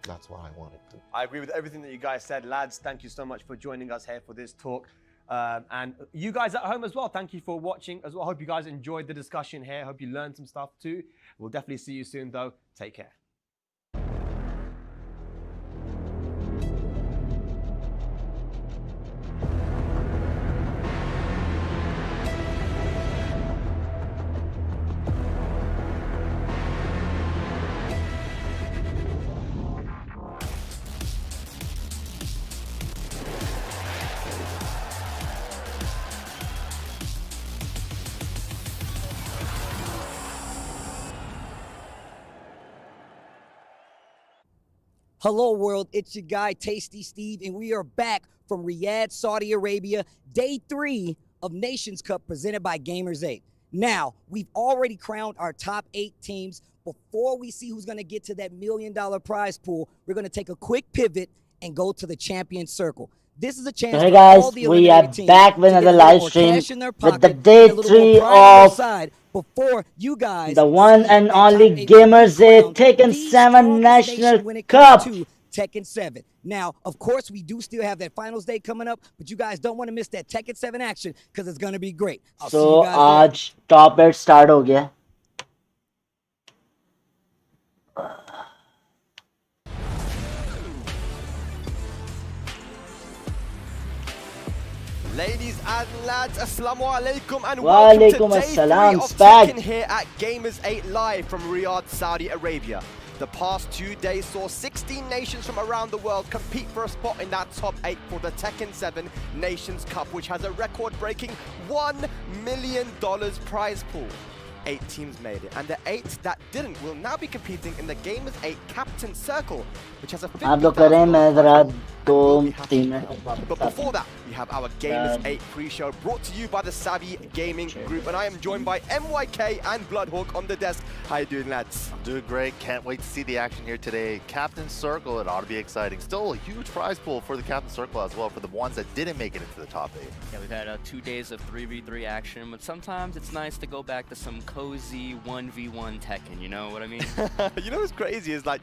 that's what I wanted to. I agree with everything that you guys said. Lads, thank you so much for joining us here for this talk. And you guys at home as well, thank you for watching as well. Hope you guys enjoyed the discussion here. Hope you learned some stuff too. We'll definitely see you soon though. Take care. Hello world, it's your guy Tasty Steve, and we are back from Riyadh, Saudi Arabia, day 3 of Nations Cup presented by Gamers8. Now, we've already crowned our top 8 teams. Before we see who's gonna get to that $1 million prize pool, we're gonna take a quick pivot and go to the champion circle. This is a chance Hey for guys, all the we are eliminated back teams with to get another a little live more stream cash in their with pocket the and day a little more 3 pride on their of side before you guys the one see and that only top 8 Gamers8 crowned Tekken the 7 strongest National nation when it comes Cup. to Tekken 7. Now, of course, we do still have that finals day coming up, but you guys don't want to miss that Tekken 7 action because it's going to be great. I'll see So you guys आज top 8 start हो गया. Ladies and lads, assalamu alaikum and welcome Walaikum to day 3 assalam, of Spag. Tekken here at Gamers8 Live from Riyadh, Saudi Arabia. The past 2 days saw 16 nations from around the world compete for a spot in that top 8 for the Tekken 7 Nations Cup, which has a record-breaking $1 million prize pool. 8 teams made it, and the 8 that didn't will now be competing in the Gamers8 Captain Circle, which has a आप लोग करें मैं जरा $50,000 दो 3 minute. But before that, we have our Gamers8 pre-show brought to you by the Savvy Gaming Group, and I am joined by MYK and Bloodhawk on the desk. How you doing, lads? I'm doing great. Can't wait to see the action here today. Captain Circle, it ought to be exciting. Still a huge prize pool for the Captain Circle as well for the ones that didn't make it into the top 8. Yeah, we've had 2 days of 3v3 action, but sometimes it's nice to go back to some cozy 1v1 Tekken, you know what I mean? You know what's crazy is like,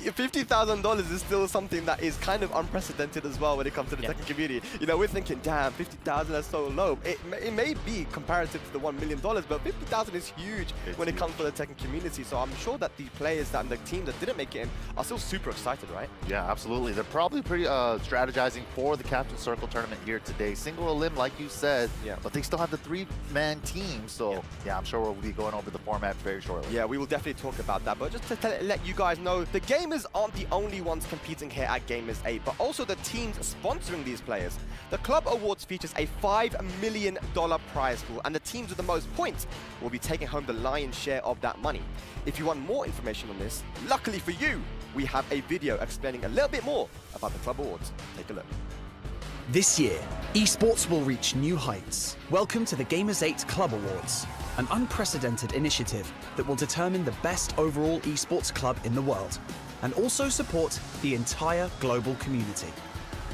$50,000 is still something that is kind of unprecedented as well when it comes to the Tekken community. You know, we're thinking, damn, 50,000 is so low. It may be comparative to the $1 million, but 50,000 is huge when it comes to the Tekken community. So I'm sure that the players and the teams that didn't make it in are still super excited, right? Yeah, absolutely. They're probably pretty strategizing for the Captain Circle tournament here today. Single elim, like you said, but they still have the 3-man team. So yeah, I'm sure we'll be going over the format very shortly. Yeah, we will definitely talk about that. But just to let you guys know, the Gamers aren't the only ones competing here at Gamers8, but also the teams sponsoring these players. The Club Awards features a $5 million prize pool, and the teams with the most points will be taking home the lion's share of that money. If you want more information on this, luckily for you, we have a video explaining a little bit more about the Club Awards. Take a look. This year, esports will reach new heights. Welcome to the Gamers8 Club Awards, an unprecedented initiative that will determine the best overall esports club in the world, and also support the entire global community.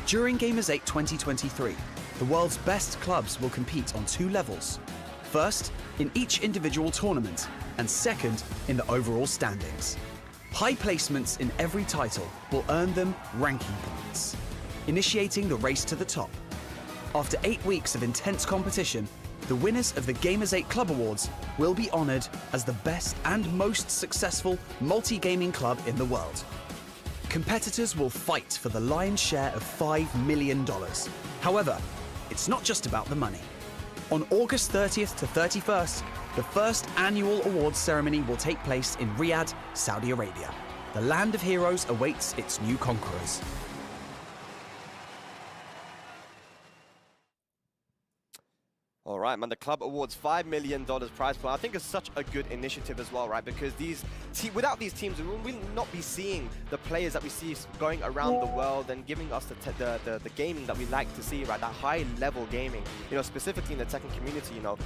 During Gamers8 2023, the world's best clubs will compete on 2 levels. First, in each individual tournament, and second, in the overall standings. High placements in every title will earn them ranking points, initiating the race to the top. After 8 weeks of intense competition, the winners of the Gamers8 Club Awards will be honored as the best and most successful multi-gaming club in the world. Competitors will fight for the lion's share of $5 million. However, it's not just about the money. On August 30th to 31st, the first annual awards ceremony will take place in Riyadh, Saudi Arabia. The land of heroes awaits its new conquerors. All right, man, the Club Awards $5 million prize pool. I think it's such a good initiative as well, right? Because without these teams, we will not be seeing the players that we see going around the world and giving us the gaming that we like to see, right? That high-level gaming. You know, specifically in the Tekken community, you know,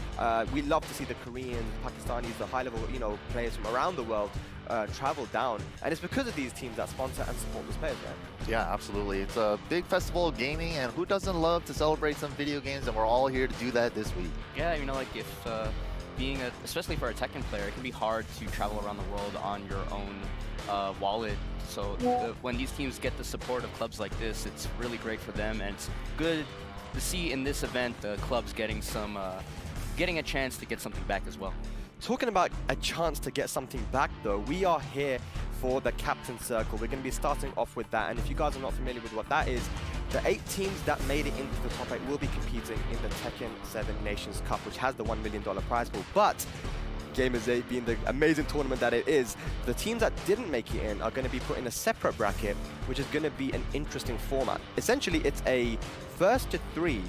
we love to see the Koreans, Pakistanis, the high-level, you know, players from around the world travel down. And it's because of these teams that sponsor and support those players, right? Yeah, absolutely. It's a big festival of gaming, and who doesn't love to celebrate some video games? And we're all here to do that this week. Yeah, you know, like if especially for a Tekken player, it can be hard to travel around the world on your own wallet. So when these teams get the support of clubs like this, it's really great for them, and it's good to see in this event the clubs getting some, getting a chance to get something back as well. Talking about a chance to get something back though, we are here for the Captain Circle. We're going to be starting off with that, and if you guys are not familiar with what that is, the 8 teams that made it into the top 8 will be competing in the Tekken 7 Nations Cup, which has the $1 million prize pool. But Gamers8 being the amazing tournament that it is, the teams that didn't make it in are going to be put in a separate bracket, which is going to be an interesting format. Essentially, it's a first to 3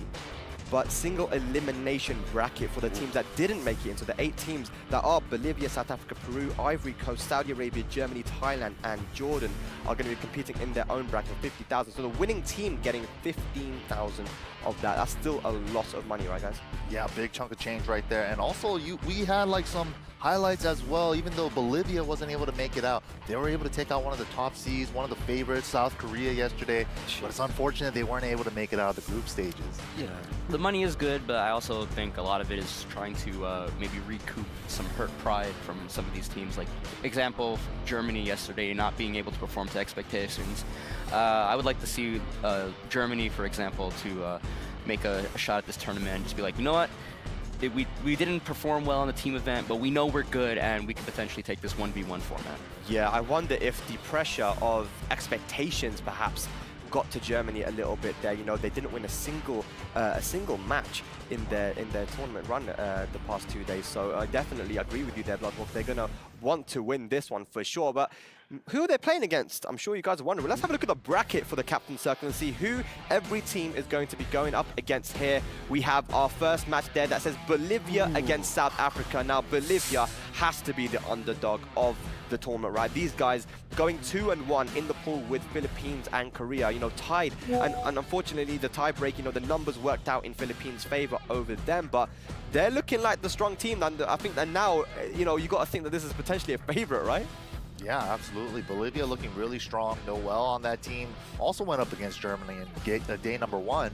but single elimination bracket for the teams that didn't make it in. So the 8 teams that are Bolivia, South Africa, Peru, Ivory Coast, Saudi Arabia, Germany, Thailand, and Jordan are going to be competing in their own bracket of 50,000. So the winning team getting 15,000 of that. That's still a lot of money, right, guys? Yeah, big chunk of change right there. And also, we had like some highlights as well. Even though Bolivia wasn't able to make it out, they were able to take out one of the top seeds, one of the favorites, South Korea yesterday. But it's unfortunate they weren't able to make it out of the group stages. Yeah, the money is good, but I also think a lot of it is trying to maybe recoup some hurt pride from some of these teams. Like, example, Germany yesterday not being able to perform to expectations. I would like to see Germany, for example, to make a shot at this tournament and just be like, you know what? We didn't perform well in the team event, but we know we're good and we could potentially take this 1v1 format. Yeah, I wonder if the pressure of expectations perhaps got to Germany a little bit there. You know, they didn't win a single match in their tournament run the past 2 days. So I definitely agree with you there, Bloodwolf. They're gonna want to win this one for sure. But who are they playing against? I'm sure you guys are wondering. Let's have a look at the bracket for the Captain Circle and see who every team is going to be going up against here. We have our first match there that says Bolivia against South Africa. Now, Bolivia has to be the underdog of the tournament, right? These guys going 2-1 in the pool with Philippines and Korea, you know, tied. And unfortunately, the tie break, you know, the numbers worked out in Philippines' favor over them, but they're looking like the strong team. And I think that now, you know, you got to think that this is potentially a favorite, right? Yeah, absolutely. Bolivia looking really strong. Noel on that team also went up against Germany in day number 1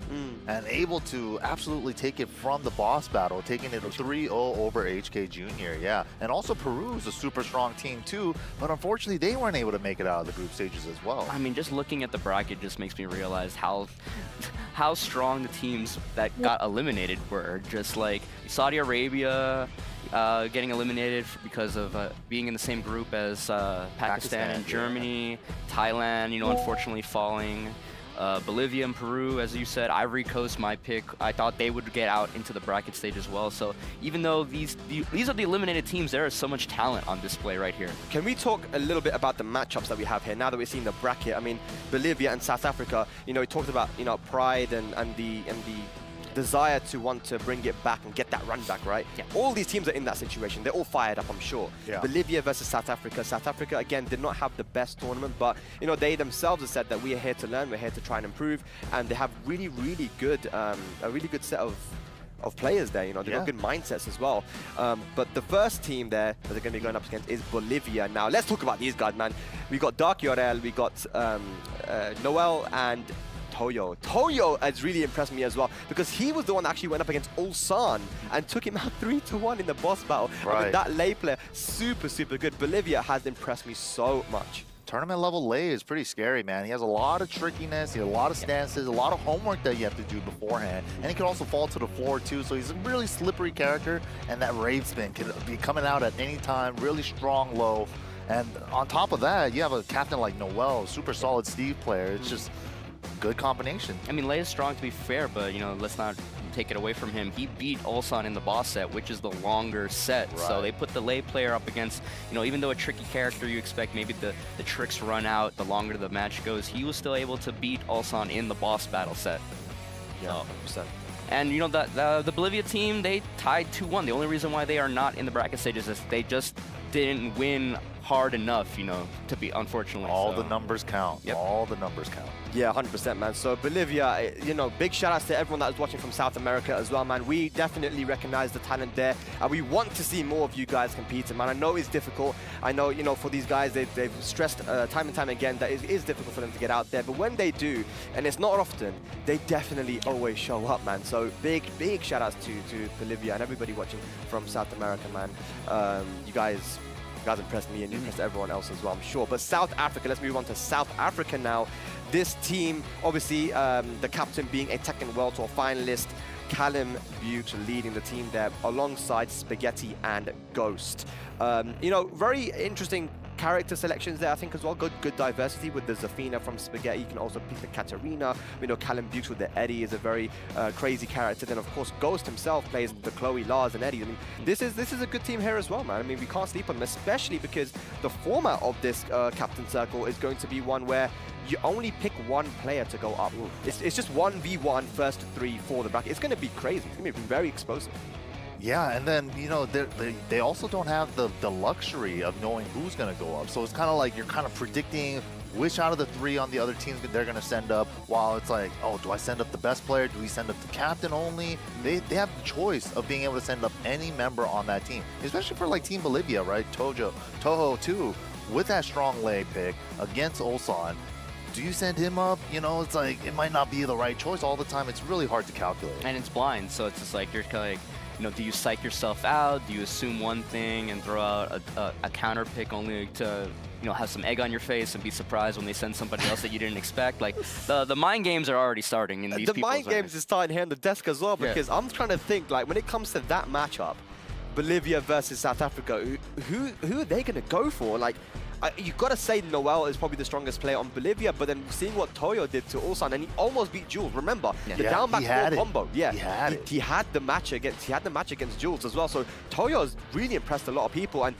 and able to absolutely take it from the boss battle, taking it 3-0 over HK Jr. Yeah, and also Peru's a super strong team too, but unfortunately they weren't able to make it out of the group stages as well. I mean, just looking at the bracket just makes me realize how strong the teams that got eliminated were. Just like Saudi Arabia getting eliminated because of being in the same group as Pakistan and Germany, Thailand, you know, unfortunately falling. Bolivia and Peru, as you said, Ivory Coast, my pick. I thought they would get out into the bracket stage as well. So even though these are the eliminated teams, there is so much talent on display right here. Can we talk a little bit about the matchups that we have here now that we've seen the bracket? I mean, Bolivia and South Africa, you know, we talked about, you know, pride and the desire to want to bring it back and get that run back, right? Yeah. All these teams are in that situation. They're all fired up, I'm sure. Yeah. Bolivia versus South Africa. South Africa, again, did not have the best tournament, but, you know, they themselves have said that we are here to learn, we're here to try and improve, and they have really, really good, a really good set of players there, you know, they've got good mindsets as well. But the first team there that they're going to be going up against is Bolivia. Now, let's talk about these guys, man. We got Dark Yorel, we got Noel, and Toyo. Toyo has really impressed me as well because he was the one that actually went up against Ulsan and took him out 3-1 in the boss battle. Right. I mean, that lay player, super, super good. Bolivia has impressed me so much. Tournament level Lei is pretty scary, man. He has a lot of trickiness, he has a lot of stances, a lot of homework that you have to do beforehand. And he can also fall to the floor too, so he's a really slippery character, and that rave spin can be coming out at any time, really strong low. And on top of that, you have a captain like Noel, super solid Steve player. It's just good combination. I mean, Lei is strong to be fair, but, you know, let's not take it away from him. He beat Ulsan in the boss set, which is the longer set. Right. So they put the Lei player up against, you know, even though a tricky character, you expect maybe the tricks run out the longer the match goes, he was still able to beat Ulsan in the boss battle set. Yeah, 100%. And, you know, the Bolivia team, they tied 2-1. The only reason why they are not in the bracket stage is that they just didn't win hard enough, you know, to be, unfortunately. All the numbers count. Yep. All the numbers count. Yeah, 100%, man. So Bolivia, you know, big shout outs to everyone that is watching from South America as well, man. We definitely recognize the talent there, and we want to see more of you guys competing, man. I know it's difficult. I know, you know, for these guys, they've stressed time and time again that it is difficult for them to get out there, but when they do, and it's not often, they definitely always show up, man. So big shout outs to Bolivia and everybody watching from South America, man. You guys You guys impressed me and you impressed everyone else as well, I'm sure. But South Africa, let's move on to South Africa now. This team, obviously, the captain being a Tekken World Tour finalist, Callum Bukes leading the team there alongside Spaghetti and Ghost. You know, very interesting character selections there, I think, as well. Good diversity with the Zafina from Spaghetti. You can also pick the Katarina. We know Callum Bukes with the Eddie is a very crazy character. Then, of course, Ghost himself plays the Chloe, Lars, and Eddie. I mean, this is a good team here as well, man. I mean, we can't sleep on them, especially because the format of this Captain Circle is going to be one where you only pick one player to go up. It's just 1v1 first 3 for the bracket. It's going to be crazy. It's going to be very explosive. Yeah, and then, you know, they also don't have the luxury of knowing who's going to go up. So it's kind of like you're kind of predicting which out of the 3 on the other teams they're going to send up, while it's like, oh, do I send up the best player? Do we send up the captain only? They have the choice of being able to send up any member on that team, especially for like Team Bolivia, right? Toho too, with that strong lay pick against Ulsan. Do you send him up? You know, it's like, it might not be the right choice all the time. It's really hard to calculate. And it's blind, so it's just like, you're kind of like, you know, do you psych yourself out? Do you assume one thing and throw out a counter pick only to, you know, have some egg on your face and be surprised when they send somebody else that you didn't expect? Like, the mind games are already starting in these The mind games is starting here on the desk as well, because I'm trying to think, like, when it comes to that matchup, Bolivia versus South Africa, who are they going to go for? Like, you've got to say Noel is probably the strongest player on Bolivia, but then seeing what Toyo did to Ulsan, and he almost beat Jules. Remember, the down back four combo. Yeah, he had the match against Jules as well. So Toyo has really impressed a lot of people, and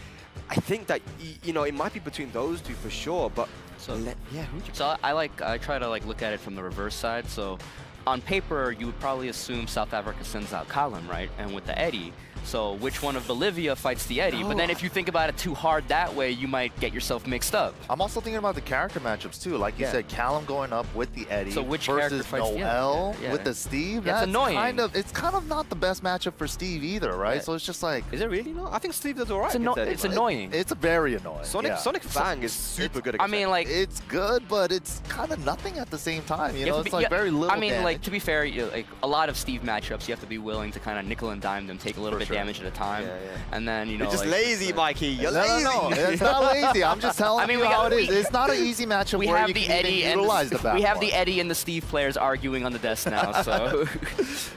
I think that, you know, it might be between those two for sure. But so yeah, so I try to like look at it from the reverse side. So on paper, you would probably assume South Africa sends out Callum, right? And with the Eddie. So which one of Bolivia fights the Eddie? But then if you think about it too hard that way, you might get yourself mixed up. I'm also thinking about the character matchups too. Like you said, Callum going up with the Eddie so which versus Noel with the Steve. That's annoying. It's kind of not the best matchup for Steve either, right? So it's just like, is it really not? I think Steve does alright. It's annoying. It's very annoying. Sonic Fang is super good. I mean, like, it's good, but it's kind of nothing at the same time. You know, it's like very little. I mean, damage. like, to be fair, like a lot of Steve matchups, you have to be willing to kind of nickel and dime them, take a little bit damage at a time. And then, you know, you're just lazy, Mikey. You're lazy. No, it's not lazy. I'm just telling you how it is. It's not an easy matchup where you can utilize the back. We have the Eddie and the Steve players arguing on the desk now, so.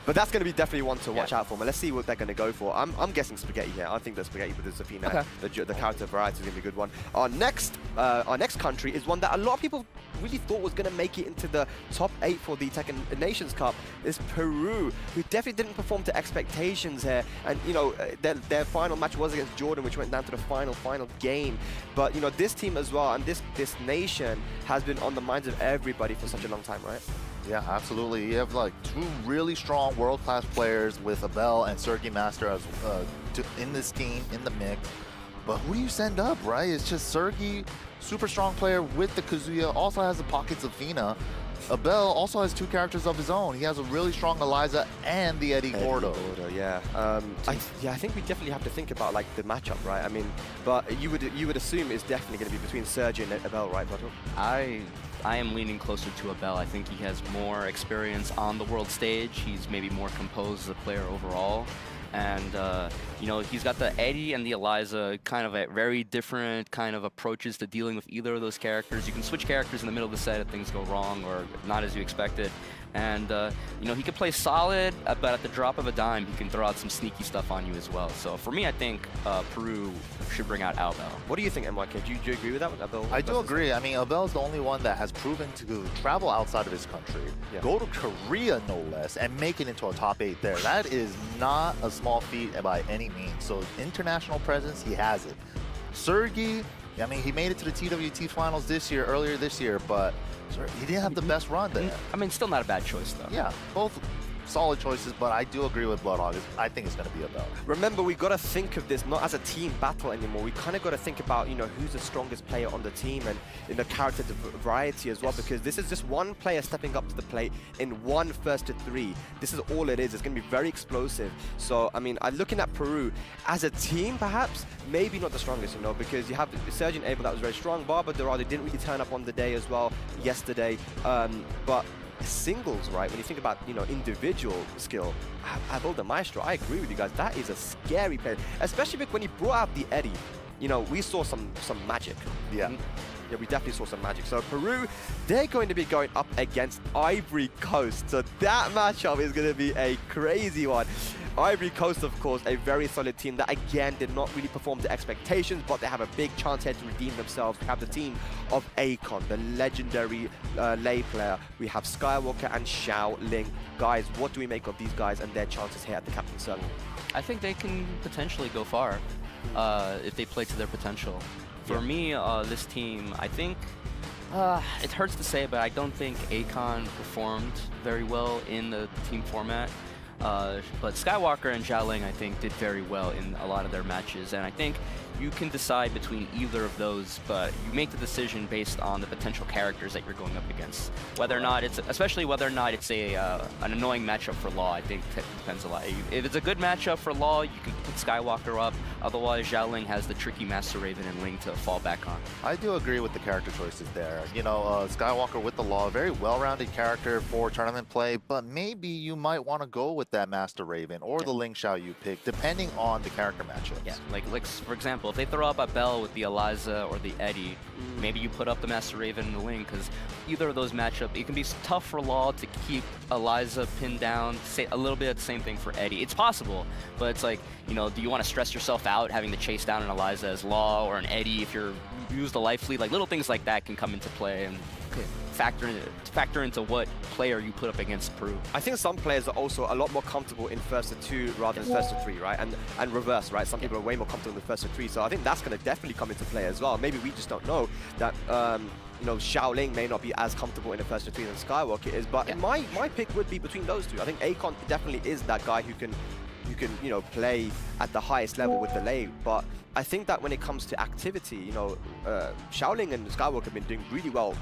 But that's going to be definitely one to watch out for. But let's see what they're going to go for. I'm guessing Spaghetti here. I think the Spaghetti with the Zafina, the character variety is going to be a good one. Our next country is one that a lot of people really thought was going to make it into the top 8 for the Tekken Nations Cup. Is Peru, who definitely didn't perform to expectations here. And, you know, their final match was against Jordan, which went down to the final game. But, you know, this team as well, and this nation has been on the minds of everybody for such a long time, right? Yeah, absolutely. You have like 2 really strong world-class players with Abel and Sergey Master as in this team, in the mix. But who do you send up, right? It's just Sergey, super strong player with the Kazuya, also has the pockets of Fina. Abel also has 2 characters of his own. He has a really strong Eliza and the Eddie Gordo. I think we definitely have to think about like the matchup, right? I mean, but you would assume it's definitely going to be between Sergey and Abel, right, Bottle? I am leaning closer to Abel. I think he has more experience on the world stage. He's maybe more composed as a player overall. And, you know, he's got the Eddie and the Eliza, kind of a very different kind of approaches to dealing with either of those characters. You can switch characters in the middle of the set if things go wrong or not as you expected. And, you know, he could play solid, but at the drop of a dime, he can throw out some sneaky stuff on you as well. So for me, I think Peru should bring out Abel. What do you think, MYK? Do you agree with that? Abel? I do agree. I mean, Abel is the only one that has proven to travel outside of his country, go to Korea no less, and make it into a top 8 there. That is not a small feat by any means. So international presence, he has it. Sergey, I mean, he made it to the TWT Finals earlier this year, but he didn't have the best run there. I mean, still not a bad choice, though. Yeah, both solid choices, but I do agree with Bloodhog. I think it's going to be Abel. Remember, we got to think of this not as a team battle anymore. We kind of got to think about, you know, who's the strongest player on the team and in the character variety as well, because this is just one player stepping up to the plate in one first to 3. This is all it is. It's going to be very explosive. So, I mean, looking at Peru as a team, perhaps, maybe not the strongest, you know, because you have Sergeant Abel that was very strong. Barbara Dorado didn't really turn up on the day as well yesterday, but singles, right? When you think about, you know, individual skill, Abel the Maestro, I agree with you guys. That is a scary player, especially when he brought out the Eddie. you know, we saw some magic. Yeah. Yeah, we definitely saw some magic. So Peru, they're going to be going up against Ivory Coast. So that matchup is going to be a crazy one. Ivory Coast, of course, a very solid team that, again, did not really perform to expectations, but they have a big chance here to redeem themselves. We have the team of Akon, the legendary lay player. We have Skywalker and Xiao Ling. Guys, what do we make of these guys and their chances here at the Captain Circle? I think they can potentially go far if they play to their potential. For me, this team, I think, it hurts to say, but I don't think Akon performed very well in the team format. But Skywalker and Xiaoling, I think, did very well in a lot of their matches, and I think you can decide between either of those, but you make the decision based on the potential characters that you're going up against. Whether or not it's, especially whether or not it's a an annoying matchup for Law, I think depends a lot. If it's a good matchup for Law, you can put Skywalker up. Otherwise, Xiaoling has the tricky Master Raven and Ling to fall back on. I do agree with the character choices there. You know, Skywalker with the Law, very well-rounded character for tournament play, but maybe you might want to go with that Master Raven or the Ling Xiao you pick, depending on the character matchups. Yeah, like for example, if they throw up a Bell with the Eliza or the Eddie, maybe you put up the Master Raven and the Ling, because either of those matchups, it can be tough for Law to keep Eliza pinned down. Say a little bit of the same thing for Eddie. It's possible, but it's like, you know, do you want to stress yourself out having to chase down an Eliza as Law or an Eddie if you use the life lead? Like little things like that can come into play and factor into what player you put up against Peru. I think some players are also a lot more comfortable in first to 2 rather than first to 3, right? And reverse, right? Some people are way more comfortable in first to 3, so I think that's going to definitely come into play as well. Maybe we just don't know that, you know, Xiaoling may not be as comfortable in the first to 3 than Skywalker is, but my pick would be between those two. I think Akon definitely is that guy who can, you know, play at the highest level with the lay, but I think that when it comes to activity, you know, Xiaoling and Skywalker have been doing really well,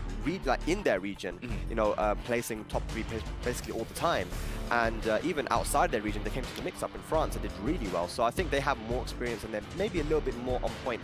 like in their region, you know, placing top 3 basically all the time. And even outside their region, they came to the mix-up in France and did really well. So I think they have more experience and they're maybe a little bit more on point.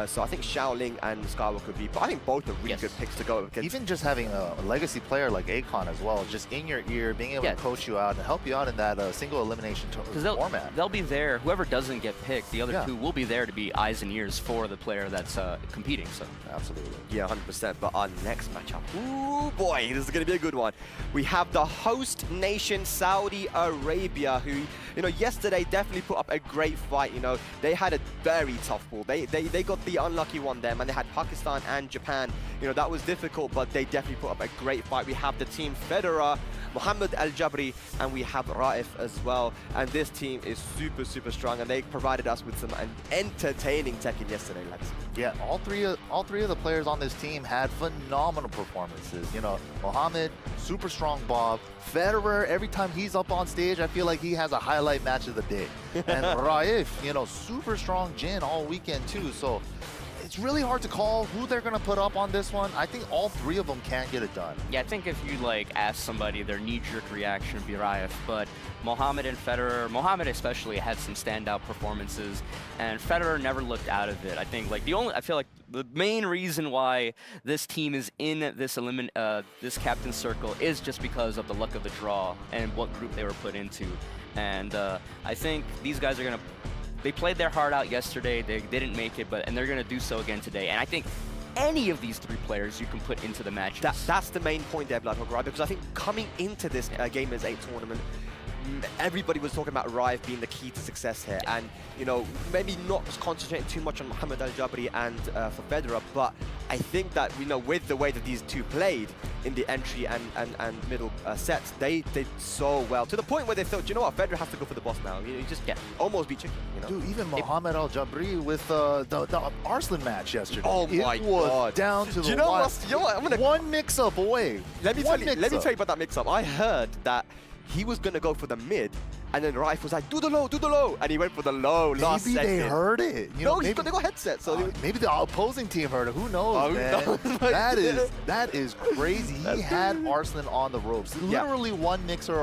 So I think Xiaoling and Skywalker would be, but I think both are really good picks to go against. Even just having a legacy player like Akon as well, just in your ear, being able to coach you out and help you out in that single elimination format. They'll be there. Whoever doesn't get picked, the other two will be there to be eyes and ears for the player that's competing. So absolutely. Yeah, 100%. But our next matchup, ooh boy, this is going to be a good one. We have the host nation, Saudi Arabia, who, you know, yesterday definitely put up a great fight. You know, they had a very tough pool. They got the unlucky one there, and they had Pakistan and Japan. You know, that was difficult, but they definitely put up a great fight. We have the team Federer, Mohammed Al Jabri, and we have Raif as well. And this team is super, super strong, and they provided us with some entertaining Tekken yesterday, lads. Yeah, all three of the players on this team had phenomenal performances. You know, Mohammed, super strong Bob. Federer, every time he's up on stage, I feel like he has a highlight match of the day. And Raif, you know, super strong Jin all weekend too. So it's really hard to call who they're going to put up on this one. I think all 3 of them can get it done. yeah, I think if you like ask somebody, their knee-jerk reaction would be Raif, but Mohammed and Federer, Mohammed especially, had some standout performances, and Federer never looked out of it. I think like I feel like the main reason why this team is in this this captain circle is just because of the luck of the draw and what group they were put into. And I think these guys are gonna. They played their heart out yesterday. They didn't make it, and they're going to do so again today. And I think any of these 3 players you can put into the matches. That's the main point there, Bloodhog, right? Because I think coming into this Gamers 8 tournament, everybody was talking about Raif being the key to success here. And, you know, maybe not concentrating too much on Mohammed Al Jabri and for Federer, but I think that, you know, with the way that these two played in the entry and middle sets, they did so well. To the point where they thought, you know what, Federer has to go for the boss now. You know, he just almost beat Chicken, you know? Dude, even Mohammed Al Jabri with the Arslan match yesterday. Oh my God. Down to the one mix-up away. Let me tell you about that mix-up. I heard that he was going to go for the mid, and then Raif was like, do the low, and he went for the low last second. Maybe they heard it. You know, they got headsets. So maybe the opposing team heard it. Who knows, man? That is crazy. He had Arslan on the ropes. Literally one mix-up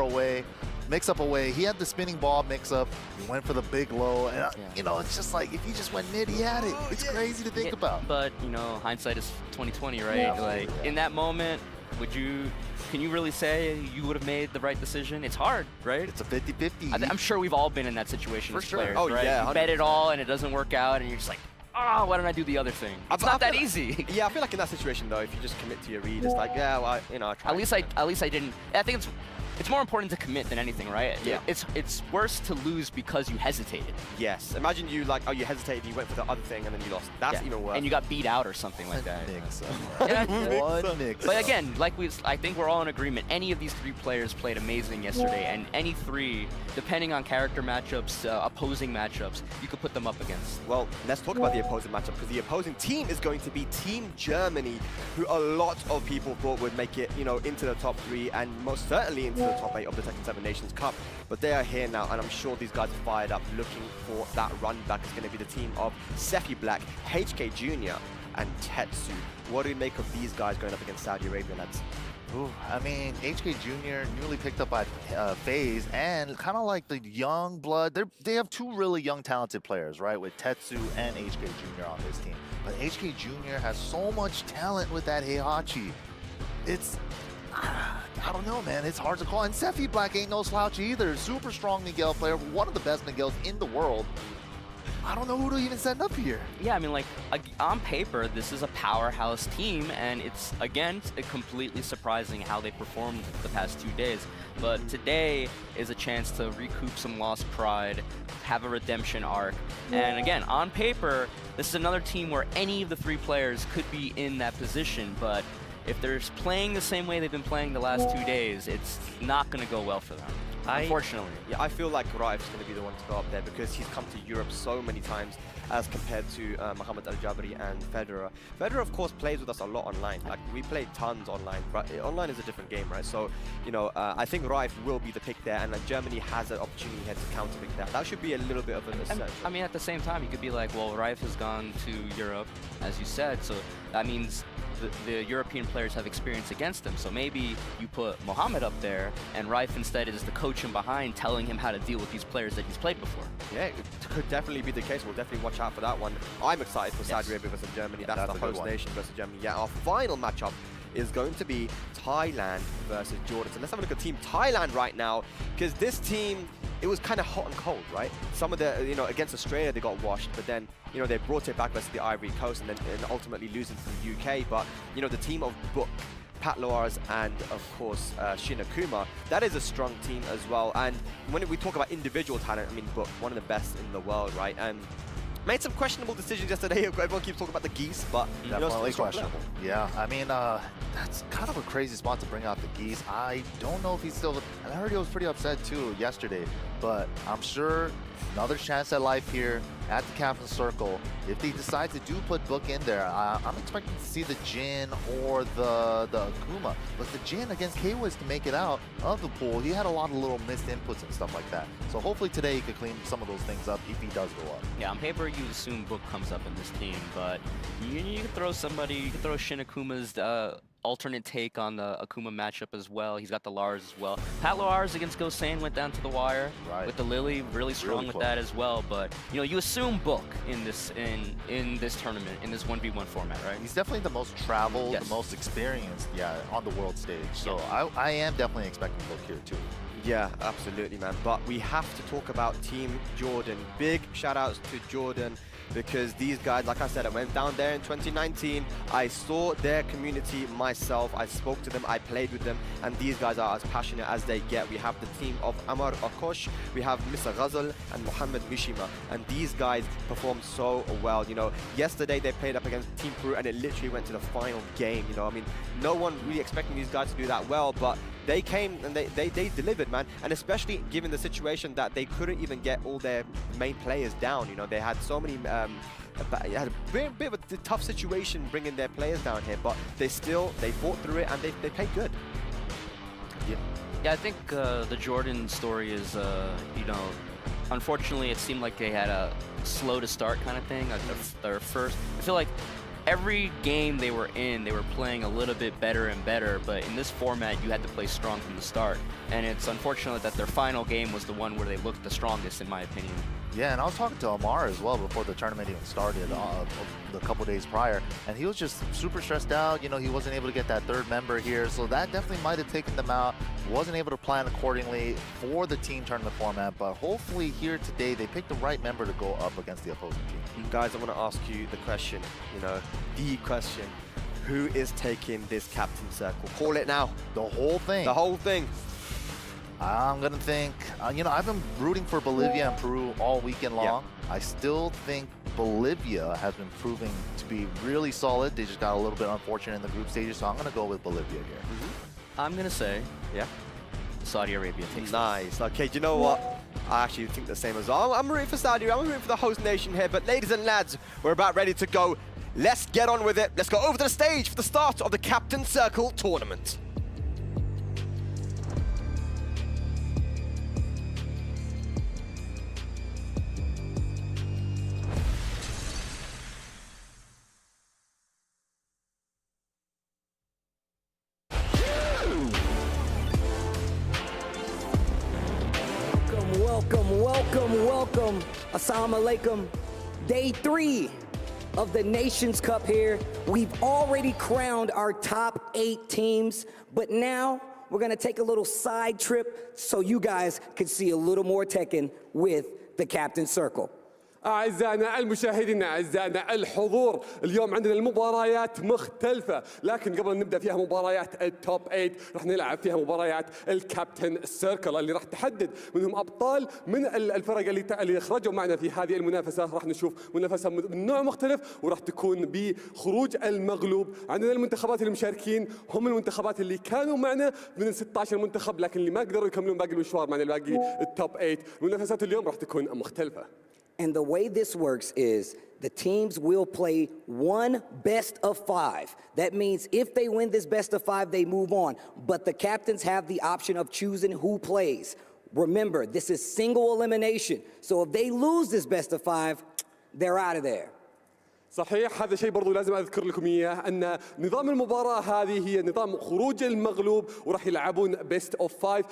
away. He had the spinning ball mix-up. He went for the big low. And, you know, it's just like, if he just went mid, he had it. It's crazy to think about. But, you know, hindsight is 20/20, right? Like, in that moment, can you really say you would have made the right decision? It's hard, right? It's a 50-50. I'm sure we've all been in that situation as players, Oh, right? yeah, you bet it all and it doesn't work out and you're just like, oh, why didn't I do the other thing? It's not that easy. Yeah, I feel like in that situation though, if you just commit to your read, it's like, yeah, well, you know, I tried. At least I didn't. I think it's more important to commit than anything, right? Yeah. It's worse to lose because you hesitated. Yes. Imagine you like, oh, you hesitated, you went for the other thing, and then you lost. That's even worse. And you got beat out or something like that. One mix. But again, I think we're all in agreement. Any of these 3 players played amazing yesterday, and any 3, depending on character matchups, opposing matchups, you could put them up against. Well, let's talk about the opposing matchup, because the opposing team is going to be Team Germany, who a lot of people thought would make it, you know, into the top 3 and most certainly into the top 8 of the Tekken 7 Nations Cup. But they are here now, and I'm sure these guys are fired up, looking for that run back. It's going to be the team of Sephi Black, HK Jr., and Tetsu. What do we make of these guys going up against Saudi Arabia, lads? Ooh, I mean, HK Jr. newly picked up by FaZe, and kind of like the young blood. They have 2 really young, talented players, right? With Tetsu and HK Jr. on this team. But HK Jr. has so much talent with that Heihachi. It's, I don't know, man. It's hard to call. And Sephi Black ain't no slouch either. Super strong Miguel player, one of the best Miguels in the world. I don't know who to even send up here. Yeah, I mean, like, on paper, this is a powerhouse team, and it's, again, completely surprising how they performed the past 2 days. But today is a chance to recoup some lost pride, have a redemption arc. And again, on paper, this is another team where any of the 3 players could be in that position, but if they're playing the same way they've been playing the last 2 days, it's not going to go well for them. Unfortunately. Yeah, I feel like Raif's going to be the one to go up there, because he's come to Europe so many times as compared to Mohamed Al-Jabari and Federer. Federer, of course, plays with us a lot online. Like, we play tons online, but online is a different game, right? So, you know, I think Raif will be the pick there, and Germany has an opportunity here to counter-pick that. That should be a little bit of an essential. I mean, at the same time, you could be like, well, Raif has gone to Europe, as you said, so that means the European players have experience against him. So maybe you put Mohamed up there, and Raif instead is the coach him behind, telling him how to deal with these players that he's played before. Yeah, it could definitely be the case. We'll definitely watch out for that one. I'm excited for Saudi Arabia versus Germany. Yeah, that's the host nation versus Germany. Yeah, our final matchup is going to be Thailand versus Jordan. So let's have a look at Team Thailand right now, because this team, it was kind of hot and cold, right? Some of the, you know, against Australia, they got washed, but then, you know, they brought it back versus the Ivory Coast and then ultimately losing to the UK. But, you know, the team of Book, Pat Loars, and of course Shin Akuma, that is a strong team as well. And when we talk about individual talent, I mean, Book, one of the best in the world, right? And made some questionable decisions yesterday. Everyone keeps talking about the geese, but definitely questionable. Yeah, I mean, that's kind of a crazy spot to bring out the geese. I don't know if he's still, and I heard he was pretty upset too yesterday, but I'm sure another chance at life here at the Captain's Circle. If they decide to do put Book in there, I'm expecting to see the Jin or the Akuma. But the Jin against K-Wiz to make it out of the pool, he had a lot of little missed inputs and stuff like that. So hopefully today he could clean some of those things up if he does go up. Yeah, on paper you assume Book comes up in this team, but you could throw somebody, you could throw Shin Akuma's alternate take on the Akuma matchup as well. He's got the Lars as well. Pat Lars against Gosain went down to the wire with the Lily, really strong with that as well. But you know, you assume Book in this tournament, in this 1v1 format, right? He's definitely the most traveled, the most experienced, on the world stage. So I am definitely expecting Book here too. Yeah, absolutely, man. But we have to talk about Team Jordan. Big shout outs to Jordan, because these guys, like I said, I went down there in 2019. I saw their community myself. I spoke to them, I played with them, and these guys are as passionate as they get. We have the team of Amar Akosh, we have Mr. Ghazal, and Mohammed Mishima, and these guys performed so well. You know, yesterday they played up against Team Peru, and it literally went to the final game. You know, I mean, no one really expecting these guys to do that well, but they came and they delivered, man. And especially given the situation that they couldn't even get all their main players down. You know, they had so many, had a bit of a tough situation bringing their players down here, but they fought through it, and they played good. Yeah, I think the Jordan story is, you know, unfortunately it seemed like they had a slow to start kind of thing. Like their first, I feel like every game they were in, they were playing a little bit better and better, but in this format, you had to play strong from the start. And it's unfortunate that their final game was the one where they looked the strongest, in my opinion. Yeah, and I was talking to Amar as well before the tournament even started, a couple days prior, and he was just super stressed out. You know, he wasn't able to get that third member here, so that definitely might have taken them out. Wasn't able to plan accordingly for the team tournament format, but hopefully here today they picked the right member to go up against the opposing team. Guys, I want to ask you the question, you know, the question. Who is taking this captain circle? Call it now. The whole thing. The whole thing. I'm going to think, you know, I've been rooting for Bolivia and Peru all weekend long. I still think Bolivia has been proving to be really solid. They just got a little bit unfortunate in the group stages, so I'm going to go with Bolivia here. I'm going to say, Yeah. Saudi Arabia takes Nice. Okay, do you know what? I actually think the same as well. I'm rooting for Saudi. I'm rooting for the host nation here. But ladies and lads, we're about ready to go. Let's get on with it. Let's go over to the stage for the start of the Captain Circle tournament. Welcome. Assalamu alaikum. Day 3 of the Nations Cup here. We've already crowned our top 8 teams, but now we're gonna take a little side trip so you guys can see a little more Tekken with the Captain Circle. أعزائنا المشاهدين أعزائنا الحضور اليوم عندنا المباريات مختلفة لكن قبل نبدأ فيها مباريات التوب 8 رح نلعب فيها مباريات الكابتن سيركل اللي رح تحدد منهم أبطال من الفرق اللي خرجوا معنا في هذه المنافسة رح نشوف منافسة من نوع مختلف ورح تكون بخروج المغلوب عندنا المنتخبات المشاركين هم المنتخبات اللي كانوا معنا من 16 منتخب لكن اللي ما قدروا يكملون باقي المشوار معنا الباقي التوب 8 منافسات اليوم رح تكون مختلفة. And the way this works is the teams will play one best of 5. That means if they win this best of 5, they move on. But the captains have the option of choosing who plays. Remember, this is single elimination. So if they lose this best of 5, they're out of there. صحيح هذا شيء برضو لازم أذكر لكم إياه أن نظام المباراة هذه هي نظام خروج المغلوب وراح يلعبون بيست أوف 5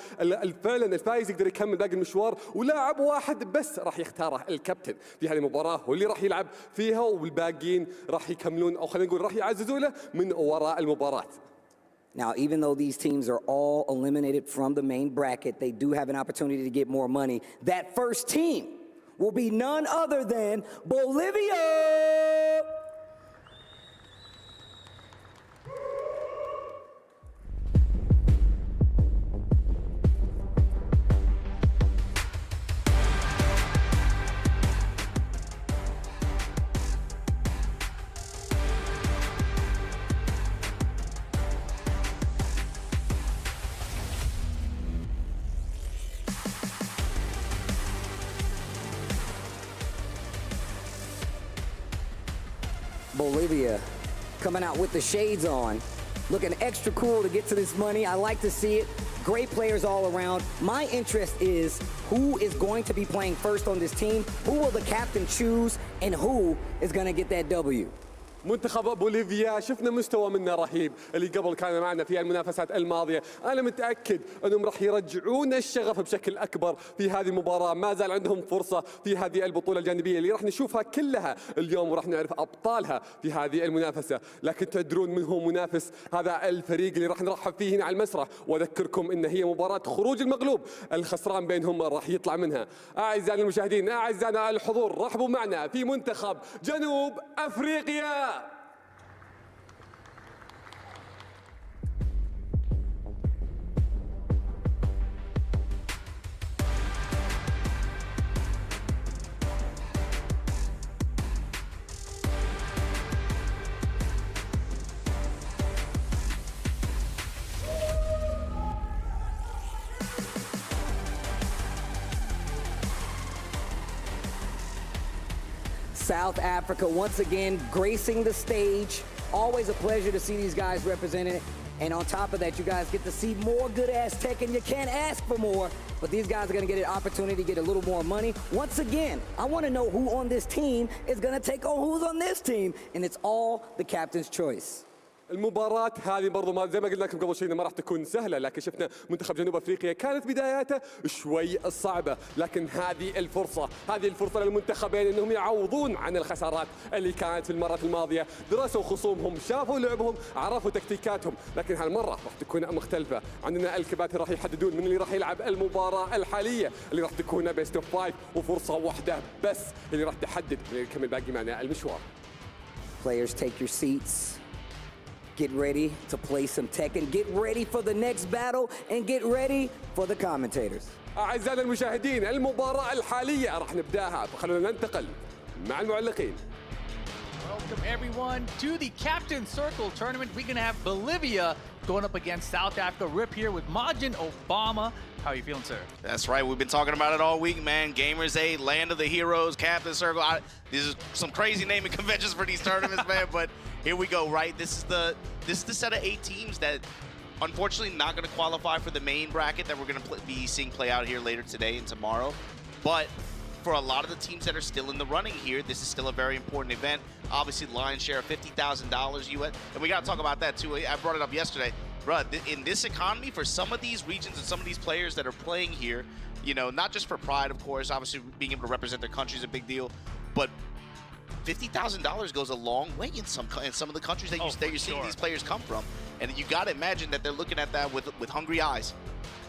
فعلا الفايز يقدر يكمل باقي المشوار ولاعب واحد بس راح يختاره الكابتن في هذه المباراة هو اللي راح يلعب فيها والباقيين راح يكملون أو خلينا نقول راح يعززوا له من وراء المباراة. Now, even though these teams are all eliminated from the main bracket, they do have an opportunity to get more money. That first team will be none other than Bolivia! Bolivia coming out with the shades on, looking extra cool to get to this money. I like to see it. Great players all around. My interest is who is going to be playing first on this team, who will the captain choose, and who is going to get that W. منتخب بوليفيا شفنا مستوى منه رهيب اللي قبل كان معنا في المنافسات الماضية أنا متأكد أنهم راح يرجعون الشغف بشكل أكبر في هذه المباراة ما زال عندهم فرصة في هذه البطولة الجانبية اللي راح نشوفها كلها اليوم وراح نعرف أبطالها في هذه المنافسة لكن تدرون من هو منافس هذا الفريق اللي راح نرحب فيه هنا على المسرح وأذكركم أن هي مباراة خروج المغلوب الخسران بينهم راح يطلع منها أعزائنا المشاهدين أعزائنا الحضور رحبوا معنا في منتخب جنوب أفريقيا South Africa once again gracing the stage. Always a pleasure to see these guys represented. And on top of that, you guys get to see more good-ass Tekken. You can't ask for more, but these guys are gonna get an opportunity to get a little more money. Once again, I wanna know who on this team is gonna take on who's on this team, and it's all the captain's choice. المباراة هذه برضو ما زي ما قلنا لكم قبل شوي ما راح تكون سهلة، لكن شفنا منتخب جنوب افريقيا كانت بداياته شوي صعبة، لكن هذه الفرصة للمنتخبين انهم يعوضون عن الخسارات اللي كانت في المرات الماضية. درسوا خصومهم، شافوا لعبهم، عرفوا تكتيكاتهم، لكن هالمرة راح تكون مختلفة. عندنا الكباتن راح يحددون من اللي راح يلعب المباراة الحالية اللي راح تكون بيست اوف 5، وفرصة واحدة بس اللي راح تحدد اللي يكمل باقي معنا المشوار. Players, take your seats. Get ready to play some Tekken. Get ready for the next battle and get ready for the commentators. أعزائنا المشاهدين، المباراة الحالية راح نبداها، فخلونا ننتقل مع المعلقين. Welcome everyone to the Captain Circle tournament. We're gonna have Bolivia going up against South Africa. Rip here with Majin Obama. How are you feeling, sir? That's right. We've been talking about it all week, man. Gamers8, Land of the Heroes, Captain Circle. These are some crazy naming conventions for these tournaments, man. But here we go, right? This is the set of 8 teams that, unfortunately, not going to qualify for the main bracket that we're going to be seeing play out here later today and tomorrow. But for a lot of the teams that are still in the running here, this is still a very important event. Obviously, lion's share of $50,000 US, and we got to talk about that too. I brought it up yesterday. Bruh, in this economy, for some of these regions and some of these players that are playing here, you know, not just for pride, of course, obviously being able to represent their country is a big deal, but $50,000 goes a long way in some of the countries that you're seeing these players come from, and you got to imagine that they're looking at that with hungry eyes.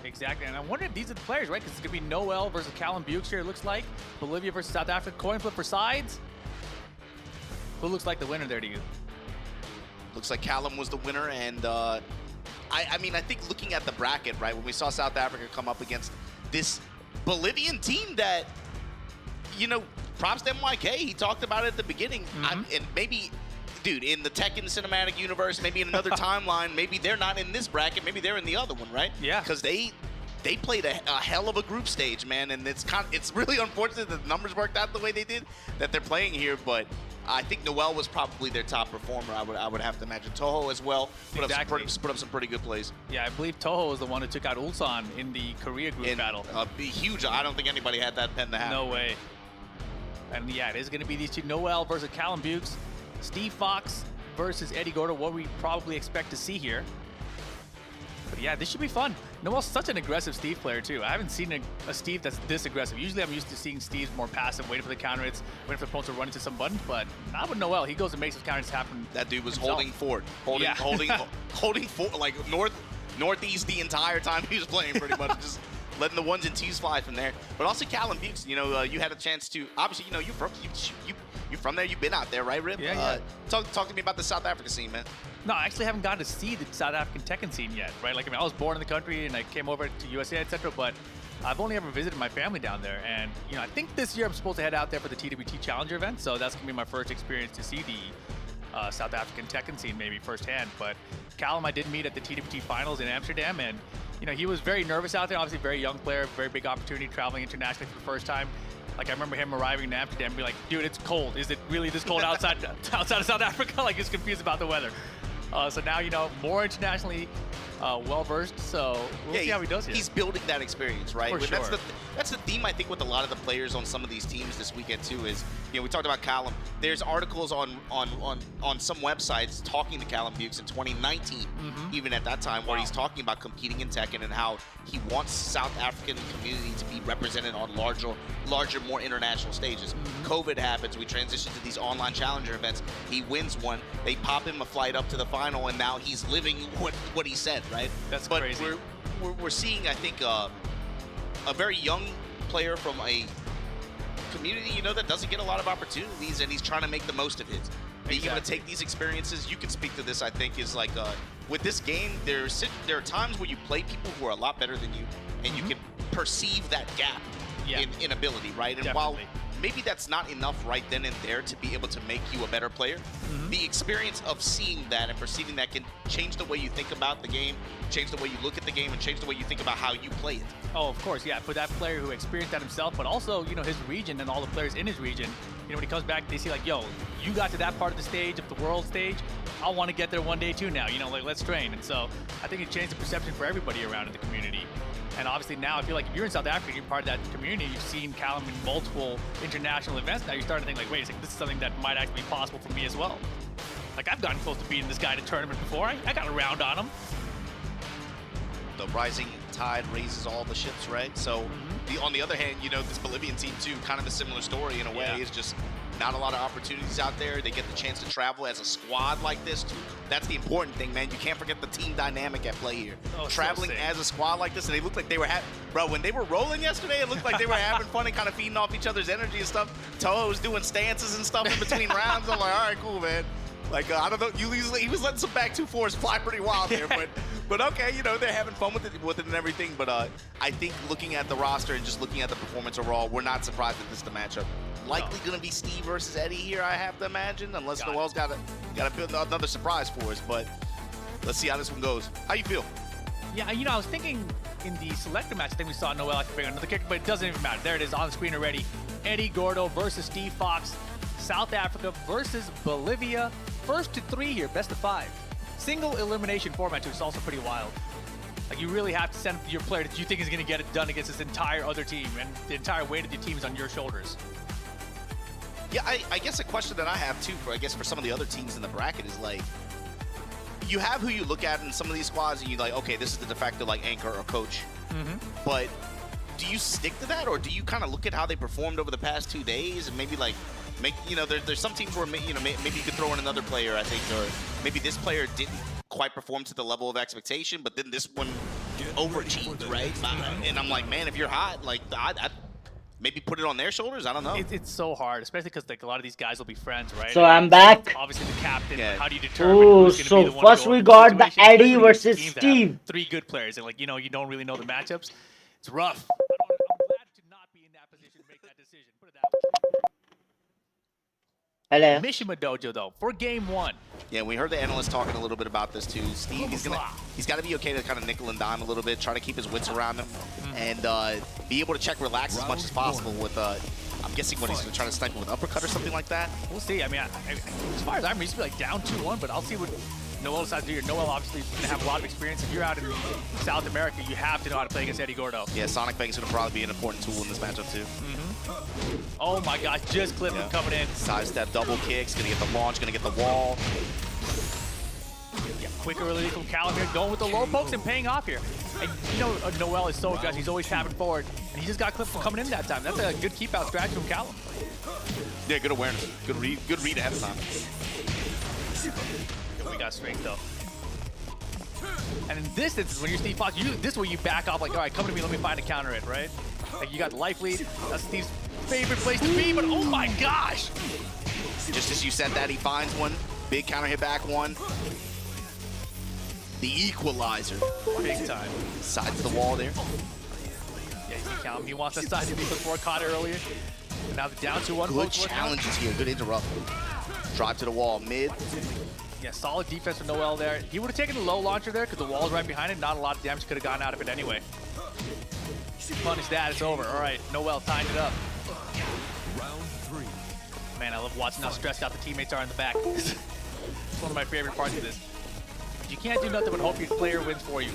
Exactly, and I wonder if these are the players, right? Because it's going to be Noel versus Callum Bukes here, it looks like. Bolivia versus South Africa, coin flip for sides. Who looks like the winner there to you? Looks like Callum was the winner, and I mean, I think looking at the bracket, right, when we saw South Africa come up against this Bolivian team that, you know, props to MYK, he talked about it at the beginning, and maybe, dude, in the Tekken cinematic universe, maybe in another timeline, maybe they're not in this bracket, maybe they're in the other one, right? Yeah. Because they played a hell of a group stage, man, and it's really unfortunate that the numbers worked out the way they did, that they're playing here, but I think Noel was probably their top performer. I would have to imagine Toho as well. Put up some pretty good plays. Yeah, I believe Toho was the one who took out Ulsan in the Korea group battle. Huge. I don't think anybody had that pen to have. No way. And yeah, it is going to be these two, Noel versus Callum Bukes, Steve Fox versus Eddie Gordo, what we probably expect to see here. But yeah, this should be fun. Noel's such an aggressive Steve player too. I haven't seen a Steve that's this aggressive. Usually I'm used to seeing Steve's more passive, waiting for the counter hits, waiting for the opponent to run into some buttons, but not with Noel. He goes and makes his counters happen. That dude was himself. holding fort. Holding fort, like northeast the entire time he was playing, pretty much. Just letting the ones and twos fly from there. But also Callum Bukes, you know, you had a chance to, obviously, you know, you're from there, you've been out there, right, Rip? Yeah, Talk to me about the South Africa scene, man. No, I actually haven't gotten to see the South African Tekken scene yet, right? Like, I mean, I was born in the country and I came over to USA, etc., but I've only ever visited my family down there. And, you know, I think this year I'm supposed to head out there for the TWT Challenger event, so that's going to be my first experience to see the South African Tekken scene maybe firsthand. But Callum I did meet at the TWT Finals in Amsterdam, and, you know, he was very nervous out there, obviously very young player, very big opportunity traveling internationally for the first time. Like, I remember him arriving in Amsterdam and be like, dude, it's cold. Is it really this cold outside of South Africa? Like, he's confused about the weather. So now, you know, more internationally well-versed, so we'll see how he does here. He's building that experience, right? For sure. That's the theme, I think, with a lot of the players on some of these teams this weekend, too, is, you know, we talked about Callum. There's articles on some websites talking to Callum Bukes in 2019, even at that time, where he's talking about competing in Tekken and how he wants South African community to be represented on larger, more international stages. COVID happens, we transition to these online challenger events. He wins one, they pop him a flight up to the final, and now he's living what he said, right? That's but crazy. We're seeing, I think, a very young player from a community, you know, that doesn't get a lot of opportunities, and he's trying to make the most of his. Being able to take these experiences, you can speak to this, I think, is like, with this game, there are times where you play people who are a lot better than you, and you can perceive that gap in ability, right? And while maybe that's not enough right then and there to be able to make you a better player, the experience of seeing that and perceiving that can change the way you think about the game, change the way you look at the game, and change the way you think about how you play it. Oh, of course, yeah. For that player who experienced that himself, but also, you know, his region and all the players in his region, you know, when he comes back, they see like, yo, you got to that part of the stage, of the world stage, I want to get there one day too now, you know, like, let's train. And so I think it changed the perception for everybody around in the community. And obviously now, I feel like if you're in South Africa, you're part of that community, you've seen Callum in multiple international events, now you're starting to think like, wait a second, this is something that might actually be possible for me as well. Like, I've gotten close to beating this guy in a tournament before. I got a round on him. The rising tide raises all the ships, right? So on the other hand, you know, this Bolivian team too, kind of a similar story in a way. It's just not a lot of opportunities out there. They get the chance to travel as a squad like this too. That's the important thing, man. You can't forget the team dynamic at play here. Traveling as a squad like this, and they look like they were bro, when they were rolling yesterday, it looked like they were having fun and kind of feeding off each other's energy and stuff. Toho was doing stances and stuff in between rounds. I'm like, all right, cool, man. Like, I don't know, he was letting some back 2-4s fly pretty wild there, but okay, you know, they're having fun with it and everything. But I think looking at the roster and just looking at the performance overall, we're not surprised that this is the matchup. Likely going to be Steve versus Eddie here, I have to imagine, unless Noel's got to build another surprise for us. But let's see how this one goes. How you feel? Yeah, you know, I was thinking in the selector match, I think we saw Noel actually bring another kick, but it doesn't even matter. There it is on the screen already. Eddie Gordo versus Steve Fox. South Africa versus Bolivia. First to 3 here, best of 5. Single elimination format, too. It's also pretty wild. Like, you really have to send your player that you think is going to get it done against this entire other team, and the entire weight of the team is on your shoulders. Yeah, I guess a question that I have, too, for some of the other teams in the bracket is, like, you have who you look at in some of these squads, and you're like, okay, this is the de facto, like, anchor or coach. But do you stick to that, or do you kind of look at how they performed over the past 2 days and maybe, like, you know, there's some teams where, you know, maybe you could throw in another player, I think, or maybe this player didn't quite perform to the level of expectation, but then this one overachieved, right? And I'm like, man, if you're hot, like, I'd maybe put it on their shoulders. I don't know. It's so hard, especially because like a lot of these guys will be friends, right? So I'm back. Obviously, the captain. How do you determine who's going to be the one? First we got the Eddie versus Steve. 3 good players, and like you know, you don't really know the matchups. It's rough. I'm glad to not be in that position to make that decision. Put it that way. Hello. Mishima Dojo though for game 1. Yeah, we heard the analyst talking a little bit about this too. Steve, he's got to be okay to kind of nickel and dime a little bit, try to keep his wits around him, and be able to check relax as much as possible with, I'm guessing what he's going to try to snipe with uppercut or something like that. We'll see. I mean, as far as I'm used to be like down 2-1, but I'll see what Noel decides to do here. Noel obviously is going to have a lot of experience. If you're out in South America, you have to know how to play against Eddie Gordo. Yeah, Sonic Bang's going to probably be an important tool in this matchup too. Oh my gosh, just clipped him coming in. Sidestep double kicks, going to get the launch, going to get the wall. Yeah, quicker release from Callum here, going with the low pokes and paying off here. And you know, Noel is so aggressive. He's always tapping forward, and he just got clipped from coming in that time. That's a good keep out strategy from Callum. Yeah, good awareness. Good read ahead of time. We got strength though. And in this instance, when you're Steve Fox, this is where you back off like, all right, come to me, let me find a counter it, right? Like you got life lead. That's Steve's favorite place to be, but oh my gosh! Just as you said that, he finds one. Big counter hit back one. The equalizer. Big time. Side to the wall there. Yeah, you see Callum, he wants that side to be before caught earlier. And now the down 2-1. Good challenges here, good interrupt. Drive to the wall, mid. Yeah, solid defense from Noel there. He would have taken the low launcher there because the wall's right behind it. Not a lot of damage could have gotten out of it anyway. Punish that, it's over. All right, Noel tying it up. Round 3. Man, I love watching how stressed out the teammates are in the back. It's one of my favorite parts of this. You can't do nothing but hope your player wins for you.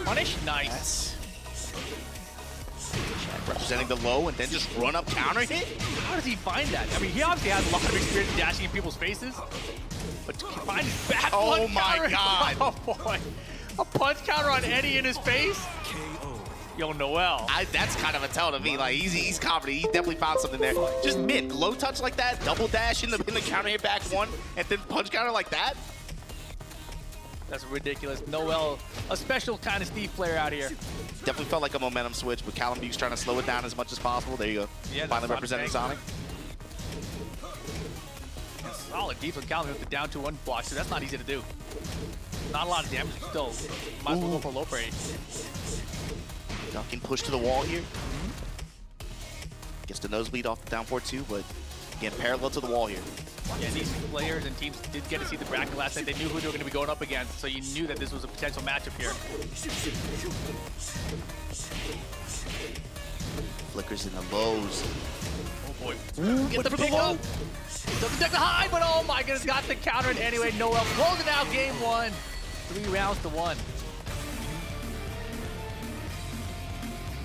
Punish, nice. Representing the low and then just run up counter hit? How does he find that? I mean, he obviously has a lot of experience dashing in people's faces, but to find his back oh my god! Oh boy, a punch counter on Eddie in his face. Yo, Noel. That's kind of a tell to me. Like he's confident. He definitely found something there. Just mid low touch like that, double dash in the counter hit back one, and then punch counter like that. That's ridiculous. Noel, a special kind of Steve player out here. Definitely felt like a momentum switch, but Callum Buke's trying to slow it down as much as possible. There you go. Yeah, finally representing Sonic. Solid deep with Callum with the down 2-1 block, so that's not easy to do. Not a lot of damage still. Might as well go for low parry. Ducking push to the wall here. Gets the nosebleed off the down 4-2, but again, parallel to the wall here. Yeah, these players and teams did get to see the bracket last night. They knew who they were going to be going up against, so you knew that this was a potential matchup here. Flickers in the lows. Oh boy. Get the pick up. Doesn't take the high, but oh my goodness, got the counter it anyway. Noel closing out game 1. 3 rounds to 1.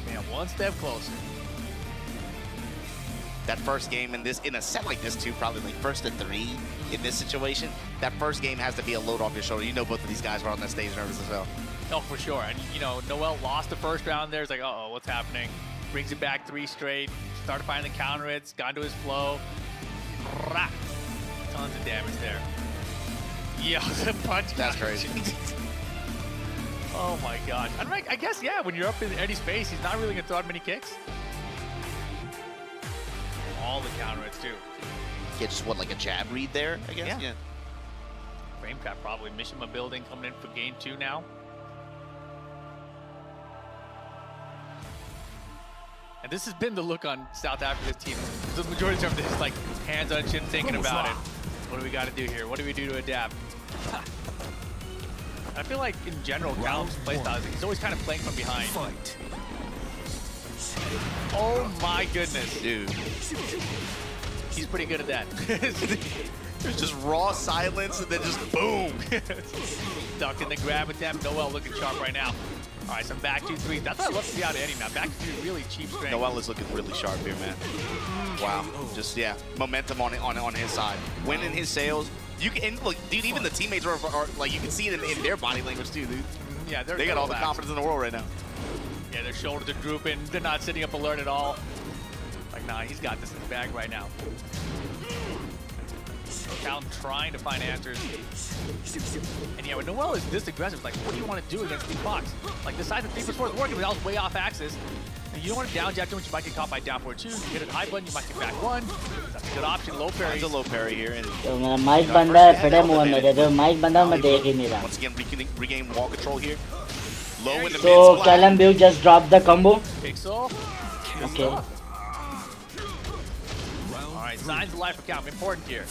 Man, one step closer. that first game in a set like this too, probably like first to 3 in this situation, that first game has to be a load off your shoulder. You know both of these guys were on that stage nervous as well. Oh, for sure. And, you know, Noel lost the first round there. It's like, uh-oh, what's happening? Brings it back 3 straight. Started finding the counter hits. Got into his flow. Tons of damage there. Yeah, the punch. That's crazy. Oh, my gosh. I guess, yeah, when you're up in Eddie's face, he's not really going to throw out many kicks. All the counter hits, too. Get just what, like a jab read there, I guess? Yeah. Frame trap probably. Mishima building coming in for game 2 now. And this has been the look on South Africa's team. The majority of this is like hands on chin thinking about it. What do we got to do here? What do we do to adapt? I feel like in general, Callum's playstyle, he's always kind of playing from behind. Oh my goodness. Dude. He's pretty good at that. There's just raw silence and then just boom. Stuck in the grab with them. Noel looking sharp right now. All right, some back 2-3s. That's what I love to see out of Eddie now. Back 2 really cheap strength. Noel is looking really sharp here, man. Wow. Just, yeah, momentum on his side. Winning his sales. You can, and look, dude, even the teammates are like, you can see it in their body language too, dude. Yeah, they got all the confidence in the world right now. Yeah, their shoulders are drooping. They're not sitting up alert at all. Like, nah, he's got this in the bag right now. Callum trying to find answers. And yeah, when Noel is this aggressive, like, what do you want to do against Steve Fox? Like, the side that 3+4 is working, but that was way off axis. And you don't want to down jab too much, you might get caught by down 4-2. You hit a high button, you might get back 1. That's a good option. Low parry. There's a low parry here. And तो मेरा mic बंद है फिर मुंह में दे दो mic बंद है मैं देख ही नहीं रहा. Once again, regain wall control here. Low in the So Callum Bill just dropped the combo. Pixel. Okay. Alright, signs of life account, important here.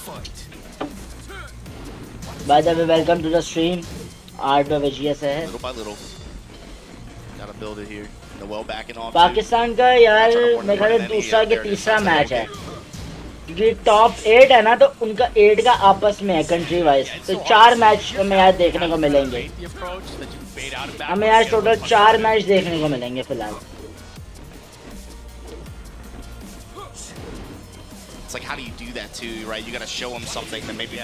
By the way, welcome to the stream. R2VGS है. Little by little. Gotta build it here. Noel backing off. Pakistan का यार मेरे ख्याल से दूसरा के तीसरा match है. क्योंकि टॉप 8 है ना तो उनका 8 का आपस में है कंट्री वाइज. तो 4 मैच हमें यार देखने को मिलेंगे. हमें यार टोटल 4 मैच देखने को मिलेंगे फिलहाल. It's like, how do you do that too, right? You gotta show him something that maybe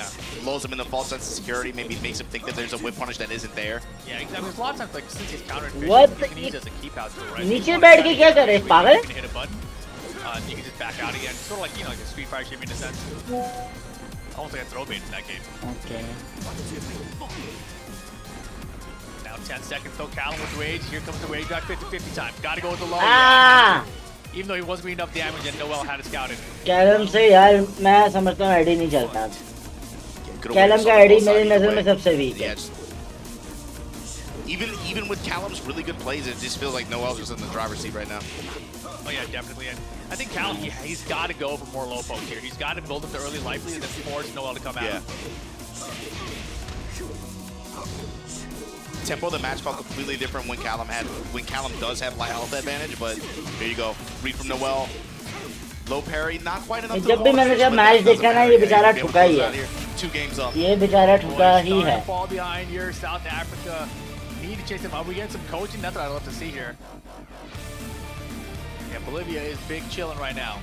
lulls him in the false sense of security, maybe makes him think that there's a whip punish that isn't there. Yeah, exactly. There's a lot of times, like, since he's countered, What? you can use it as a keep out tool, right? नीचे बैठ के क्या कर रहे हैं पागल? You can hit a button, you can just back out again. Sort of like, you know, like a Street Fighter shimmy in a sense. Almost like a throw bait in that game. Okay. Now 10 seconds, though, Callum with rage. Here comes the rage drive, 50-50 time. Gotta go with the low. Ah! Even though he wasn't getting enough damage and Noel had it scouted. Callum से यार मैं समझता हूँ ID नहीं चलता. Callum का ID मेरी नज़र में सबसे weak है. Even with Callum's really good plays, it just feels like Noel's just in the driver's seat right now. Oh yeah, definitely. And I think Callum, he's got to go for more low pokes here. He's got to build up the early life lead and then force Noel to come out. Tempo of the match felt completely different when Callum does have light health advantage, but here you go. Read from Noel. Low parry, not quite enough. जब भी मैंने जब match देखा ना ये बेचारा ठुका ही है. 2 games up. ये बेचारा ठुका ही है. Fall behind here, South Africa. Need to chase him. Are we getting some coaching? That's what I'd love to see here. Yeah, Bolivia is big chilling right now.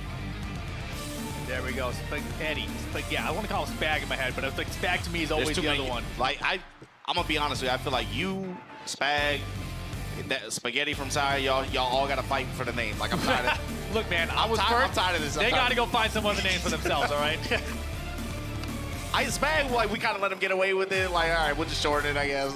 There we go. Spaghetti. Yeah, I want to call him Spag in my head, but it's like Spag to me is always the other one. Like I'm gonna be honest with you. I feel like you, Spag, that Spaghetti from Sire, y'all all gotta fight for the name. Like I'm tired of. Look, man, I'm tired of this. They gotta go find some other names for themselves. All right. Spag, like we kind of let him get away with it. Like, all right, we'll just shorten it, I guess.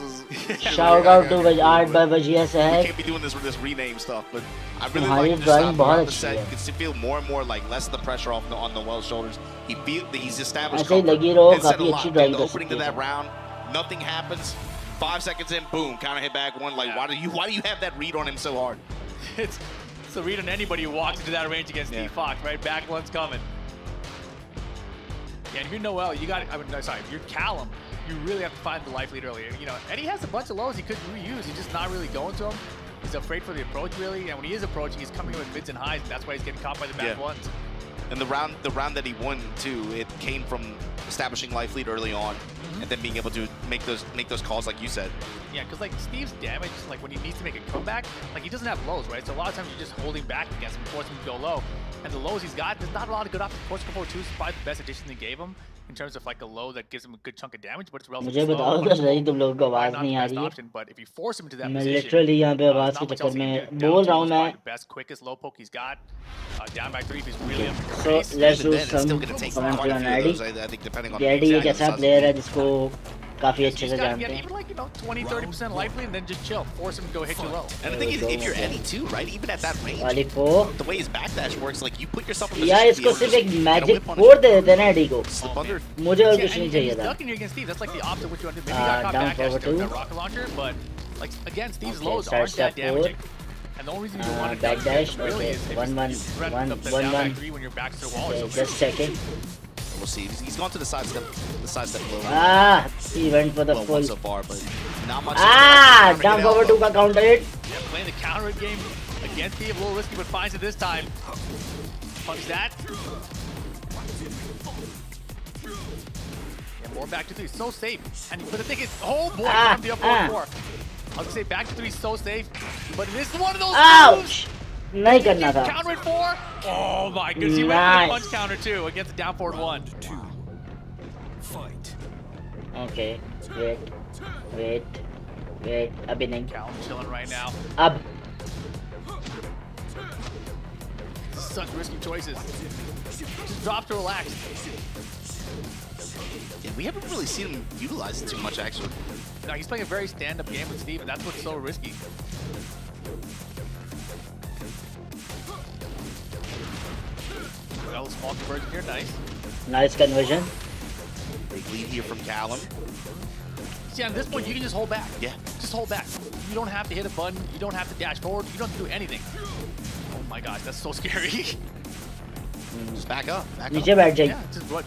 Shout out to R2VGS है. We can't be doing this rename stuff, but I really like the style throughout the set. You can feel more and more like less of the pressure on Noel's shoulders. He's established comfort. Instead of lock, the opening to that round, nothing happens. 5 seconds in, boom, counter hit back 1. Like, why do you have that read on him so hard? It's a read on anybody who walks into that range against Steve Fox, right? Back one's coming. Yeah, and if you're Noel, you got. If you're Callum, you really have to find the life lead early. You know, Eddie has a bunch of lows he could reuse. He's just not really going to them. He's afraid for the approach, really. And when he is approaching, he's coming in with mids and highs, and that's why he's getting caught by the back ones. And the round that he won too, it came from establishing life lead early on. and then being able to make those calls like you said. Yeah, because like Steve's damage, like when he needs to make a comeback, like he doesn't have lows, right? So a lot of times you're just holding back against him, forcing him to go low. And the lows he's got, there's not a lot of good options. Force Control 2 is probably the best addition they gave him in terms of like a low that gives him a good chunk of damage, but it's relatively मुझे बताओ slow. तो सही तुम लोगों को आवाज Not नहीं the uh best रही है option, but if you force him into that मैं position, लिटरली यहाँ पे there's आवाज not के much चक्कर else he can में do. बोल Down रहा two हूँ is मैं probably the best, quickest low poke he's got. Down by 3 if he's really up for so grace. let's Even do then, it's some still going to take quite commentary a on few of Addy. those, I think, depending on Addy एक ऐसा size. Player है जिसको काफी अच्छे You से just gotta जानते get हैं even like, you know, 20-30% life lead and then just chill. Force him to go hit you low. And the thing is, if you're Eddie too, right? Even at that range, वाली को the way his backdash works, like you put yourself in यार position to be इसको able to सिर्फ just एक get a magic whip on फोड़ दे देते ना AD को slip under. मुझे और Yeah, कुछ नहीं and चाहिए he's था ducking you against Steve. That's like the opposite of what you want to do. Maybe he got caught down back forward during two. that rocket launcher, but like again, Steve's Okay, lows side aren't that step forward. damaging. And the only reason you want to backdash, really okay, is if one, you threat one, the one, down one. back 3 when your back's to the wall or Okay, something. just checking We'll see. He's gone to the side step low. he went for the Well, full one so far, but not much. down forward 2 का counter hit Yeah, playing the counter game against Steve, a little risky, but finds it this time. Punch that. Yeah, more back to 3, so safe. But the thing is, oh boy, from the up 4. I was gonna say back to 3 is so safe, but it is one of those moves. ouch नहीं करना था Counter at 4. Oh my goodness, he went for the punch counter too against the down forward 1. Fight. okay wait अभी नहीं Callum chilling right now. अब Such risky choices. Just drop to relax. Yeah, we haven't really seen him utilize it too much, actually. No, he's playing a very stand-up game with Steve, and that's what's so risky. Well, small conversion here, nice conversion Big lead here from Callum. See, on this point, you can just hold back. Yeah. Just hold back. You don't have to hit a button. You don't have to dash forward. You don't have to do anything. Oh my gosh, that's so scary. Just back up. नीचे बैठ जाइए Yeah,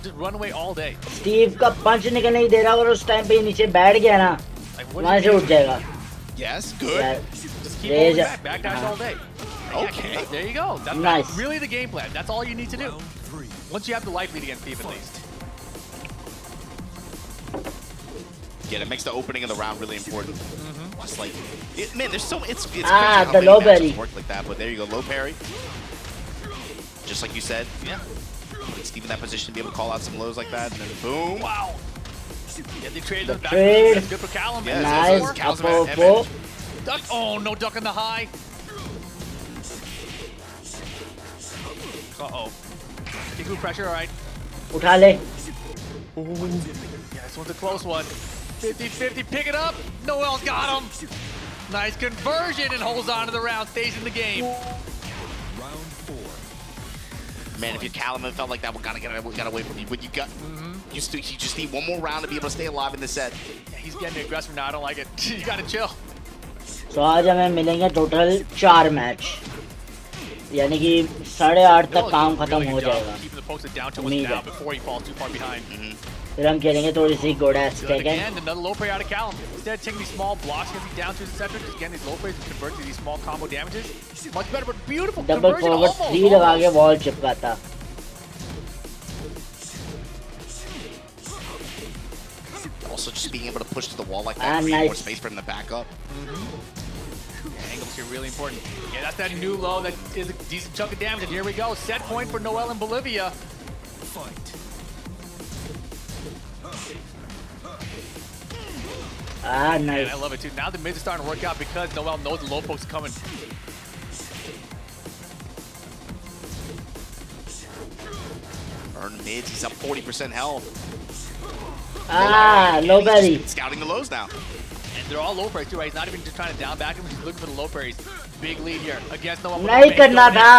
just run away all day. Steve का पंच निकलने नहीं दे रहा और उस time पे ये नीचे बैठ गया ना Like, what वहां is से he उठ जाएगा Yes, good. यार Just keep Raise holding it. back dash all day. Okay. There you go. That's Nice. really the game plan. That's all you need to do. Round 3. Once you have the life lead against Steve, at least. Yeah, that makes the opening of the round really important. Just like, man, there's so it's crazy Ah, how the many low matches belly. work like that. But there you go, low parry. Just like you said, Yeah. putting Steve in that position to be able to call out some lows like that, and then boom. Wow. Yeah, they traded them back. trade. That's good for Callum. Yeah, nice it's Callum's up advantage. four Duck. Oh, no duck in the high. Uh-oh. Big move pressure, all right. उठा ले Yeah, this one's a close one. 50-50, pick it up. Noel's got him. Nice conversion and holds on to the round, stays in the game. Round 4. Man, if you're Callum, it felt like that one kind of got away from you. But you got, you just need one more round to be able to stay alive in this set. Yeah, he's getting aggressive now. I don't like it. You gotta chill. तो आज हमें मिलेंगे total 4 match यानी कि 8:30 तक काम खत्म हो जाएगा Keeping the posted down to उम्मीद one now है before he falls too far behind. फिर हम खेलेंगे थोड़ी सी गोडास Good taken again, another low play out of Callum. Instead of taking these small blocks against the down twos, etc., just getting these low plays and convert to these small combo damages. Much better, but beautiful double conversion. Forward Almost, 3 लगा के almost. Ball चिपकाता Also, just being able to push to the wall like Ah, that, create more nice. space for him to back up. Yeah, angles here really important. Yeah, that's that new low that is a decent chunk of damage. And here we go. Set point for Noel in Bolivia. Fight. ah Man, nice I love it too. Now the mids are starting to work out because Noel knows the low poke's coming. Earn mids, he's up 40% health. ah And low he's belly just scouting the lows now. And they're all low parries too, right? He's not even just trying to down back him. He's looking for the low parries. Big lead here against Noel. नहीं करना था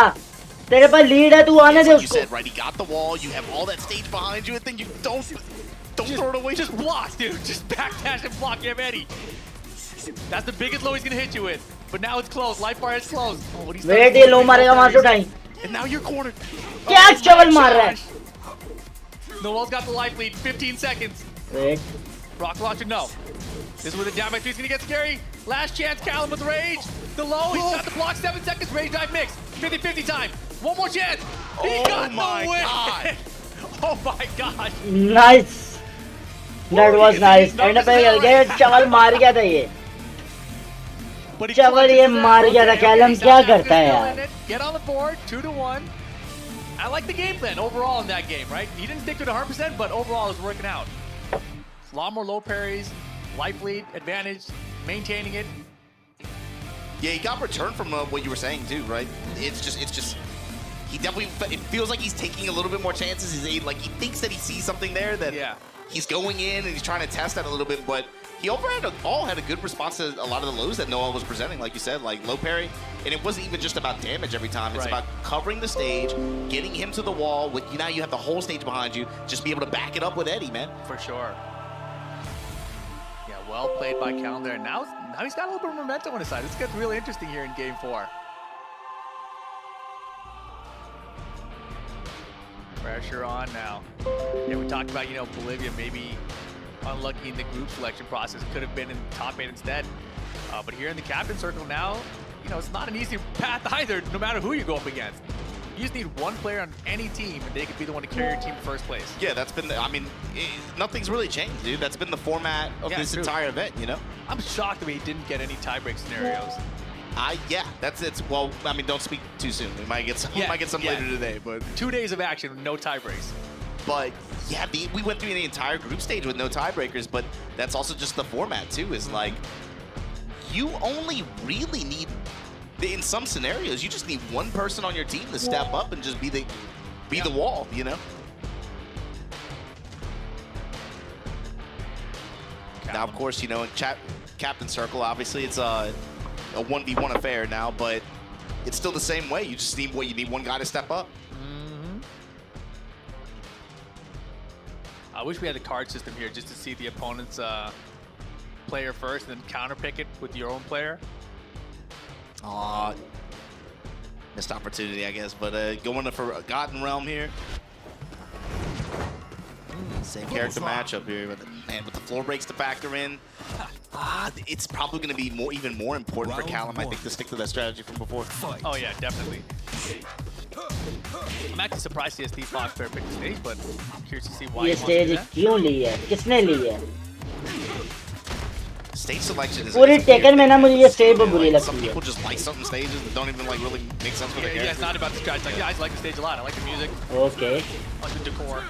तेरे पास lead है तू आने It's they like you उसको said, right? He got the wall. You have all that stage behind you, and then you don't throw it away. Just block, dude. Just backdash and block him, Eddie. That's the biggest low he's gonna hit you with. But now it's close. Life bar is close. Oh, what he's done wait is ये low लो मारेगा वहां से parries. उठाई And now you're cornered. क्या चवल मार रहा है Noel's got the life lead. 15 seconds. Wait Rock launcher, no. This is where the down by 3 is gonna get scary. Last chance, Callum with rage. The low, he's got the block. 7 seconds. Rage dive mix. 50-50 time. One more chance. He Oh got my the win. God. Oh my gosh. Nice That was nice. And पे चल गए चवल मार गया था ये चवल ये मार गया था कैलम क्या करता है यार Get on the board 2-1. I like the game plan overall in that game, right? He didn't stick to it 100%, but overall it's working out. A lot more low parries, life lead advantage, maintaining it. Yeah, he got return from what you were saying too, right? It's just. He definitely, it feels like he's taking a little bit more chances. He's like, he thinks that he sees something there that he's going in and he's trying to test that a little bit, but he all had a good response to a lot of the lows that Noah was presenting, like you said, like low parry, and it wasn't even just about damage every time. It's about covering the stage, getting him to the wall. Now you have the whole stage behind you. Just be able to back it up with Eddie, man. For sure. Yeah, well played by Callum there. Now he's got a little bit of momentum on his side. This gets really interesting here in Game 4. Pressure on now. Yeah, we talked about, Bolivia maybe unlucky in the group selection process. Could have been in top 8 instead. But here in the captain circle now, it's not an easy path either, no matter who you go up against. You just need one player on any team, and they could be the one to carry your team in first place. Yeah, that's been, nothing's really changed, dude. That's been the format of this entire event, I'm shocked that he didn't get any tiebreak scenarios. Yeah, that's it. Well, don't speak too soon. We might get some, later today, but 2 days of action, no tie breaks. But yeah, we went through the entire group stage with no tiebreakers, but that's also just the format too. Is like you only really need, in some scenarios, you just need one person on your team to step up and just be the wall, Now, of course, in Captain Circle, obviously it's a 1v1 affair now, but it's still the same way. You just need you need one guy to step up. I wish we had a card system here just to see the opponent's player first and then counter pick it with your own player. Missed opportunity, I guess, but going to Forgotten Realm here. Same character matchup here, but with the floor breaks to factor in, it's probably going to be even more important for Callum, I think, to stick to that strategy from before. Oh yeah, definitely. I'm actually surprised to see Steve Fox player pick the stage, but I'm curious to see why he wants to do that. क्यों ली है? किसने ली है? Stage selection is पूरी Tekken में ना मुझे ये stage बहुत बुरी लगती some है. people just like certain stages that don't even really make sense for their character. Yeah, it's not about the strategy. Like, I just like the stage a lot. I like the music. Okay. I like the decor.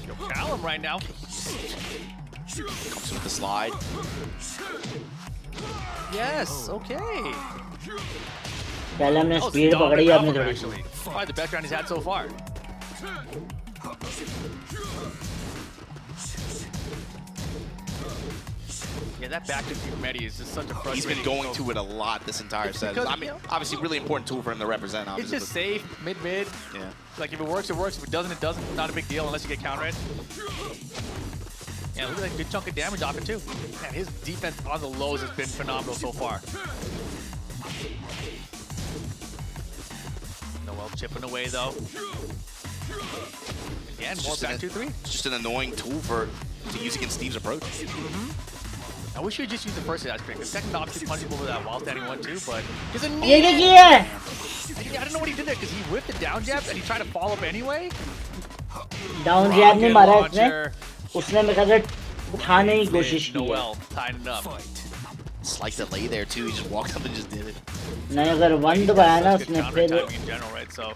Yo, Callum right now. Comes with the slide. Yes, okay. Callum ने That was speed dominant पकड़ी round अपनी one, थोड़ी actually. Probably the best round he's had so far. Yeah, that back to Medi is just such a frustrating. He's been going to it a lot this entire set. Because, obviously, really important tool for him to represent. Obviously, it's just safe, mid. Yeah. Like if it works, it works. If it doesn't, it doesn't. Not a big deal unless you get countered. Yeah, look at that good chunk of damage off it too. Man, his defense on the lows has been phenomenal so far. Noel chipping away though. Again, more back 2-3. It's just an annoying tool to use against Steve's approach. I wish you just used the first dash pick. The second obviously punches over that while standing 1-2, but he's a ये देखिए. I don't know what he did there because he whipped the down jab and he tried to follow up anyway. Down jab नहीं मारा इसने. उसने मेरे ख्याल से उठाने की कोशिश की. Noel tying it up. Sliced it late there too. He just walked up and just did it. नहीं अगर one दबाया ना उसने फिर timing in general, right? So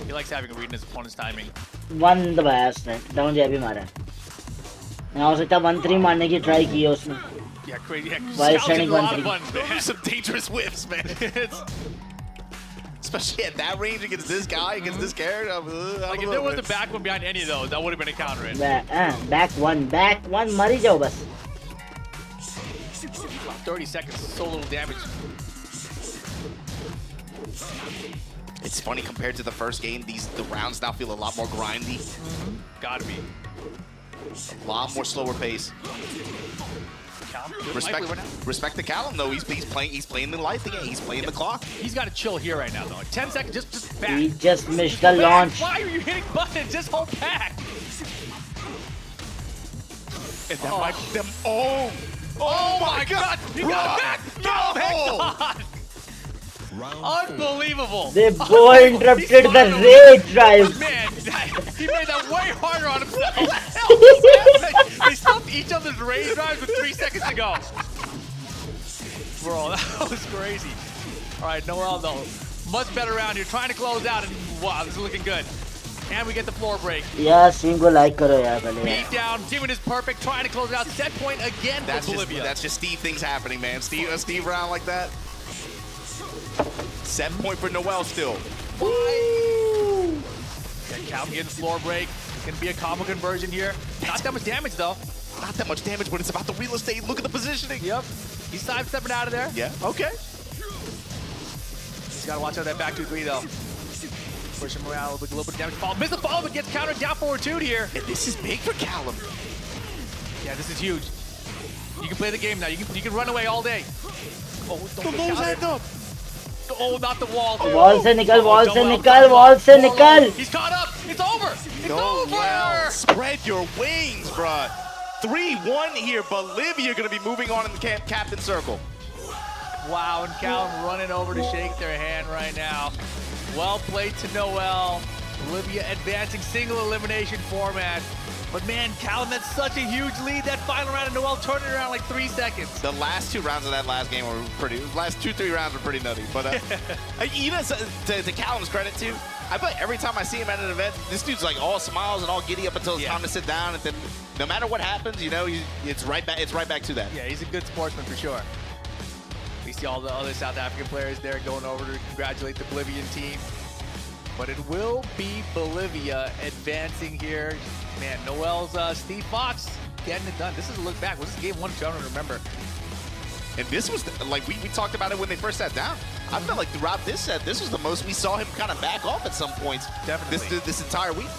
he likes having a read in his opponent's timing. one दबाया उसने. Down jab ही मारा. यहाँ हो सकता है 1-3 मारने की try की है उसने. Yeah, crazy. Yeah, Why sounds like standing a lot 1-3? of fun, man. Some dangerous whiffs, man. Especially at that range against this guy, against this character. Like if there was a back one behind any of those, that would have been a counter hit. Back one मर ही जाओ बस. 30 seconds, so little damage. It's funny compared to the first game. The rounds now feel a lot more grindy. Gotta be. A lot more slower pace. Respect to Callum though. He's playing the life again. He's playing the clock. He's got to chill here right now though. 10 seconds, just back. He just missed the launch. Why are you hitting buttons? Just hold back. And that might be them. Oh my God! He got back! No! Unbelievable. The boy interrupted the rage drive. Man, he made that way harder on himself. What the hell? They stopped each other's rage drives with 3 seconds to go. Bro, that was crazy. All right, Noel though, much better round here, trying to close out, and wow, this is looking good. And we get the floor break. Yeah, swing को like करो यार पहले. Beat down, Jimmy is perfect, trying to close it out. Set point again for Bolivia. That's just Steve things happening, man. Steve round like that. Set point for Noel still. Woo! Yeah, Cal getting floor break. Gonna be a combo conversion here. Not that much damage though. Not that much damage, but it's about the real estate. Look at the positioning. Yep. He's sidestepping out of there. Yeah, okay. He's gotta watch out that back 2-3 though. Push him around a little bit of damage. Follow, miss the follow, but gets countered down forward 2 here. And this is big for Callum. Yeah, this is huge. You can play the game now. You can run away all day. Oh, don't get countered. Oh, not the wall. Wall से निकल, wall से निकल, wall से निकल. He's caught up. It's over. It's over. Well, spread your wings, bruh. 3-1 here. Bolivia gonna be moving on in the captain circle. Wow, and Callum running over to shake their hand right now. Well played to Noel. Bolivia advancing single elimination format. But man, Callum, that's such a huge lead. That final round of Noel turned it around like 3 seconds. The last 2 rounds of that last game were pretty. The last 2-3 rounds were pretty nutty. But even to Callum's credit too, I feel like every time I see him at an event, this dude's like all smiles and all giddy up until it's time to sit down. And then no matter what happens, you know, it's right back. It's right back to that. Yeah, he's a good sportsman for sure. We see all the other South African players there going over to congratulate the Bolivian team. But it will be Bolivia advancing here. Man, Noel's Steve Fox getting it done. This is a look back. Was this game 1 I don't remember. And this was, like, we talked about it when they first sat down. I felt like throughout this set, this was the most we saw him kind of back off at some points. Definitely. This entire week.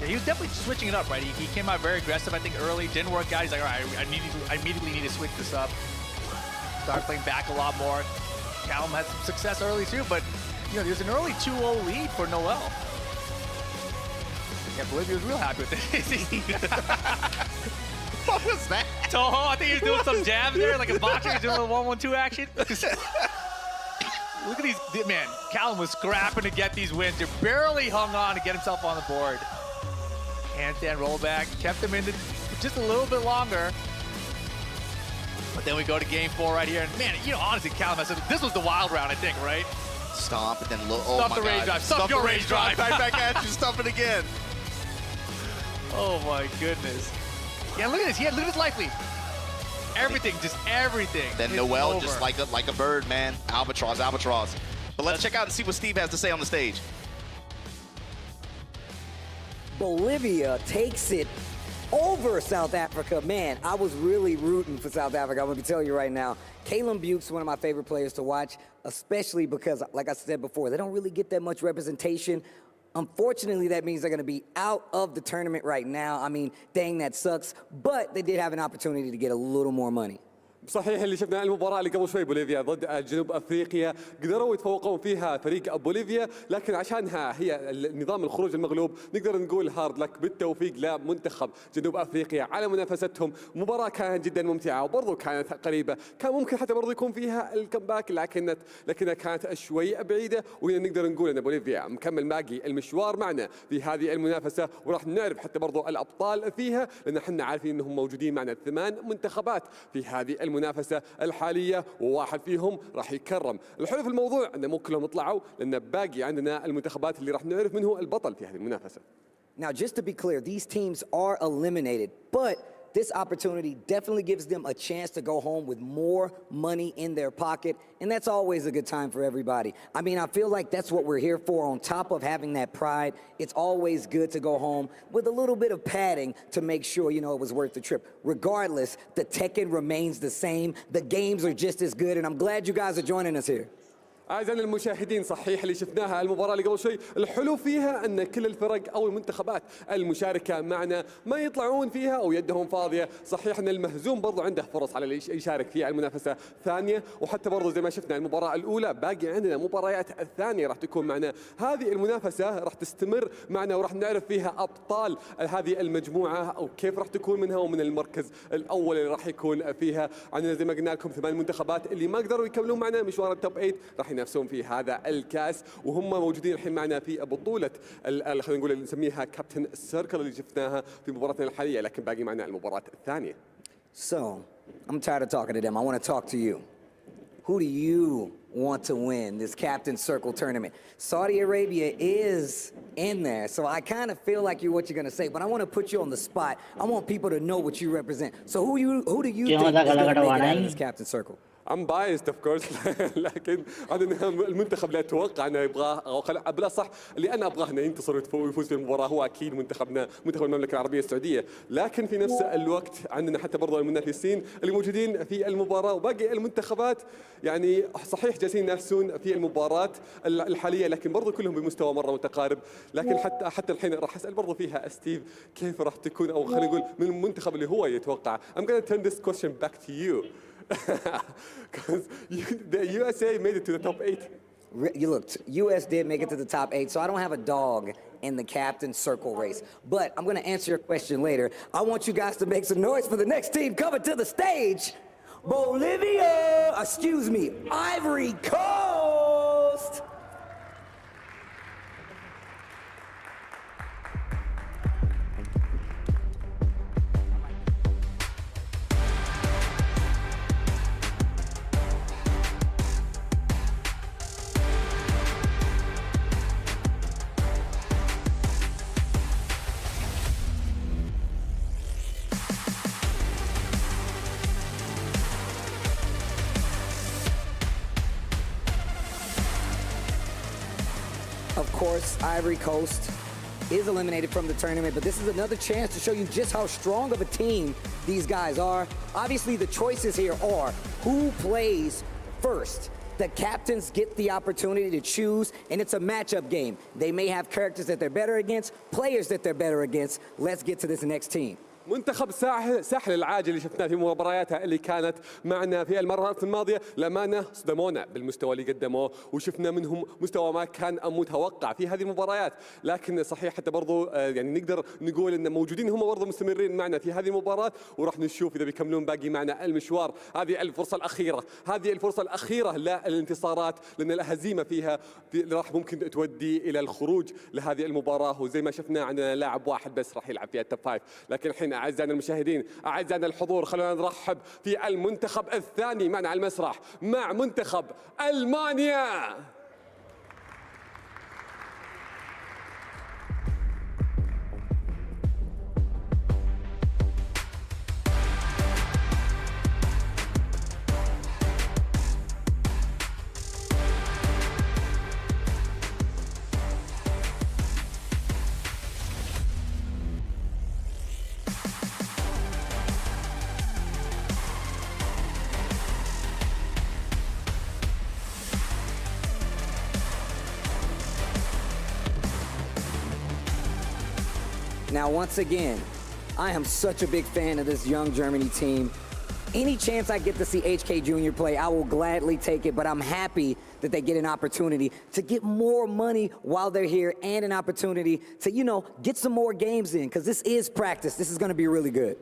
Yeah, he was definitely switching it up, right? He came out very aggressive, I think, early. Didn't work out. He's like, all right, I immediately need to switch this up. Start playing back a lot more. Callum had some success early, too, but you know, there's an early 2-0 lead for Noel. Yeah, Bolivia was real happy with this. What was that? Toho, I think he was doing some jabs there, like a boxer. He's doing a 1-1-2 action. Look at these, man, Callum was scrapping to get these wins. He barely hung on to get himself on the board. Handstand rollback, kept him in just a little bit longer. But then we go to game 4 right here. And man, you know, honestly, Callum, this was the wild round, I think, right? Stomp and then look. Oh Stop my the rage God. drive. Stop your rage drive. Right back at you. Stomp it again. Oh my goodness. Yeah, look at this. Look at his life lead. Everything, just everything. Then Noel just like a bird, man. Albatross, albatross. But let's check out and see what Steve has to say on the stage. Bolivia takes it over South Africa. Man, I was really rooting for South Africa. I'm going to tell you right now. Kalen Buke's one of my favorite players to watch, especially because, like I said before, they don't really get that much representation. Unfortunately, that means they're going to be out of the tournament right now. I mean, dang, that sucks. But they did have an opportunity to get a little more money. صحيح اللي شفنا المباراة اللي قبل شوي بوليفيا ضد جنوب افريقيا قدروا يتفوقون فيها فريق بوليفيا لكن عشانها هي نظام الخروج المغلوب نقدر نقول هارد لك بالتوفيق لمنتخب جنوب افريقيا على منافستهم مباراة كانت جدا ممتعة وبرضه كانت قريبة كان ممكن حتى برضه يكون فيها الكمباك لكنها كانت شوي بعيدة ونقدر نقول ان بوليفيا مكمل باقي المشوار معنا في هذه المنافسة وراح نعرف حتى برضه الابطال فيها لان احنا عارفين انهم موجودين معنا 8 منتخبات في هذه المنافسة الحالية وواحد فيهم راح يكرم. الحلو في الموضوع ان مو كلهم طلعوا لان باقي عندنا المنتخبات اللي راح نعرف من هو البطل في هذه المنافسة. Now, just to be clear, these teams are eliminated, but this opportunity definitely gives them a chance to go home with more money in their pocket, and that's always a good time for everybody. I mean, I feel like that's what we're here for. On top of having that pride, it's always good to go home with a little bit of padding to make sure, you know, it was worth the trip. Regardless, the Tekken remains the same. The games are just as good, and I'm glad you guys are joining us here. أعزائنا المشاهدين صحيح اللي شفناها المباراة اللي قبل شوي الحلو فيها أن كل الفرق أو المنتخبات المشاركة معنا ما يطلعون فيها أو يدهم فاضية صحيح أن المهزوم برضو عنده فرص على اللي يشارك في المنافسة الثانية وحتى برضو زي ما شفنا المباراة الأولى باقي عندنا مباريات الثانية راح تكون معنا هذه المنافسة راح تستمر معنا وراح نعرف فيها أبطال هذه المجموعة أو كيف راح تكون منها ومن المركز الأول اللي راح يكون فيها عندنا زي ما قلنا لكم 8 منتخبات اللي ما قدروا يكملون معنا مشوار التوب 8 راح ينافسون في هذا الكاس، وهم موجودين الحين معنا في بطولة خلينا نقول اللي نسميها كابتن سيركل اللي شفناها في مباراتنا الحالية، لكن باقي معنا المباراة الثانية. So, I'm tired of talking to them. I want to talk to you. Who do you want to win this Captain Circle tournament? Saudi Arabia is in there, so I kind of feel like what you're going to say, but I want to put you on the spot. I want people to know what you represent. So who do you think is going to make it out of this Captain Circle? I'm biased of course لكن أنا المنتخب لا أتوقع أنه يبغاه أو بلا صح اللي أنا أبغاه أنه ينتصر ويفوز في المباراة هو أكيد منتخبنا منتخب المملكة العربية السعودية، لكن في نفس الوقت عندنا حتى برضو المنافسين اللي موجودين في المباراة وباقي المنتخبات يعني صحيح جالسين ينافسون في المباراة الحالية لكن برضو كلهم بمستوى مرة متقارب، لكن حتى الحين راح أسأل برضو فيها ستيف كيف راح تكون أو خلينا نقول من المنتخب اللي هو يتوقع. I'm going to turn this question back to you. Because the USA made it to the top 8. You looked, US did make it to the top 8, so I don't have a dog in the Captain Circle race. But I'm going to answer your question later. I want you guys to make some noise for the next team coming to the stage. Ivory Coast. Of course, Ivory Coast is eliminated from the tournament, but this is another chance to show you just how strong of a team these guys are. Obviously, the choices here are who plays first. The captains get the opportunity to choose, and it's a matchup game. They may have characters that they're better against, players that they're better against. Let's get to this next team. منتخب ساحل العاج اللي شفناه في مبارياتها اللي كانت معنا في المرات الماضية للأمانة صدمونا بالمستوى اللي قدموه وشفنا منهم مستوى ما كان متوقع في هذه المباريات، لكن صحيح حتى برضو يعني نقدر نقول ان موجودين هم برضو مستمرين معنا في هذه المباراة وراح نشوف إذا بيكملون باقي معنا المشوار. هذه الفرصة الأخيرة للانتصارات لأن الهزيمة فيها راح ممكن تودي إلى الخروج لهذه المباراة، وزي ما شفنا عندنا لاعب واحد بس راح يلعب فيها التوب 5. لكن الحين أعزائنا المشاهدين أعزائنا الحضور خلونا نرحب في المنتخب الثاني معنا على المسرح مع منتخب ألمانيا. Now, once again, I am such a big fan of this young Germany team. Any chance I get to see HK Jr. play, I will gladly take it, but I'm happy that they get an opportunity to get more money while they're here and an opportunity to, you know, get some more games in, because this is practice. This is going to be really good.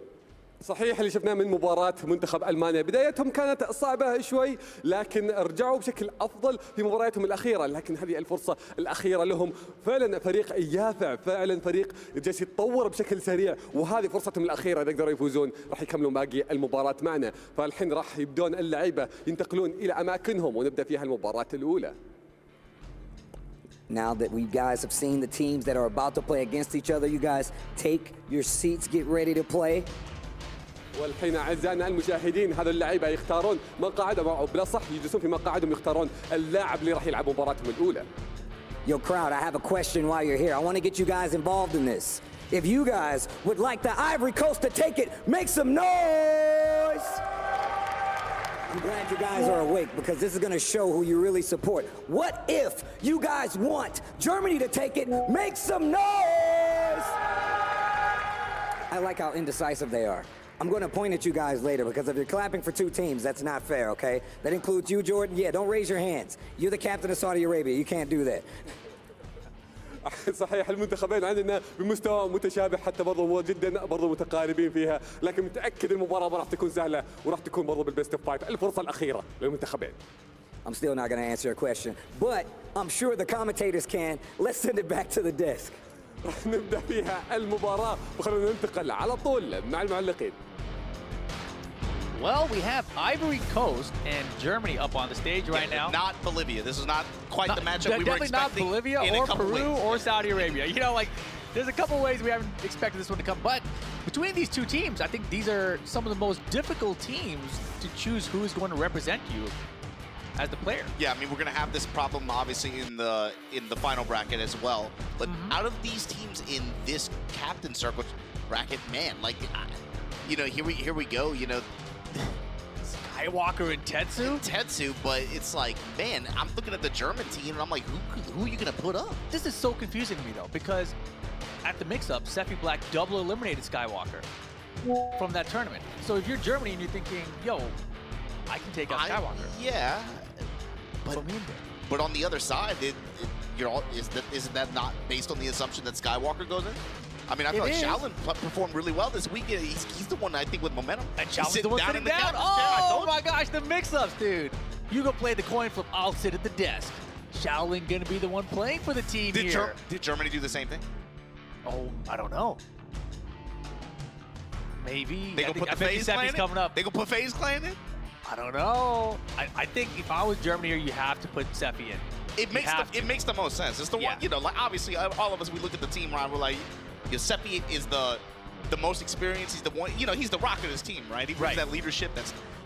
صحيح اللي شفناه من مباراة منتخب ألمانيا بدايتهم كانت صعبة شوي لكن رجعوا بشكل أفضل في مبارياتهم الأخيرة، لكن هذه الفرصة الأخيرة لهم. فعلا فريق يافع، فعلا فريق جالس يتطور بشكل سريع، وهذه فرصتهم الأخيرة إذا قدروا يفوزون راح يكملون باقي المباراة معنا. فالحين راح يبدون اللعيبة ينتقلون إلى أماكنهم ونبدأ فيها المباراة الأولى. Now that we guys have seen the teams that are about to play against each other, you guys take your seats, get ready to play. والحين أعزائنا المشاهدين هذا اللعيبة يختارون مقاعدهم بلا صح يجلسون في مقاعدهم يختارون اللاعب اللي راح يلعب مباراتهم الأولى. Yo crowd, I have a question while you're here. I want to get you guys involved in this. If you guys would like the Ivory Coast to take it, make some noise! I'm glad you guys are awake because this is going to show who you really support. What if you guys want Germany to take it? Make some noise! I like how indecisive they are. I'm going to point at you guys later because if you're clapping for two teams, that's not fair, okay? That includes you, Jordan. Yeah, don't raise your hands. You're the captain of Saudi Arabia. You can't do that. صحيح المنتخبين عندنا بمستوى متشابه حتى برضه جدا برضه متقاربين فيها، لكن متأكد المباراة ما راح تكون سهلة وراح تكون برضه بالبيست اوف 5. الفرصة الأخيرة للمنتخبين. I'm still not going to answer a question, but I'm sure the commentators can. Let's send it back to the desk. راح نبدأ فيها المباراة وخلونا ننتقل على طول مع المعلقين. Well, we have Ivory Coast and Germany up on the stage right now. Not Bolivia. This is not quite the matchup we were definitely not expecting. Bolivia in or a couple Peru weeks. or Saudi Arabia. You know, like, there's a couple ways we haven't expected this one to come. But between these two teams, I think these are some of the most difficult teams to choose who is going to represent you as the player. Yeah, I mean, we're going to have this problem, obviously, in the final bracket as well. But out of these teams in this captain circle bracket, man, like, you know, here we go, you know. Skywalker and Tetsu? Tetsu, but it's like, man, I'm looking at the German team, and I'm like, who are you going to put up? This is so confusing to me, though, because at the mix-up, Sephi Black double eliminated Skywalker from that tournament. So if you're Germany and you're thinking, yo, I can take out Skywalker. Yeah. But on the other side, isn't that not based on the assumption that Skywalker goes in? I mean, I feel like Shaolin performed really well this weekend. He's the one, I think, with momentum. And Shaolin's the one sitting down. Oh my gosh, the mix-ups, dude. You go play the coin flip, I'll sit at the desk. Shaolin gonna be the one playing for the team here. Did Germany do the same thing? Oh, I don't know. Maybe. They gonna put the FaZe Clan in? Coming up. They gonna put FaZe Clan in? I don't know. I think if I was Germany here, you have to put Sephi in. It makes the most sense. It's the one, you know, like obviously all of us, we look at the team, Ron, we're like, Sephi is the most experienced. He's the one, you know, he's the rock of this team, right? He brings that leadership,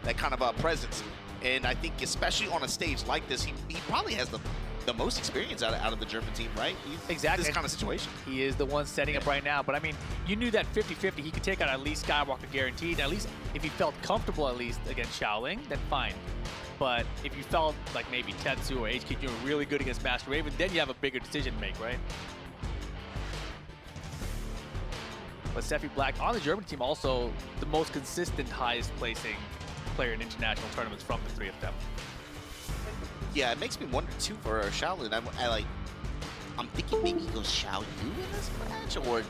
that kind of presence. And I think especially on a stage like this, he probably has the most experience out of the German team, right? Exactly. This kind of situation. He is the one setting up right now. But I mean, you knew that 50-50, he could take out at least Skywalker guaranteed. At least if he felt comfortable at least against Shaoling, then fine. But if you felt like maybe Tetsu or HK were really good against Master Raven, then you have a bigger decision to make, right? But Sephi Black on the German team also the most consistent, highest placing player in international tournaments from the three of them. Yeah, it makes me wonder too for Shaolin. I'm thinking maybe he goes Xiao Yu in this match, or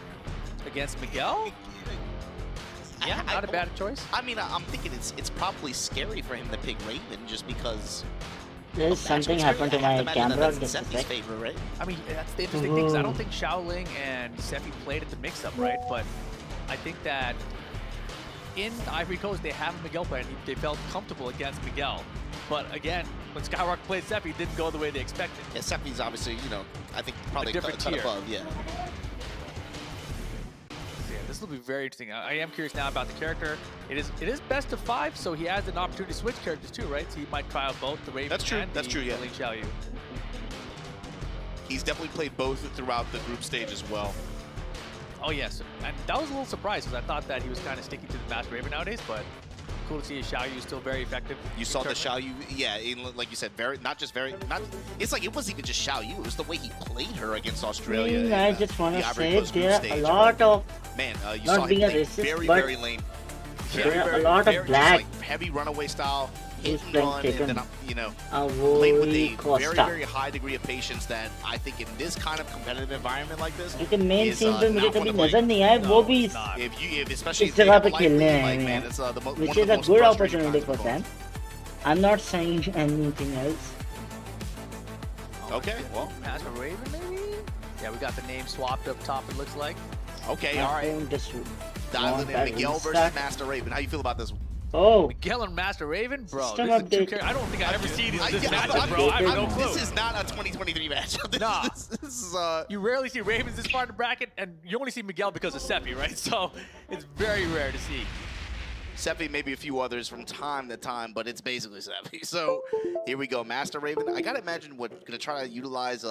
against Miguel. Yeah, not a bad choice. I mean, I'm thinking it's probably scary for him to pick Raven just because. There's something happened to my camera. That's in Sephi's favor, right? I mean, that's the interesting thing, 'cause I don't think Shaoling and Sephi played at the mix-up, right? But I think that in Ivory Coast, they have a Miguel player, and they felt comfortable against Miguel. But again, when Skywalker played Sephi, it didn't go the way they expected. Yeah, Sephi's obviously, you know, I think probably a different tier above, yeah. Yeah, this will be very interesting. I am curious now about the character. It is best of 5, so he has an opportunity to switch characters too, right? So he might try out both the Raven and yeah. Ling Xiaoyu. He's definitely played both throughout the group stage as well. Oh yes, and that was a little surprise because I thought that he was kind of sticking to the Master Raven nowadays, but cool to see Xiaoyu is still very effective. You saw the Xiaoyu, yeah, like you said, it's like it wasn't even just Xiaoyu, it was the way he played her against Australia. I just want to say there are a lot of, you not saw being him a play racist, very lane. there are a lot of black. Like heavy runaway style, hit and playing run, Tekken. and then, you know, played with a very, very high degree of patience that I think in this kind of competitive environment like this, लेकिन main is, scene पे मुझे not कभी one to play. नजर नहीं आया वो भी especially इस if they जगह have पे a life खेलने lead, आए like, हैं man, it's one which of the is a most good frustrating opportunity kinds for of them. I'm not saying anything else. Okay, well, Master Raven maybe? Yeah, we got the name swapped up top, it looks like. Okay, all right. Dialing in Miguel versus Master Raven. How you feel about this one? Oh, Miguel and Master Raven, bro. System This is two update. characters. I don't think I've ever seen this Yeah, matchup, bro. I have no clue. This is not a 2023 matchup. Nah. This is You rarely see Ravens this far in the bracket, and you only see Miguel because of Sephi, right? So it's very rare to see. Sephi, maybe a few others from time to time, but it's basically Sephi. So here we go, Master Raven. I gotta imagine we're gonna try to utilize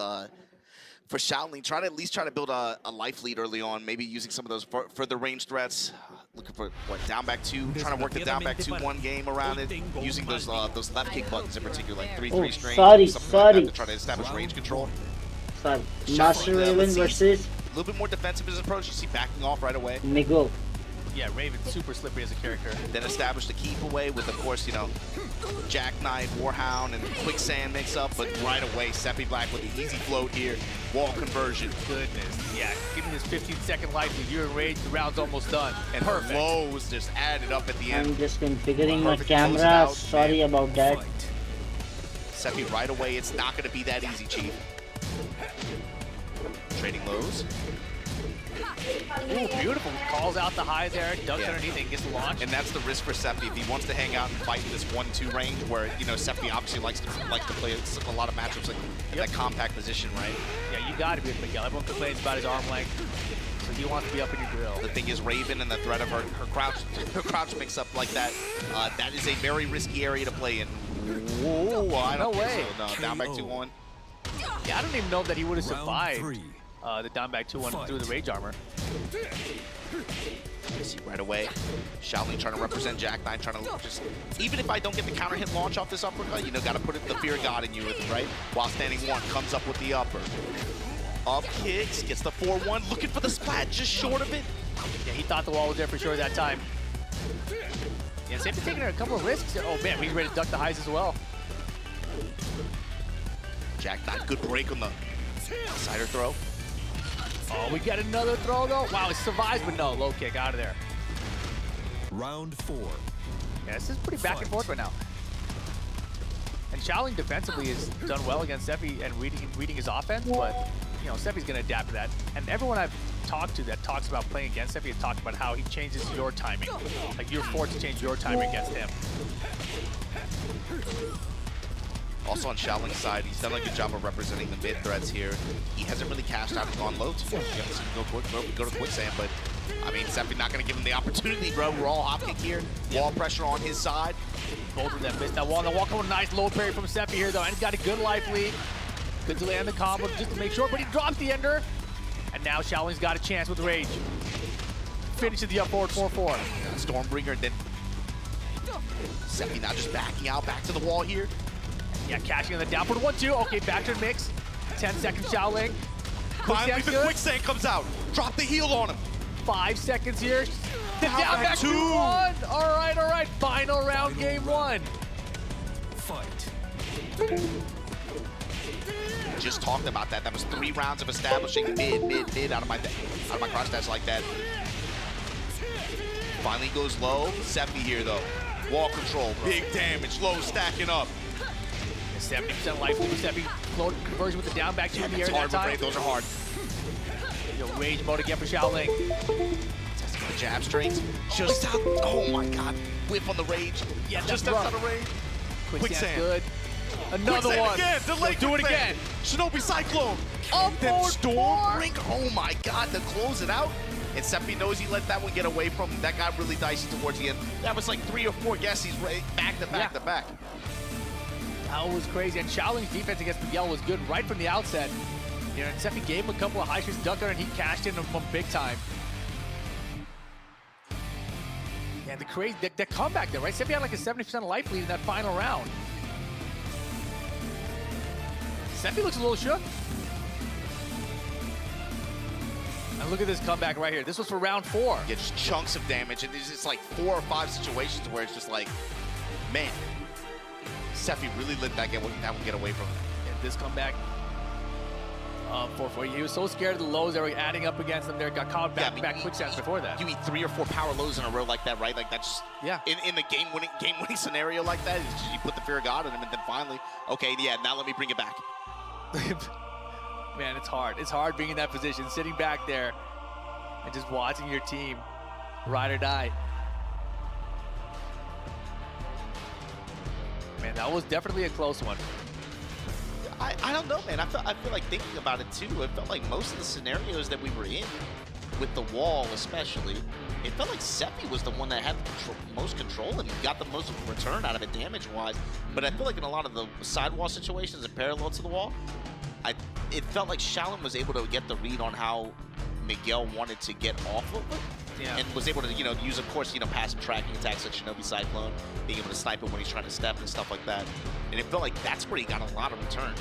for Shaolin, at least try to build a life lead early on, maybe using some of those further range threats. Looking for what, down back 2, trying to work the down back 2-1 game around it, using those left kick buttons in particular, like 3-3 string, something like that to try to establish range control. Sorry, Master Raven versus a little bit more defensive in his approach. You see backing off right away. Miguel. Yeah, Raven's super slippery as a character. Then establish the keep away with, of course, you know, Jackknife, Warhound, and Quicksand mix-up, but right away, Sephi Black with the easy float here, wall conversion. Goodness, yeah, give me this 15-second life lead. You're enraged, the round's almost done. And perfect. The low was just added up at the end. I'm just configuring my camera, sorry about that. Seppi right away, it's not going to be that easy, Chief. Trading lows. Ooh, beautiful. Calls out the high there, ducks underneath and gets the launch. And that's the risk for Seppi. If he wants to hang out and fight in this 1-2 range where, you know, Seppi obviously likes to play a lot of matchups like in that compact position, right? Yeah, you got to be with Miguel. Everyone complains about his arm length, so he wants to be up in your grill. The thing is, Raven and the threat of her crouch mix-up like that, that is a very risky area to play in. Whoa, I don't think so. No, down back 2-1. Yeah, I don't even know that he would have survived the down back 2-1 through the rage armor. See right away, Shaolin trying to represent Jack 9, trying to just, even if I don't get the counter hit launch off this uppercut, you know, got to put the fear of God in you, right? While standing 1, comes up with the upper. Up kicks, gets the 4-1, looking for the splat, just short of it. Yeah, he thought the wall was there for sure that time. Yeah, Seppi taking a couple of risks. Oh man, he's ready to duck the highs as well. Jack 9, good break on the cider throw. Oh, we get another throw though. Wow, it survives, but no, low kick out of there. Round 4. Yeah, this is pretty back and forth right now. And Shaolin defensively has done well against Seppi and reading his offense, but you know, Seppi's gonna adapt to that. And everyone I've talked to that talks about playing against Seppi has talked about how he changes your timing. Like you're forced to change your timing against him. Also on Shaolin's side, he's done a good job of representing the mid threats here. He hasn't really cashed out and gone low too much. You haven't seen him go to quicksand, but I mean, Seppi not going to give him the opportunity, bro. We're all hop kick here. Wall pressure on his side. Both of them missed that wall. And the wall coming, nice low parry from Seppi here though, and he's got a good life lead. Good to land the combo just to make sure, but he drops the ender. And now Shaolin's got a chance with rage. Finishes the up forward 4-4. Stormbringer, then Seppi now just backing out, back to the wall here. Yeah, catching on the downward 1-2. Okay, back to the mix. 10 seconds, Shaolin. Finally, the quicksand comes out. Drop the heel on him. 5 seconds here. The down back 2-1. All right. Final round, game 1. Fight. Just talked about that. That was 3 rounds of establishing mid out of my cross dash like that. Finally goes low. Seppi here though. Wall control, big damage, low stacking up. 70% life for Seppi. Float conversion with the down back 2 in the air that time. Those are hard. Rage mode again for Shaolin. Testing the jab strings. Just out. Oh my god. Whip on the rage. Yeah, just outside the rage. Quicksand good. Another quicksand one. Again. Delay do it again. Shinobi Cyclone. Up then forward Stormbringer. Oh my god, to close it out. And Seppi knows he let that one get away from him. That got really dicey towards the end. That was like 3 or 4 guesses back to back to back. That was crazy. And Shaolin's defense against Miguel was good right from the outset. You know, and Seppi gave him a couple of high shots, ducker, and he cashed in from big time. Yeah, the comeback there, right? Seppi had like a 70% life lead in that final round. Seppi looks a little shook. And look at this comeback right here. This was for round 4. Yeah, just chunks of damage, and there's just like 4 or 5 situations where it's just like, man, Seppi really let that one get away from him. And this comeback, 4-4. He was so scared of the lows that were adding up against him there. Got caught back quicksands before that. You eat 3 or 4 power lows in a row like that, right? Like that's in the game winning scenario like that. It's just, you put the fear of God in him, and then finally, okay, yeah, now let me bring it back. Man, it's hard. It's hard being in that position, sitting back there and just watching your team ride or die. Man, that was definitely a close one. I don't know, man. I feel like thinking about it too. It felt like most of the scenarios that we were in, with the wall especially, it felt like Seppi was the one that had the most control and got the most return out of it damage-wise. But I feel like in a lot of the sidewall situations and parallel to the wall, it felt like Shaolin was able to get the read on how Miguel wanted to get off of it. Yeah. And was able to, use, of course, passive tracking attacks like Shinobi Cyclone, being able to snipe him when he's trying to step and stuff like that. And it felt like that's where he got a lot of return.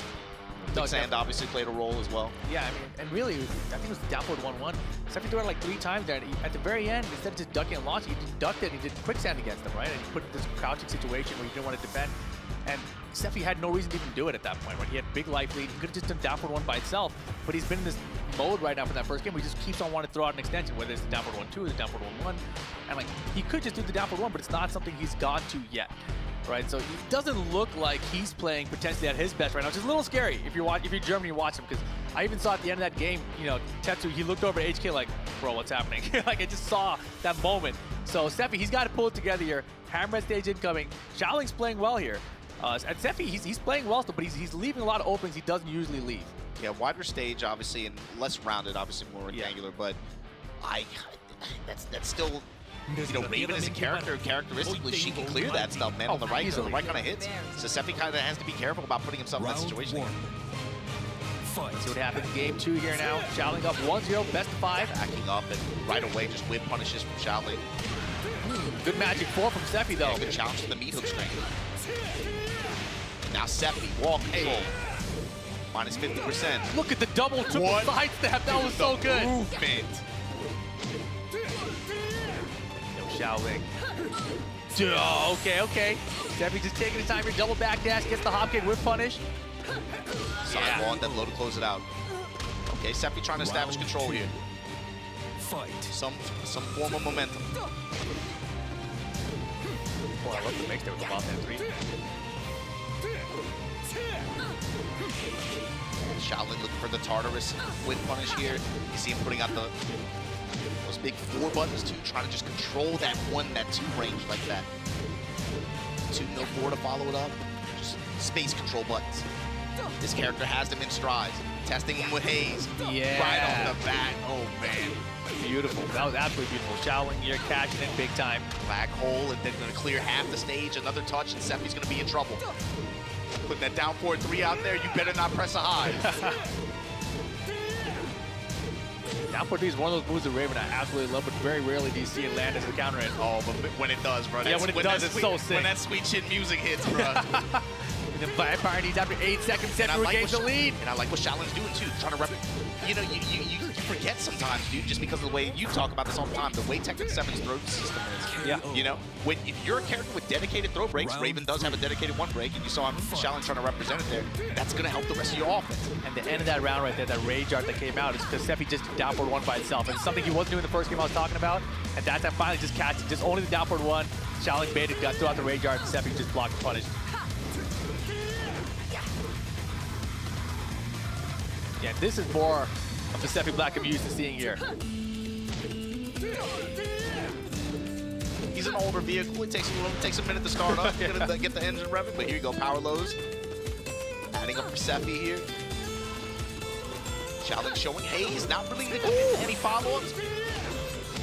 Quicksand obviously played a role as well. Yeah, I mean, and really, I think it was the downward 1-1. Seppi threw it like 3 times there. And at the very end, instead of just ducking and launching, he just ducked it and he did quicksand against him, right? And he put in this crouching situation where he didn't want to defend. And Seppi had no reason to even do it at that point, right? He had big life lead. He could have just done downward 1 by itself, but he's been in this mode right now from that first game where he just keeps on wanting to throw out an extension, whether it's the downward 1-2 or the downward 1-1. And like, he could just do the downward 1, but it's not something he's gone to yet. right? So he doesn't look like he's playing potentially at his best right now, which is a little scary if you're Germany, watch him, because I even saw at the end of that game, you know, Tetsu, he looked over at HK like, bro, what's happening? Like, I just saw that moment. So Sephi, he's got to pull it together here. Hammerhead stage incoming. Xiaoling's playing well here. And Sephi, he's playing well still, but he's leaving a lot of openings he doesn't usually leave. Yeah, wider stage, obviously, and less rounded, obviously more rectangular, but that's still, you know, Raven is a characteristically, she can clear that stuff, man, on the right kind of hits. So Sephi kind of has to be careful about putting himself in that situation. Let's see what happens in game 2 here now. Xiaoling up 1-0, best of 5. Backing up and right away just whip punishes from Xiaoling. Good magic 4 from Sephi though. Yeah, good challenge to the meat hook string. Now Sephi, wall control. Minus 50%. Look at the double triple side step. That was so good. Movement. Xiaoling. Oh, okay. Sephi just taking his time here. Double back dash, gets the hop kick, whip punish. Side wall and then low to close it out. Okay, Sephi trying to establish control here. Fight. Some form of momentum. Boy, I love the mix there with the ball and 3. Xiaolin looking for the Tartarus whip punish here. You see him putting out those big 4 buttons too, trying to just control that 1, that 2 range like that. 2, no 4 to follow it up. Just space control buttons. This character has them in strides. Testing him with Haze. Yeah. Right off the bat. Oh, man. Beautiful. That was absolutely beautiful. Xiaoling, you're cashing in big time. Black hole, and then going to clear half the stage. Another touch, and Sephi's going to be in trouble. Putting that down forward 3 out there, you better not press a high. Down forward 3 is one of those moves that Raven I absolutely love, but very rarely do you see it land as a counter hit. Oh, but when it does, bro. Yeah, when it does, it's so sick. When that sweet chin music hits, bro. And then Vampire needs after 8 seconds, Sephi regains the lead. And I like what Xiaoling's doing too, trying to you know, you forget sometimes, dude, just because of the way you talk about this all the time, the way Tekken 7's throw system is. Yeah. You know, if you're a character with dedicated throw breaks, Raven does have a dedicated 1 break, and you saw him, Xiaoling trying to represent it there, that's going to help the rest of your offense. And the end of that round right there, that rage art that came out, is because Sephi just did down forward 1 by itself. And it's something he wasn't doing the first game I was talking about. And that time finally just catches, just only the down forward 1. Xiaoling baited, got throughout the rage art, and Sephi just blocked and punished. Yeah, this is more of the Sephi Black I'm used to seeing here. He's an older vehicle. It takes a minute to start up, get the engine revving. But here you go, power lows. Adding up for Sephi here. Xiaoling showing Haze, not really any follow-ups.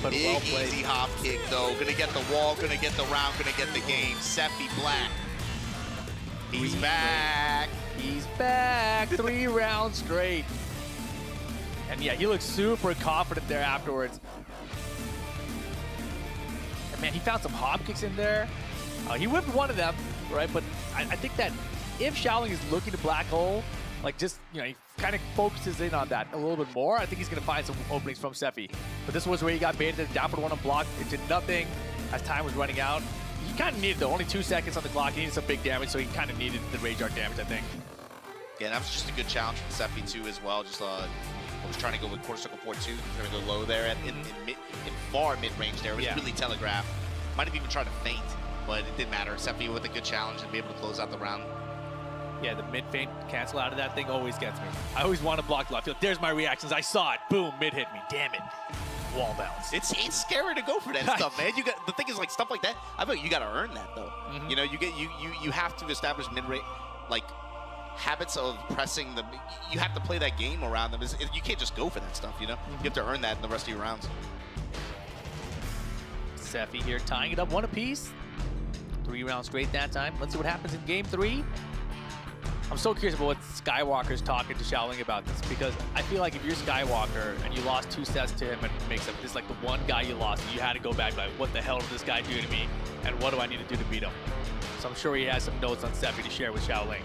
But Big, well played. easy hop kick, though. Gonna get the wall, gonna get the round, gonna get the game. Sephi Black. He's back. He's back. 3 rounds straight. And yeah, he looks super confident there afterwards. And man, he found some hop kicks in there. He whipped one of them, right? But I think that if Xiaoling is looking to black hole, like just, you know, he kind of focuses in on that a little bit more, I think he's going to find some openings from Sephi. But this was where he got baited, down for 1 on block. It did nothing as time was running out. He kind of needed, though, only 2 seconds on the clock. He needed some big damage, so he kind of needed the rage art damage, I think. Yeah, that was just a good challenge from Sephi, too, as well. Just I was trying to go with quarter circle 4-2, trying to go low there in far mid-range there. It was really telegraphed. Might have even tried to feint, but it didn't matter. Sephi with a good challenge and be able to close out the round. Yeah, the mid-feint cancel out of that thing always gets me. I always want to block left field. There's my reactions. I saw it. Boom, mid hit me. Damn it. Wall bounce. It's scary to go for that stuff, man. The thing is, like, stuff like that, I bet you got to earn that, though. You know, you have to establish mid-range, like, habits of pressing them. You have to play that game around them. You can't just go for that stuff, you know? You have to earn that in the rest of your rounds. Sephi here tying it up 1 apiece. 3 rounds straight that time. Let's see what happens in game 3. I'm so curious about what Skywalker's talking to Xiaoling about this, because I feel like if you're Skywalker and you lost 2 sets to him and makes up, this is like the one guy you lost, and you had to go back like, what the hell did this guy do to me, and what do I need to do to beat him? So I'm sure he has some notes on Sephi to share with Xiaoling.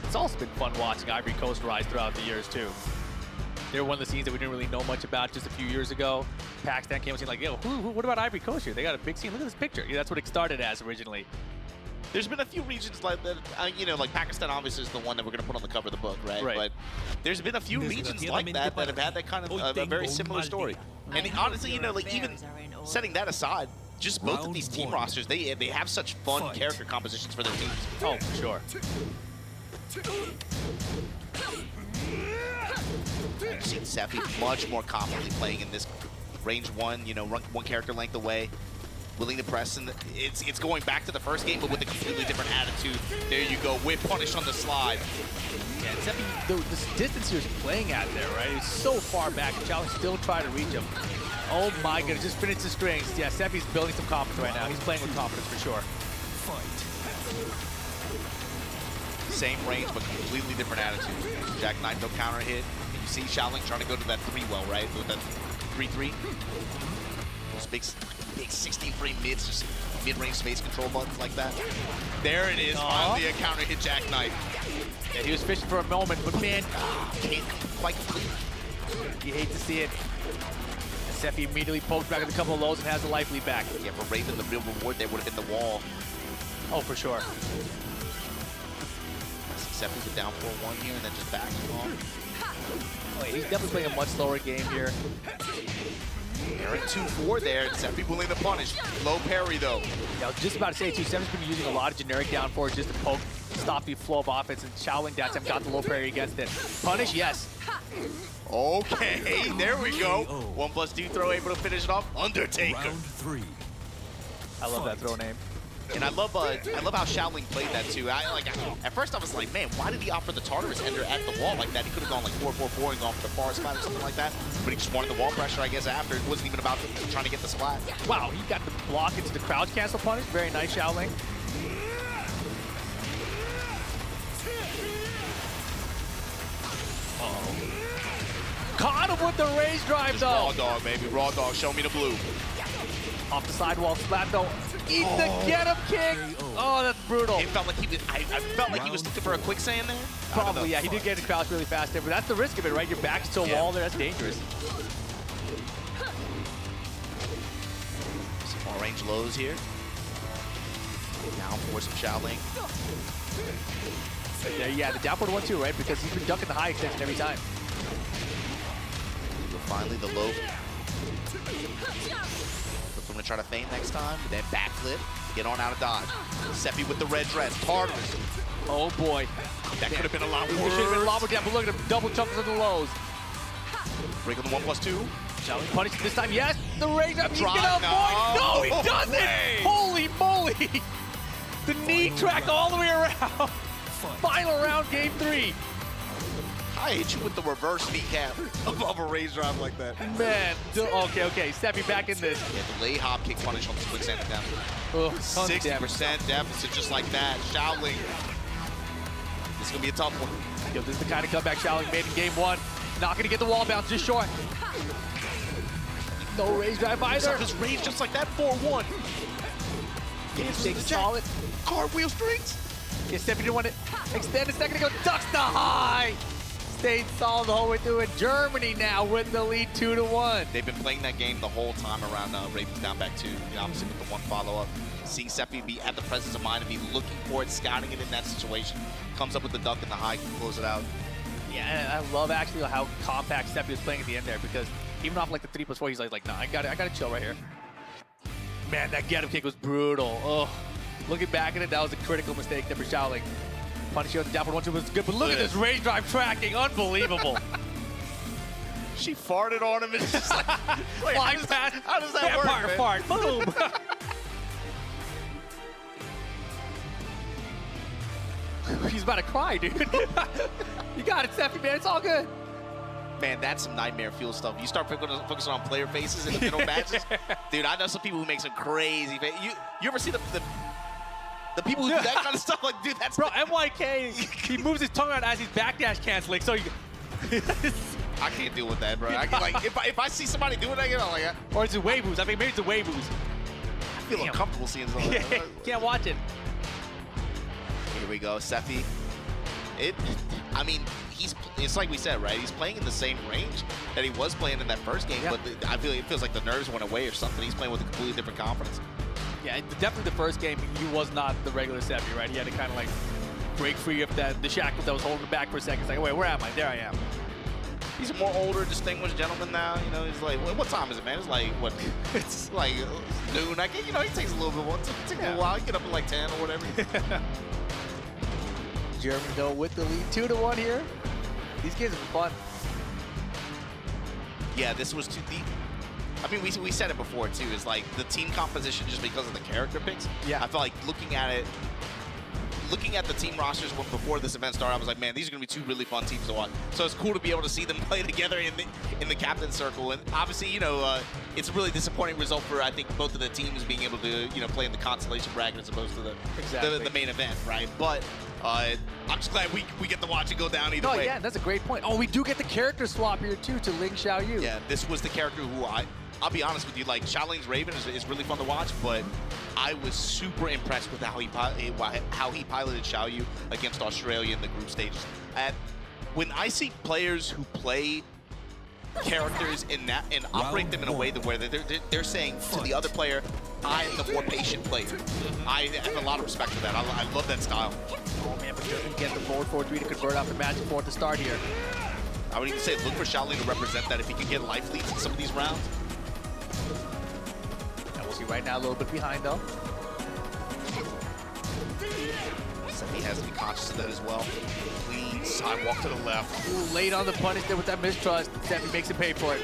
It's also been fun watching Ivory Coast rise throughout the years too. They were one of the scenes that we didn't really know much about just a few years ago. Pakistan came and said like, yo, what about Ivory Coast here? They got a big scene. Look at this picture. Yeah, that's what it started as originally. There's been a few regions like that, you know, like Pakistan obviously is the one that we're going to put on the cover of the book, right? But there's been a few regions like that that have had that kind of a very similar story. And honestly, you know, like even setting that aside, just both of these team rosters, they have such fun character compositions for their teams. Oh, for sure. I've seen Sephi much more confidently playing in this range one, you know, one character length away, willing to press, and it's going back to the first game, but with a completely different attitude. There you go, whip punish on the slide. Yeah, Sephi, the distance he was playing at there, right? He's so far back, and Challenge still trying to reach him. Oh my goodness, just finished the strings. Yeah, Sephi's building some confidence right now. He's playing with confidence for sure. Same range, but completely different attitude. Jack Knight, no counter hit. And you see Shaoling trying to go to that 3-well, right? With that 3-3. Those big 16 frame mids, just mid-range space control buttons like that. There it is, finally a counter hit Jack Knight. Yeah, he was fishing for a moment, but man, can't quite complete. You hate to see it. And Sephi immediately pokes back with a couple of lows and has the life lead back. Yeah, for Raven, the real reward there would have been the wall. Oh, for sure. Sephi's a down 4-1 here and then just backing off. Oh, yeah, he's definitely playing a much slower game here. Aaron 2-4 there, Sephi willing to punish. Low parry though. Yeah, I was just about to say too, Sephi's been using a lot of generic down fours just to poke, stop the flow of offense, and Shaoling that time got the low parry against it. Punish, yes. Okay, there we go. 1+2 throw able to finish it off. Undertaker. Round 3. I love that throw name. And I love how Shaoling played that too. At first I was like, man, why did he opt for the Tartarus ender at the wall like that? He could have gone like 4-4-4 and gone for the far spot or something like that. But he just wanted the wall pressure, I guess, after. It wasn't even about trying to get the splat. Wow, he got the block into the crouch cancel punish. Very nice, Shaoling. Caught him with the rage drive, just though. Raw dog, baby. Raw dog. Show me the blue. Off the sidewall splat, though. Eat the get-up kick. Oh, that's brutal. It felt like he was, I felt like he was looking for a quicksand there. Probably, yeah. He did get in the crouch really fast there, but that's the risk of it, right? Your back's to a wall there. That's dangerous. Some more range lows here. Down for some Shaoling. There, yeah, the downward 1-2, right? Because he's been ducking the high extension every time. Finally, the low. I'm gonna try to feign next time, but then backflip, get on out of dodge. Sephi with the red dress, Tartarus. Oh boy. That could have been a lot worse. It should have been a lot more down, but look at him, double jumps on the lows. Break on the 1+2. Shaoling punish this time, yes! The rage up, he's gonna avoid! No, he doesn't! Holy moly! The knee track all the way around. Final round, game 3. I hit you with the reverse kneecap above a raise drive like that. Man, okay, Sephi back in this. Yeah, the lay hop kick punish on the quicksand down. 60% deficit just like that. Shaoling. This is gonna be a tough one. Yo, this is the kind of comeback Shaoling made in game 1. Not gonna get the wall bounce, just short. No raise drive either. Just range just like that, 4-1. Stay solid. Cartwheel strings. Yeah, Sephi didn't want to extend a second ago. Ducks the high. Stayed solid the whole way through it. Germany now with the lead 2-1. They've been playing that game the whole time around Ravens down back 2. Obviously with the one follow-up. Seeing Sephi be at the presence of mind and be looking for it, scouting it in that situation. Comes up with the duck and the high, can close it out. Yeah, I love actually how compact Sephi was playing at the end there, because even off like the 3+4, he's like, nah, I gotta chill right here. Man, that get-up kick was brutal. Oh, looking back at it, that was a critical mistake there for Shaoling. Punish on the downward 1-2 was good, but look at this range drive tracking, unbelievable. She farted on him and just like, wait, how does that work, man? Fart, boom. He's about to cry, dude. You got it, Sephi, man. It's all good. Man, that's some nightmare fuel stuff. You start focusing on player faces in the middle matches. Dude, I know some people who make some crazy faces. You ever see the people who do that kind of stuff? Like, dude, that's... Bro, MYK, he moves his tongue around as he's backdash canceling, so I can't deal with that, bro. I can, like, if I see somebody doing that, you know, like... Or it's a Weiboos. I mean, maybe it's a Weiboos. I feel uncomfortable seeing something like that. Can't watch it. Here we go, Sephi. I mean, it's like we said, right? He's playing in the same range that he was playing in that first game, but I feel it feels like the nerves went away or something. He's playing with a completely different confidence. Yeah, definitely the first game, he was not the regular Seppi, right? He had to kind of like break free of the shackles that was holding him back for a second. It's like, wait, where am I? There I am. He's a more older, distinguished gentleman now. You know, he's like, what time is it, man? It's like, what? It's like noon. I guess, you know, he takes a little bit more. It takes a little while. He get up at like 10 or whatever. Germany, though, with the lead 2-1 here. These games are fun. Yeah, this was too deep. I mean, we said it before, too, is like the team composition just because of the character picks. Yeah. I felt like looking at the team rosters before this event started, I was like, man, these are going to be two really fun teams to watch. So it's cool to be able to see them play together in the captain circle. And obviously, you know, it's a really disappointing result for, I think, both of the teams being able to, you know, play in the consolation bracket as opposed to the main event, right? But I'm just glad we get to watch it go down either way. Yeah, that's a great point. Oh, we do get the character swap here, too, to Ling Xiaoyu. Yeah, this was the character who I'll be honest with you, like, Xiaoling's Raven is really fun to watch, but I was super impressed with how he piloted Xiaoyu against Australia in the group stages. When I see players who play characters and operate them in a way where they're saying to the other player, I am the more patient player. I have a lot of respect for that. I love that style. Oh, man, but doesn't get the forward 4-3 to convert off the magic 4 to start here. I would even say look for Xiaoling to represent that if he can get life leads in some of these rounds. See right now a little bit behind though. Seppi has to be conscious of that as well. Clean sidewalk to the left. Ooh, late on the punish there with that mistrust. Seppi makes him pay for it.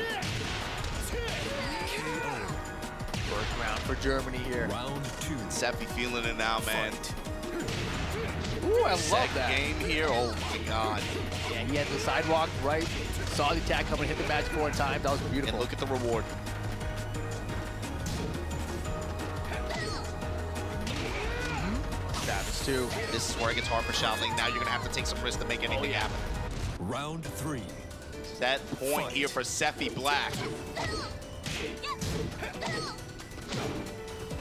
First round for Germany here. Round 2. Seppi feeling it now, man. Ooh, I love that. Game here, oh my god. Yeah, he had the sidewalk right. Saw the attack coming, hit the magic 4 times. That was beautiful. And look at the reward. Too. This is where it gets hard for Xiaoling. Now you're going to have to take some risks to make anything happen. Round 3. That point here for Seppi Black.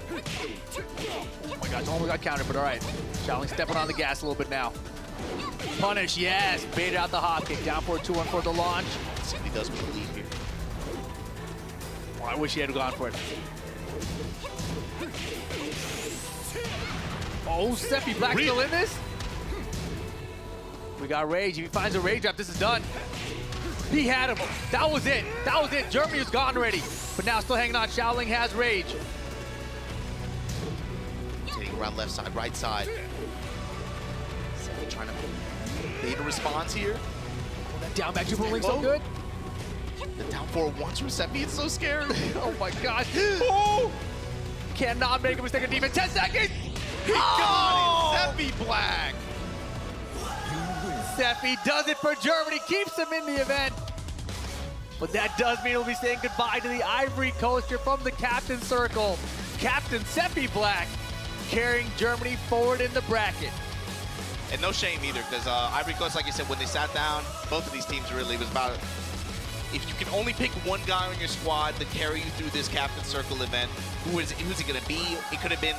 Oh my gosh, almost got countered, but all right. Xiaoling stepping on the gas a little bit now. Punish, yes. Baited out the hop kick. Down for a 2-1 for the launch. Seppi does put the lead here. Oh, I wish he had gone for it. Oh, Seppi Black still in this? We got Rage. If he finds a Rage drop, this is done. He had him. That was it. That was it. Germany was gone already. But now still hanging on. Xiaoling has Rage. Taking around left side, right side. Seppi trying to bait a response here. Oh, that down back 2 from Ling so good. The down 4-1 from Seppi. It's so scary. Oh my gosh. Oh! Cannot make a mistake on defense. 10 seconds. He got it! Seppi Black! Seppi does it for Germany, keeps him in the event. But that does mean we'll be saying goodbye to the Ivory Coaster from the captain circle. Captain Seppi Black carrying Germany forward in the bracket. And no shame either, because Ivory Coast, like you said, when they sat down, both of these teams really was about, if you can only pick one guy on your squad to carry you through this captain circle event, who's it going to be? It could have been,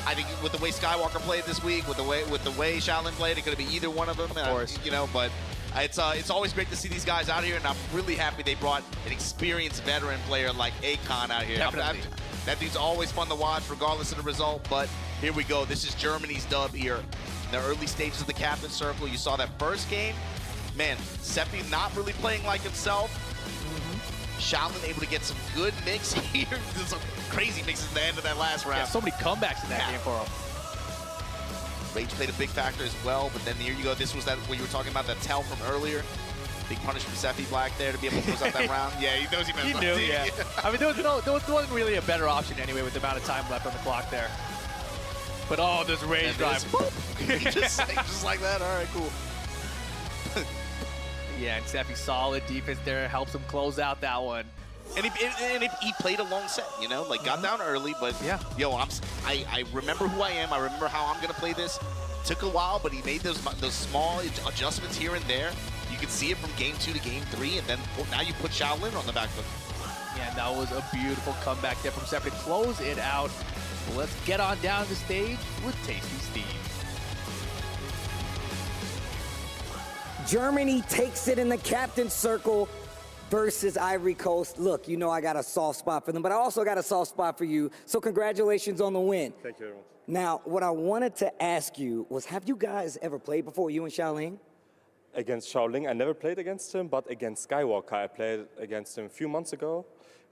I think, with the way Skywalker played this week, with the way Xiaolin played, it could have been either one of them. Of course. You know, but it's always great to see these guys out here, and I'm really happy they brought an experienced veteran player like Akon out here. Definitely. That dude's always fun to watch, regardless of the result. But here we go. This is Germany's dub here. In the early stages of the captain circle, you saw that first game. Man, Seppi not really playing like himself. Xiaolin able to get some good mix here. There's some crazy mixes at the end of that last round. Yeah, so many comebacks in that game for him. Rage played a big factor as well, but then here you go. This was that what you were talking about, that tell from earlier. Big punish from Seppi Black there to be able to close out that round. Yeah, he knows he messed up. He knew, yeah. I mean, there wasn't really a better option anyway with the amount of time left on the clock there. But oh, this Rage drive. just like that. All right, cool. Yeah, and Seppi solid defense there, helps him close out that one. And he played a long set, you know, like got down early, but yeah. Yo, I remember who I am. I remember how I'm gonna play this. Took a while, but he made those small adjustments here and there. You can see it from game 2 to game 3, and then now you put Xiaolin on the back foot. Yeah, and that was a beautiful comeback there from Seppi to close it out. Well, let's get on down the stage with Tasty Steve. Germany takes it in the captain's circle. versus Ivory Coast. Look, you know I got a soft spot for them, but I also got a soft spot for you. So congratulations on the win. Thank you very much. Now, what I wanted to ask you was, have you guys ever played before, you and Xiaoling? Against Shaoling, I never played against him, but against Skywalker, I played against him a few months ago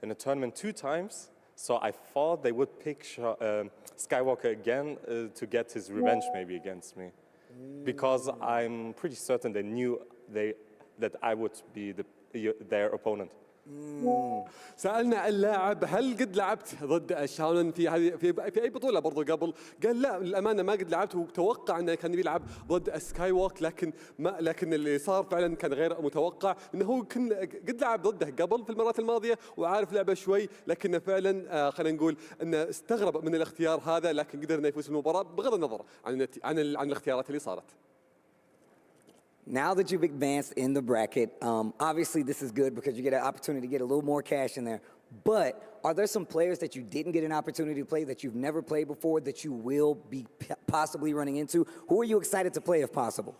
in a tournament 2 times. So I thought they would pick Skywalker again to get his revenge maybe against me. Because I'm pretty certain they knew that I would be their opponent. سألنا اللاعب هل قد لعبت ضد شاولن في اي بطوله برضو قبل؟ قال لا للامانه ما قد لعبت، وتوقع انه كان بيلعب ضد سكاي ووك، لكن اللي صار فعلا كان غير متوقع، انه هو قد لعب ضده قبل في المرات الماضيه وعارف لعبه شوي، لكنه فعلا خلينا نقول انه استغرب من الاختيار هذا، لكن قدر انه يفوز بالمباراه بغض النظر عن الاختيارات اللي صارت. Now that you've advanced in the bracket, obviously this is good because you get an opportunity to get a little more cash in there. But are there some players that you didn't get an opportunity to play that you've never played before that you will be possibly running into? Who are you excited to play if possible?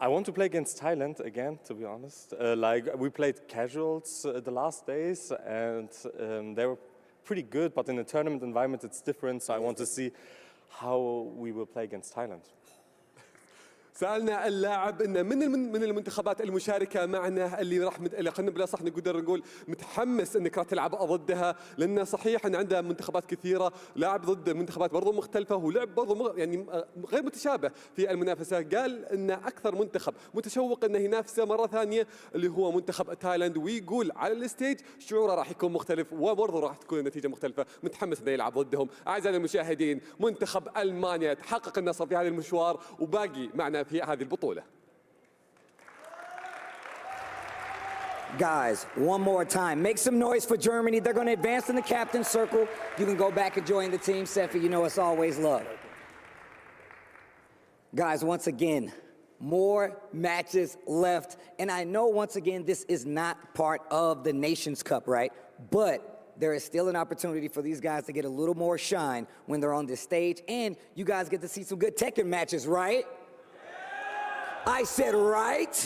I want to play against Thailand again, to be honest. Like we played casuals the last days, and they were pretty good. But in a tournament environment, it's different. So I want to see how we will play against Thailand. سألنا اللاعب إنه من المنتخبات المشاركة معنا اللي خلينا بلا صح نقدر نقول متحمس إنك راح تلعب ضدها، لأن صحيح إن عنده منتخبات كثيرة، لاعب ضد منتخبات برضو مختلفة، ولعب برضو يعني غير متشابه في المنافسة. قال إن أكثر منتخب متشوق إنه ينافسه مرة ثانية اللي هو منتخب تايلاند، ويقول على الستيج شعوره راح يكون مختلف وبرضو راح تكون النتيجة مختلفة، متحمس إنه يلعب ضدهم. أعزائي المشاهدين، منتخب ألمانيا تحقق النصر في هذا المشوار وباقي معنا في هذه البطولة. Guys, one more time. Make some noise for Germany. They're going to advance in the captain's circle. You can go back and join the team. Sefi, you know it's always love. Guys, once again, more matches left. And I know, once again, this is not part of the Nations Cup, right? But there is still an opportunity for these guys to get a little more shine when they're on this stage. And you guys get to see some good Tekken matches, right? I said right.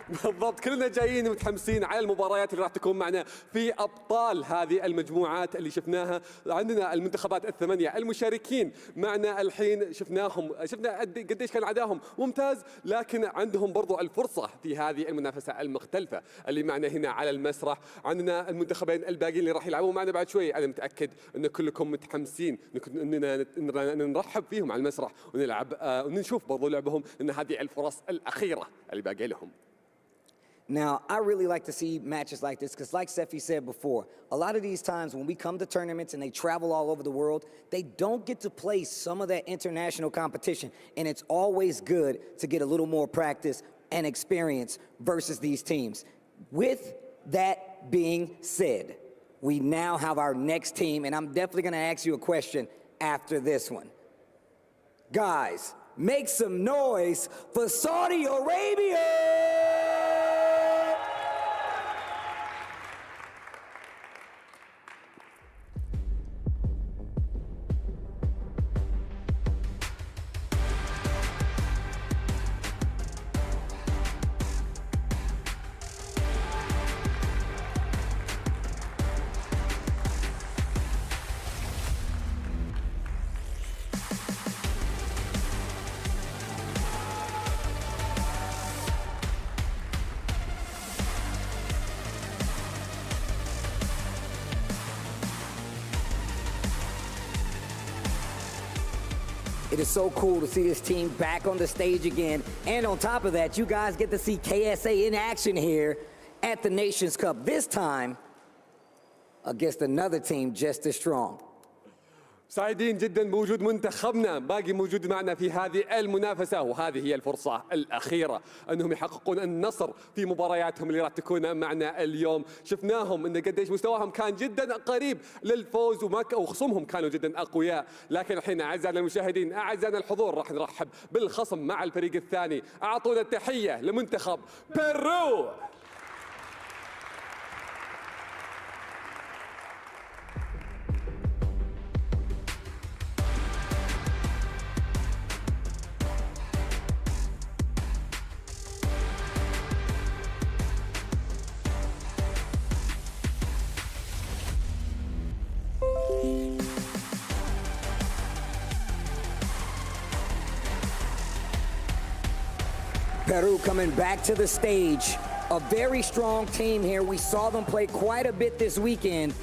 بالضبط، كلنا جايين متحمسين على المباريات اللي راح تكون معنا في ابطال هذه المجموعات اللي شفناها. عندنا المنتخبات الثمانيه المشاركين معنا الحين، شفنا قديش كان عداهم ممتاز، لكن عندهم برضو الفرصه في هذه المنافسه المختلفه اللي معنا هنا على المسرح. عندنا المنتخبين الباقيين اللي راح يلعبون معنا بعد شوي. انا متاكد ان كلكم متحمسين اننا نرحب فيهم على المسرح ونلعب ونشوف برضو لعبهم، ان هذه الفرص الاخيره اللي باقي لهم. Now, I really like to see matches like this because, like Sefi said before, a lot of these times when we come to tournaments and they travel all over the world, they don't get to play some of that international competition, and it's always good to get a little more practice and experience versus these teams. With that being said, we now have our next team, and I'm definitely going to ask you a question after this one. Guys, make some noise for Saudi Arabia! It is so cool to see this team back on the stage again. And on top of that, you guys get to see KSA in action here at the Nations Cup. This time against another team just as strong. سعيدين جدا بوجود منتخبنا باقي موجود معنا في هذه المنافسة، وهذه هي الفرصة الأخيرة أنهم يحققون النصر في مبارياتهم اللي راح تكون معنا اليوم. شفناهم أن قديش مستواهم كان جدا قريب للفوز وخصومهم كانوا جدا أقوياء، لكن الحين أعزائنا المشاهدين أعزائنا الحضور راح نرحب بالخصم مع الفريق الثاني. أعطونا التحية لمنتخب بيرو. Peru coming back to the stage. A very strong team here. We saw them play quite a bit this weekend.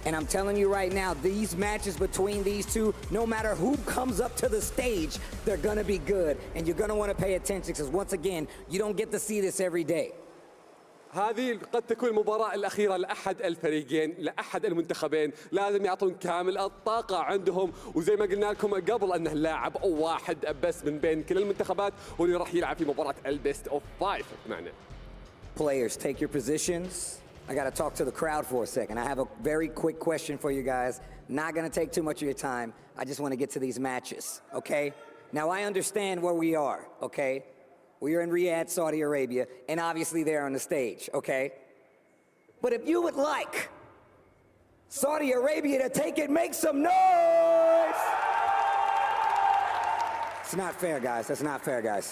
And I'm telling you right now, these matches between these two, no matter who comes up to the stage, they're gonna be good. And you're gonna wanna pay attention because once again, you don't get to see this every day. هذه قد تكون المباراة الأخيرة لأحد الفريقين، لأحد المنتخبين، لازم يعطون كامل الطاقة عندهم، وزي ما قلنا لكم قبل أنه لاعب واحد بس من بين كل المنتخبات هو اللي راح يلعب في مباراة البيست اوف 5 معنا. Players, take your positions. I gotta talk to the crowd for a second. I have a very quick question for you guys. Not gonna take too much of your time. I just wanna get to these matches, okay? Now I understand where we are, okay? We are in Riyadh, Saudi Arabia, and obviously they're on the stage, okay? But if you would like Saudi Arabia to take it, make some noise! It's not fair, guys. That's not fair, guys.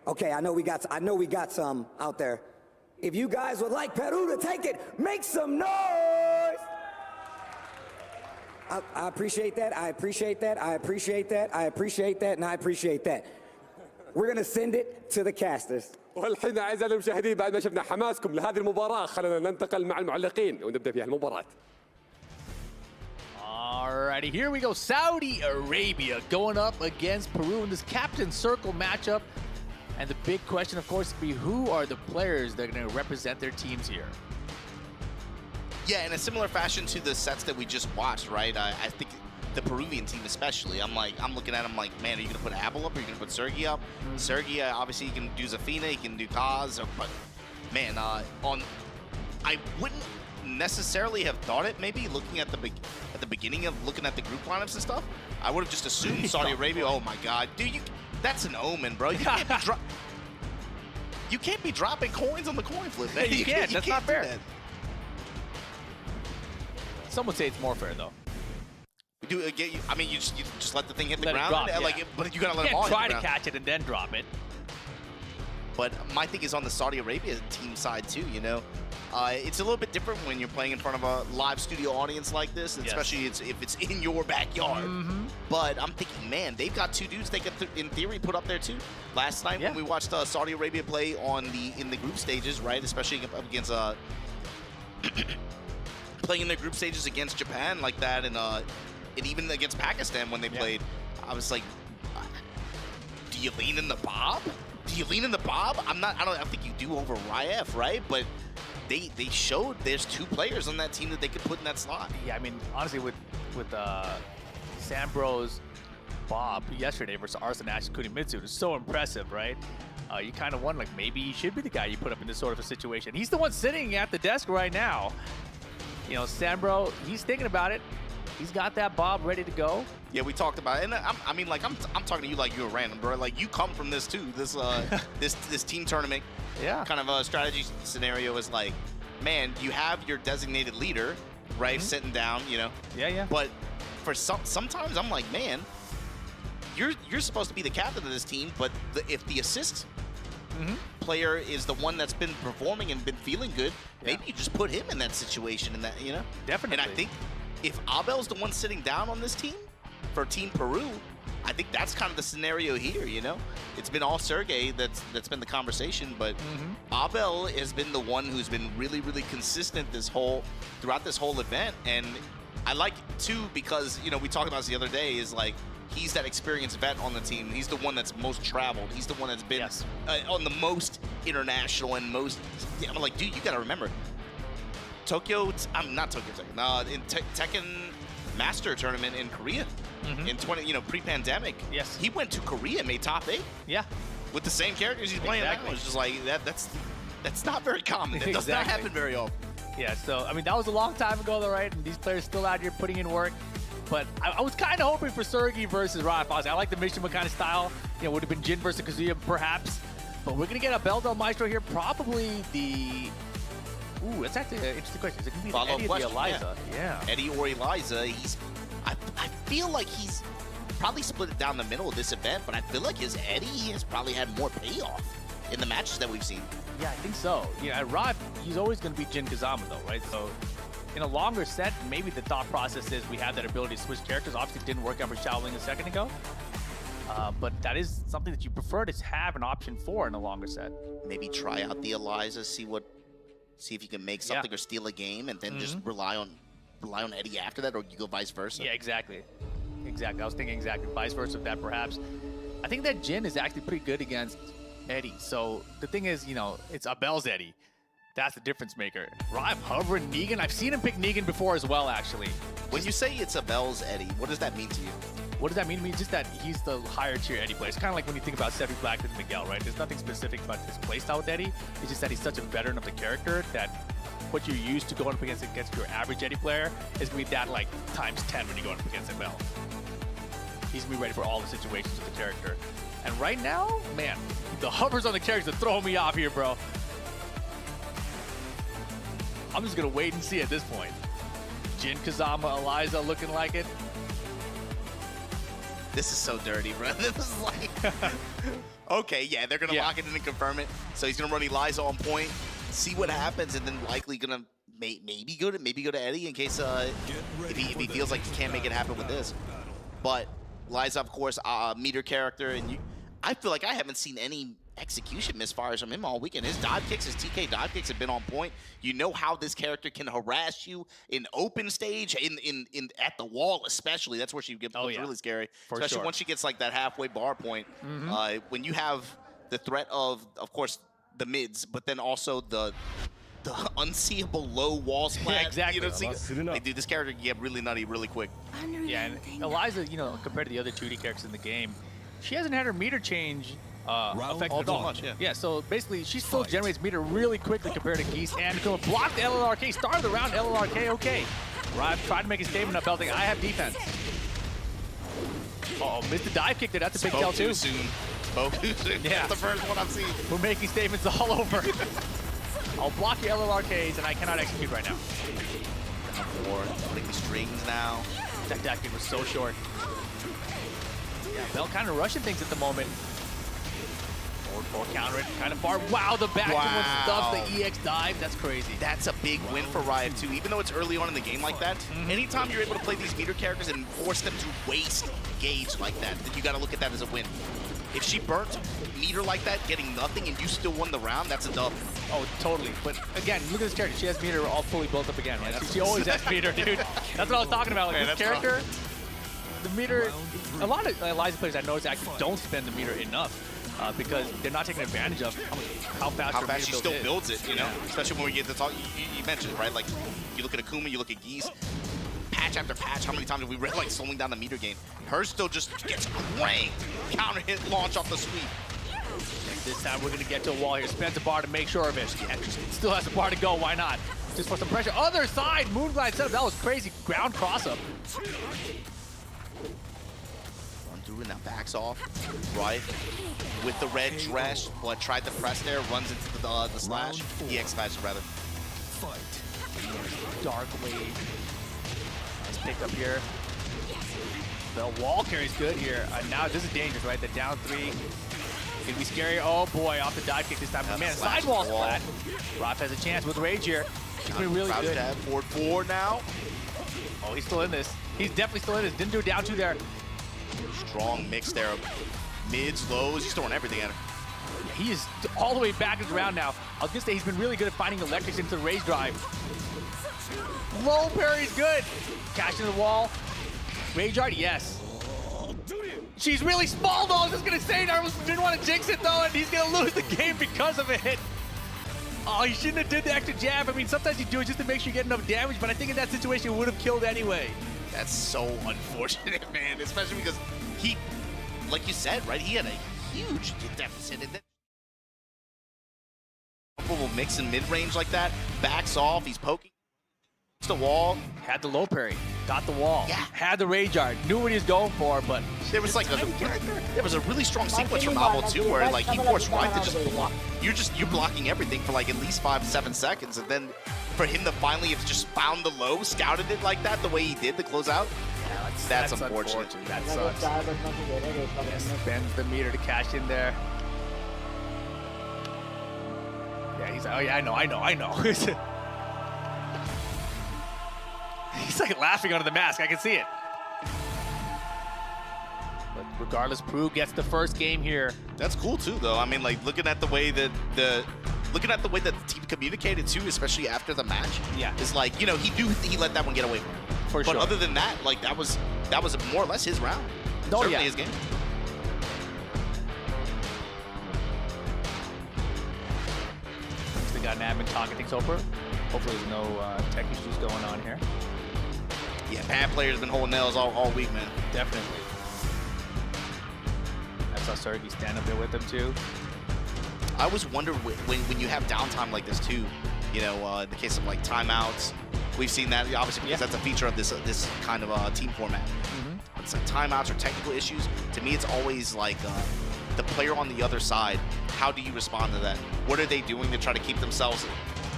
Okay, I know we got some out there. If you guys would like Peru to take it, make some noise! I appreciate that, I appreciate that, I appreciate that, I appreciate that, and I appreciate that. We're gonna send it to the casters. والحين أعزائي المشاهدين بعد ما شفنا حماسكم لهذه المباراة خلينا ننتقل مع المعلقين ونبدأ فيها المباراة. Alrighty, here we go. Saudi Arabia going up against Peru in this Captain Circle matchup. And the big question, of course, will be who are the players that are going to represent their teams here? Yeah, in a similar fashion to the sets that we just watched, right? I think the Peruvian team especially, I'm looking at him like, man, are you going to put Abel up or are you going to put Sergi up? Sergi, obviously, he can do Zafina, he can do Kaz, but man, I wouldn't necessarily have thought it, maybe looking at the beginning of looking at the group lineups and stuff. I would have just assumed Saudi Arabia. Oh my God, dude, that's an omen, bro. You can't be dropping coins on the coin flip, man. You can't. That's not fair. That. Some would say it's more fair, though. I mean, you just let the thing hit the Let it ground, drop, yeah. like, but you gotta let You it fall. can't try to catch it and then drop it. But my thing is on the Saudi Arabia team side too. You know, it's a little bit different when you're playing in front of a live studio audience like this, especially if it's in your backyard. But I'm thinking, man, they've got two dudes they could, in theory, put up there too. Last night when we watched Saudi Arabia play in the group stages, right, especially up against playing in their group stages against Japan like that, and even against Pakistan when they played, I was like, do you lean in the Bob? Do you lean in the Bob? I don't think you do over Ryef, right? But they showed there's two players on that team that they could put in that slot. Yeah, I mean, honestly, with Sambro's Bob yesterday versus Arsenal Ash Kunimitsu, it was so impressive, right? You kind of wonder, like, maybe he should be the guy you put up in this sort of a situation. He's the one sitting at the desk right now. You know, Sambro, he's thinking about it. He's got that Bob ready to go. Yeah, we talked about it, and I mean, like, I'm talking to you like you're random, bro. Like, you come from this too. This this team tournament, kind of a strategy scenario is like, man, you have your designated leader, right, sitting down, you know. Yeah. But for sometimes I'm like, man, you're supposed to be the captain of this team, but if the assist player is the one that's been performing and been feeling good, maybe you just put him in that situation, and that, you know. Definitely. And I think if Abel's the one sitting down on this team for Team Peru, I think that's kind of the scenario here, you know? It's been all Sergey that's been the conversation, but Abel has been the one who's been really, really consistent throughout this whole event. And I like it too because, you know, we talked about this the other day, is like, he's that experienced vet on the team. He's the one that's most traveled. He's the one that's been on the most international and most, I'm like, dude, you gotta remember, Tokyo, not Tokyo Tekken, in Tekken Master Tournament in Korea in pre-pandemic. Yes. He went to Korea, made top 8. Yeah. With the same characters he's playing now. It's just like, that's not very common. It does not happen very often. Yeah, so, I mean, that was a long time ago, though, right? And these players still out here putting in work. But I was kind of hoping for Sergi versus Raf. I like the Mishima kind of style. You know, would have been Jin versus Kazuya, perhaps. But we're going to get a Bell Del Maestro here. Probably the... Ooh, that's actually an interesting question. Is it going to be the Eddie or the Eliza? Yeah. Eddie or Eliza. I feel like he's probably split it down the middle of this event, but I feel like his Eddie has probably had more payoff in the matches that we've seen. Yeah, I think so. Yeah, at Raf, he's always going to be Jin Kazama, though, right? So in a longer set, maybe the thought process is we have that ability to switch characters. Obviously, it didn't work out for Shaolin a second ago. But that is something that you prefer to have an option for in a longer set. Maybe try out the Eliza, see if you can make something or steal a game, and then just rely on Eddie after that, or you go vice versa. Yeah, exactly. Exactly. I was thinking exactly vice versa of that perhaps. I think that Jin is actually pretty good against Eddie. So the thing is, you know, it's Abel's Eddie. That's the difference maker. Rive hovering Negan. I've seen him pick Negan before as well, actually. When you say it's Abel's Eddie, what does that mean to you? What does that mean to me? Just that he's the higher tier Eddie player. It's kind of like when you think about Sevi Black and Miguel, right? There's nothing specific about his playstyle with Eddie. It's just that he's such a veteran of the character that what you're used to going up against your average Eddie player is going to be that like times 10 when you go up against Abel. He's going to be ready for all the situations of the character. And right now, man, the hovers on the characters are throwing me off here, bro. I'm just going to wait and see at this point. Jin, Kazama, Eliza looking like it. This is so dirty, bro. This is like... Okay, yeah, they're going to lock it in and confirm it. So he's going to run Eliza on point, see what happens, and then likely going to maybe go to Eddie in case if he feels like he can't make it happen with this. But Eliza, of course, meter character, and I feel like I haven't seen any execution misfires from him all weekend. His dive kicks, his TK dive kicks have been on point. You know how this character can harass you in open stage, in at the wall especially. That's where she gets really scary, especially once she gets like that halfway bar point. When you have the threat of course, the mids, but then also the unseeable low wall splat. Exactly. You know, dude, this character can get really nutty really quick. Yeah, and Eliza, you know, compared to the other 2D characters in the game, she hasn't had her meter change affected at all. Yeah, so basically she still generates meter really quickly compared to Geese and Kuma. Blocked the LLRK, started the round LLRK, okay. Rive tried to make a statement of belting. I have defense. Uh-oh, missed the dive kick there. That's a big tell too. Spoke too soon. Yeah. That's the first one I've seen. We're making statements all over. I'll block your LLRKs and I cannot execute right now. Putting the strings now. That dive kick was so short. Yeah, Bell kind of rushing things at the moment. Forward counter it, kind of far. Wow, the back one stuffs the EX dive. That's crazy. That's a big win for Riot too. Even though it's early on in the game like that, anytime you're able to play these meter characters and force them to waste gauge like that, then you got to look at that as a win. If she burnt meter like that, getting nothing, and you still won the round, that's a dub. Oh, totally. But again, look at this character. She has meter all fully built up again, right? She always has meter, dude. That's what I was talking about. Like, this character, the meter, a lot of Eliza players I noticed actually don't spend the meter enough. Because they're not taking advantage of how fast she still builds it, you know? Especially when we get to talk, you mentioned, right? Like, you look at Akuma, you look at Geese, patch after patch, how many times have we read, like, slowing down the meter game? Hers still just gets cranked. Counter hit, launch off the sweep. This time we're going to get to a wall here. Spends a bar to make sure of it. Still has a bar to go, why not? Just for some pressure. Other side, Moonglide setup, that was crazy. Ground cross-up. And now backs off, right? With the red dress, but tried to press there, runs into the slash, EX slash rather. Dark wave. Nice pick up here. The wall carry's good here. Now this is dangerous, right? The down 3. Gonna be scary. Oh boy, off the dive kick this time. But man, sidewall splat. Roth has a chance with Rage here. He's been really good. Forward 4 now. Oh, he's still in this. He's definitely still in this. Didn't do down 2 there. Strong mix there of mids, lows. He's throwing everything at her. Yeah, he is all the way back in the round now. I was gonna say he's been really good at finding electrics into the Rage drive. Low parry's good. Cash into the wall. Rage art, yes. She's really small though. I was just gonna say, I didn't want to jinx it though, and he's gonna lose the game because of it. Oh, he shouldn't have did the extra jab. I mean, sometimes you do it just to make sure you get enough damage, but I think in that situation it would have killed anyway. That's so unfortunate, man, especially because he, like you said, right, he had a huge deficit. And then mix in mid-range like that, backs off, he's poking the wall. Had the low parry, got the wall, had the rage art, knew what he was going for, but there was like there was a really strong sequence from Albo too, where like he forced right to just block. You're blocking everything for like at least 5-7 seconds, and then for him to finally have just found the low, scouted it like that the way he did to close out. Yeah, that's unfortunate. That sucks. Spends the meter to cash in there. Yeah, he's like, oh yeah, I know. He's like laughing under the mask. I can see it. But regardless, Prue gets the first game here. That's cool too, though. I mean, like looking at the way that the team communicated too, especially after the match. Yeah, is like, you know, he let that one get away from him. For sure. But other than that, like that was more or less his round. Oh, Certainly yeah. his game. They got an admin talking things over. Hopefully there's no tech issues going on here. Yeah, pad players been holding nails all week, man. Definitely. I saw Sergey stand up there with them too. I always wonder when you have downtime like this too, you know, in the case of like timeouts, we've seen that obviously because that's a feature of this kind of team format. It's like timeouts or technical issues. To me, it's always like the player on the other side. How do you respond to that? What are they doing to try to keep themselves,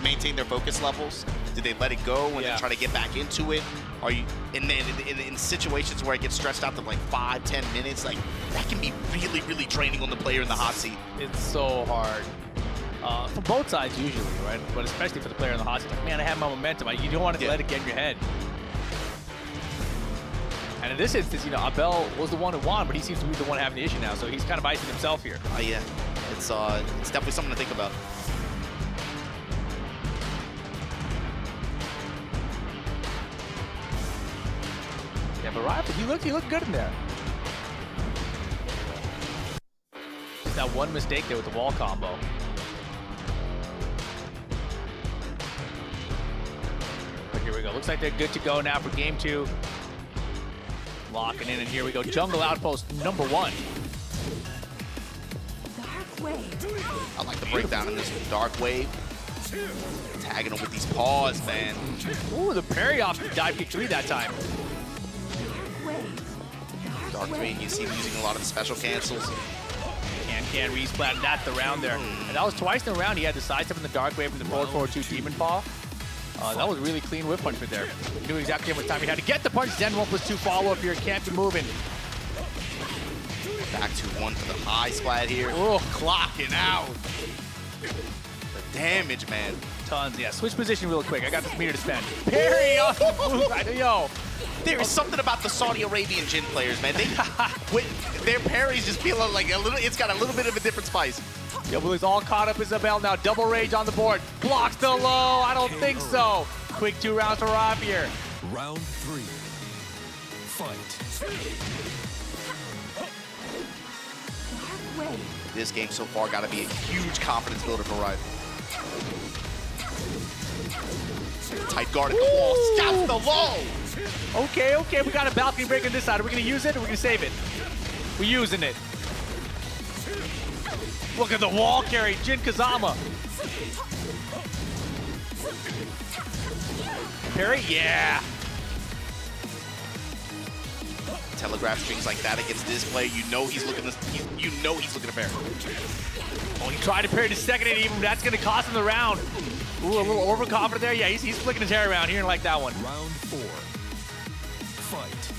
maintain their focus levels? Do they let it go and then try to get back into it? Are you, and then in situations where it gets stretched out to like 5-10 minutes, like that can be really, really draining on the player in the hot seat. It's so hard. For both sides usually, right? But especially for the player in the hot seat. Like, man, I have my momentum. You don't want to let it get in your head. And in this instance, you know, Abel was the one who won, but he seems to be the one having the issue now, so he's kind of icing himself here. Yeah, it's definitely something to think about. Yeah, but Ryan, he looked good in there. Just that one mistake there with the wall combo. But here we go. Looks like they're good to go now for game 2. Locking in, and here we go. Jungle outpost number 1. Dark wave. I like the breakdown in this dark wave. Tagging him with these paws, man. Ooh, the parry off the dive kick 3 that time. Dark 3, you see him using a lot of the special cancels. Can resplat. That's the round there. And that was twice in a round. He had the sidestep in the dark wave and the forward 4-2 demon paw. That was really clean whip punishment there. He knew exactly how much time he had to get the punch. Zen 1+2 follow up here. Can't be moving. Back to 1 for the high splat here. Oh, clocking out. The damage, man. Tons, yeah. Switch position real quick. I got this meter to spend. Parry off the move. Yo. There is something about the Saudi Arabian Jin players, man. Their parries just feel like a little. It's got a little bit of a different spice. Yobuli's all caught up. Isabel now. Double rage on the board. Blocks the low. I don't think so. Quick 2 rounds for Rob here. Round 3. Fight. This game so far got to be a huge confidence builder for Riot. Tight guard at the wall. Scouts the low. Okay. We got a balcony break on this side. Are we going to use it or are we going to save it? We're using it. Look at the wall carry, Jin Kazama. Parry, yeah. Telegraph strings like that against this player, you know he's looking to parry. Oh, he tried to parry the second and even. That's going to cost him the round. Ooh, a little overconfident there. Yeah, he's flicking his hair around. He didn't like that one. Round 4. Fight.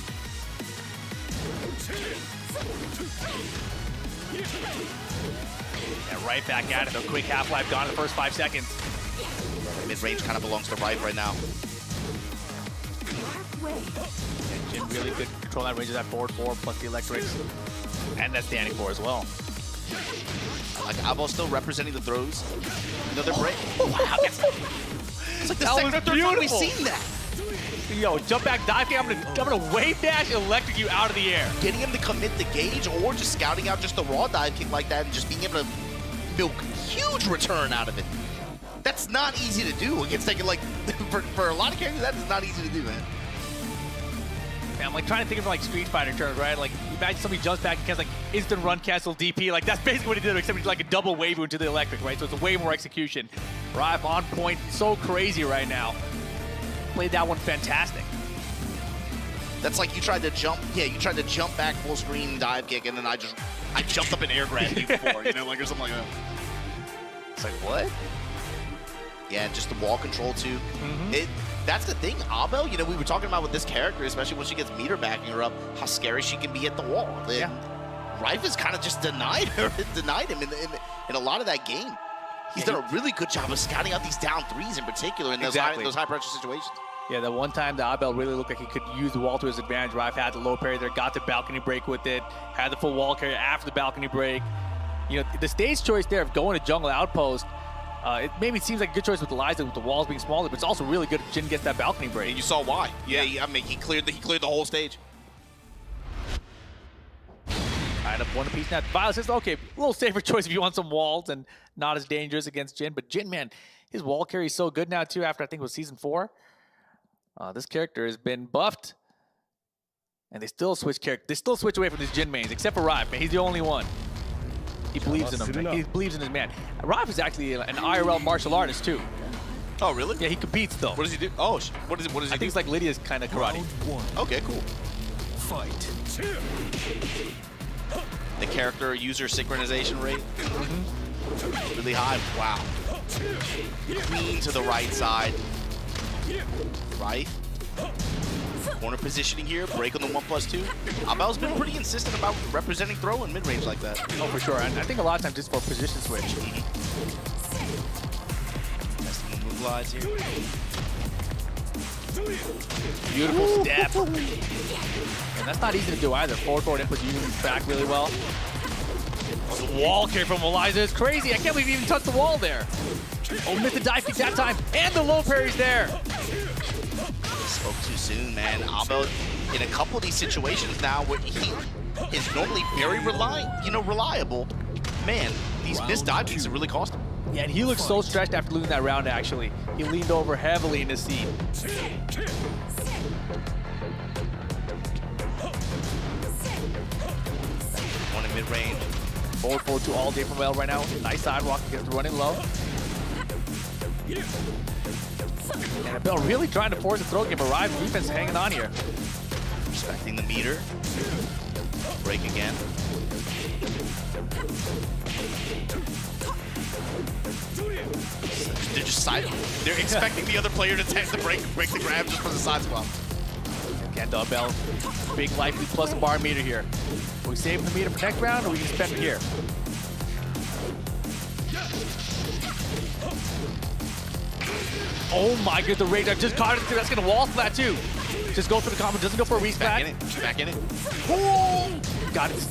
And right back at it. A quick half-life gone in the first 5 seconds. Mid-range kind of belongs to Riot right now. And Jin really good control that range of that forward 4 plus the electrics. And that standing 4 as well. Like Abo still representing the throws. Another break. Oh, wow, it's like the second or third time we've seen that. Yo, jump back dive kick. I'm gonna wave dash electric you out of the air. Getting him to commit the gauge or just scouting out just the raw dive kick like that and just being able to milk huge return out of it. That's not easy to do against Tekken. Like for a lot of characters, that is not easy to do, man. Man, I'm like trying to think of like Street Fighter terms, right? Like imagine somebody jumps back and has like instant run cancel DP. Like that's basically what he did, except he's like a double wave into the electric, right? So it's a way more execution. Rive on point, so crazy right now. Played that one fantastic. That's like you tried to jump, you tried to jump back full screen dive kick, and then I jumped up and air grabbed you before, you know, like or something like that. It's like what? Yeah, just the wall control too. That's the thing, Abel, you know, we were talking about with this character, especially when she gets meter backing her up, how scary she can be at the wall. Rife has kind of just denied him in a lot of that game. He's done a really good job of scouting out these down threes in particular in those high pressure situations. Yeah, that one time the Abel really looked like he could use the wall to his advantage. Rife had the low parry there, got the balcony break with it, had the full wall carry after the balcony break. You know, the stage choice there of going to jungle outpost, it maybe seems like a good choice with Eliza with the walls being smaller, but it's also really good if Jin gets that balcony break. And you saw why. Yeah, I mean, he cleared the whole stage. All right, up one apiece now. Violet says, okay, a little safer choice if you want some walls and not as dangerous against Jin. But Jin, man, his wall carry is so good now, too, after I think it was Season 4. This character has been buffed. And they still switch character. They still switch away from these Jin mains, except for Rive, man. He's the only one. He believes in him. He believes in his man. Rive is actually an IRL martial artist, too. Oh, really? Yeah, he competes, though. What does he do? Oh, what does he do? I think it's like Lydia's kind of karate. Okay, cool. Fight. The character user synchronization rate. Really high. Wow. Clean to the right side. Right. Corner positioning here. Break on the 1+2. Abel's been pretty insistent about representing throw in mid-range like that. Oh, for sure. And I think a lot of times just for position switch. Testing the move glides here. Beautiful step. And that's not easy to do either. Forward input using back really well. The wall carry from Eliza is crazy. I can't believe he even touched the wall there. Oh, missed the dive kick that time. And the low parry's there. Spoke too soon, man. Abel in a couple of these situations now where he is normally very reliable. Man, these missed dive kicks have really cost him. Yeah, and he looks so stretched after losing that round, actually. He leaned over heavily in his seat. One in mid-range. Forward to all day from Well right now. Nice sidewalk against running low. And Abel really trying to force a throw game. Arrive defense hanging on here. Respecting the meter. Break again. They're just they're expecting the other player to test to break the grab just for the side swap. Again, Abel, big likely plus a bar meter here. Are we saving the meter for next round, or we can spend it here? Oh my god, the rage! I just caught it. That's gonna wall flat too. Just go for the combo. Doesn't go for a respect. Back in it. Oh! Got it.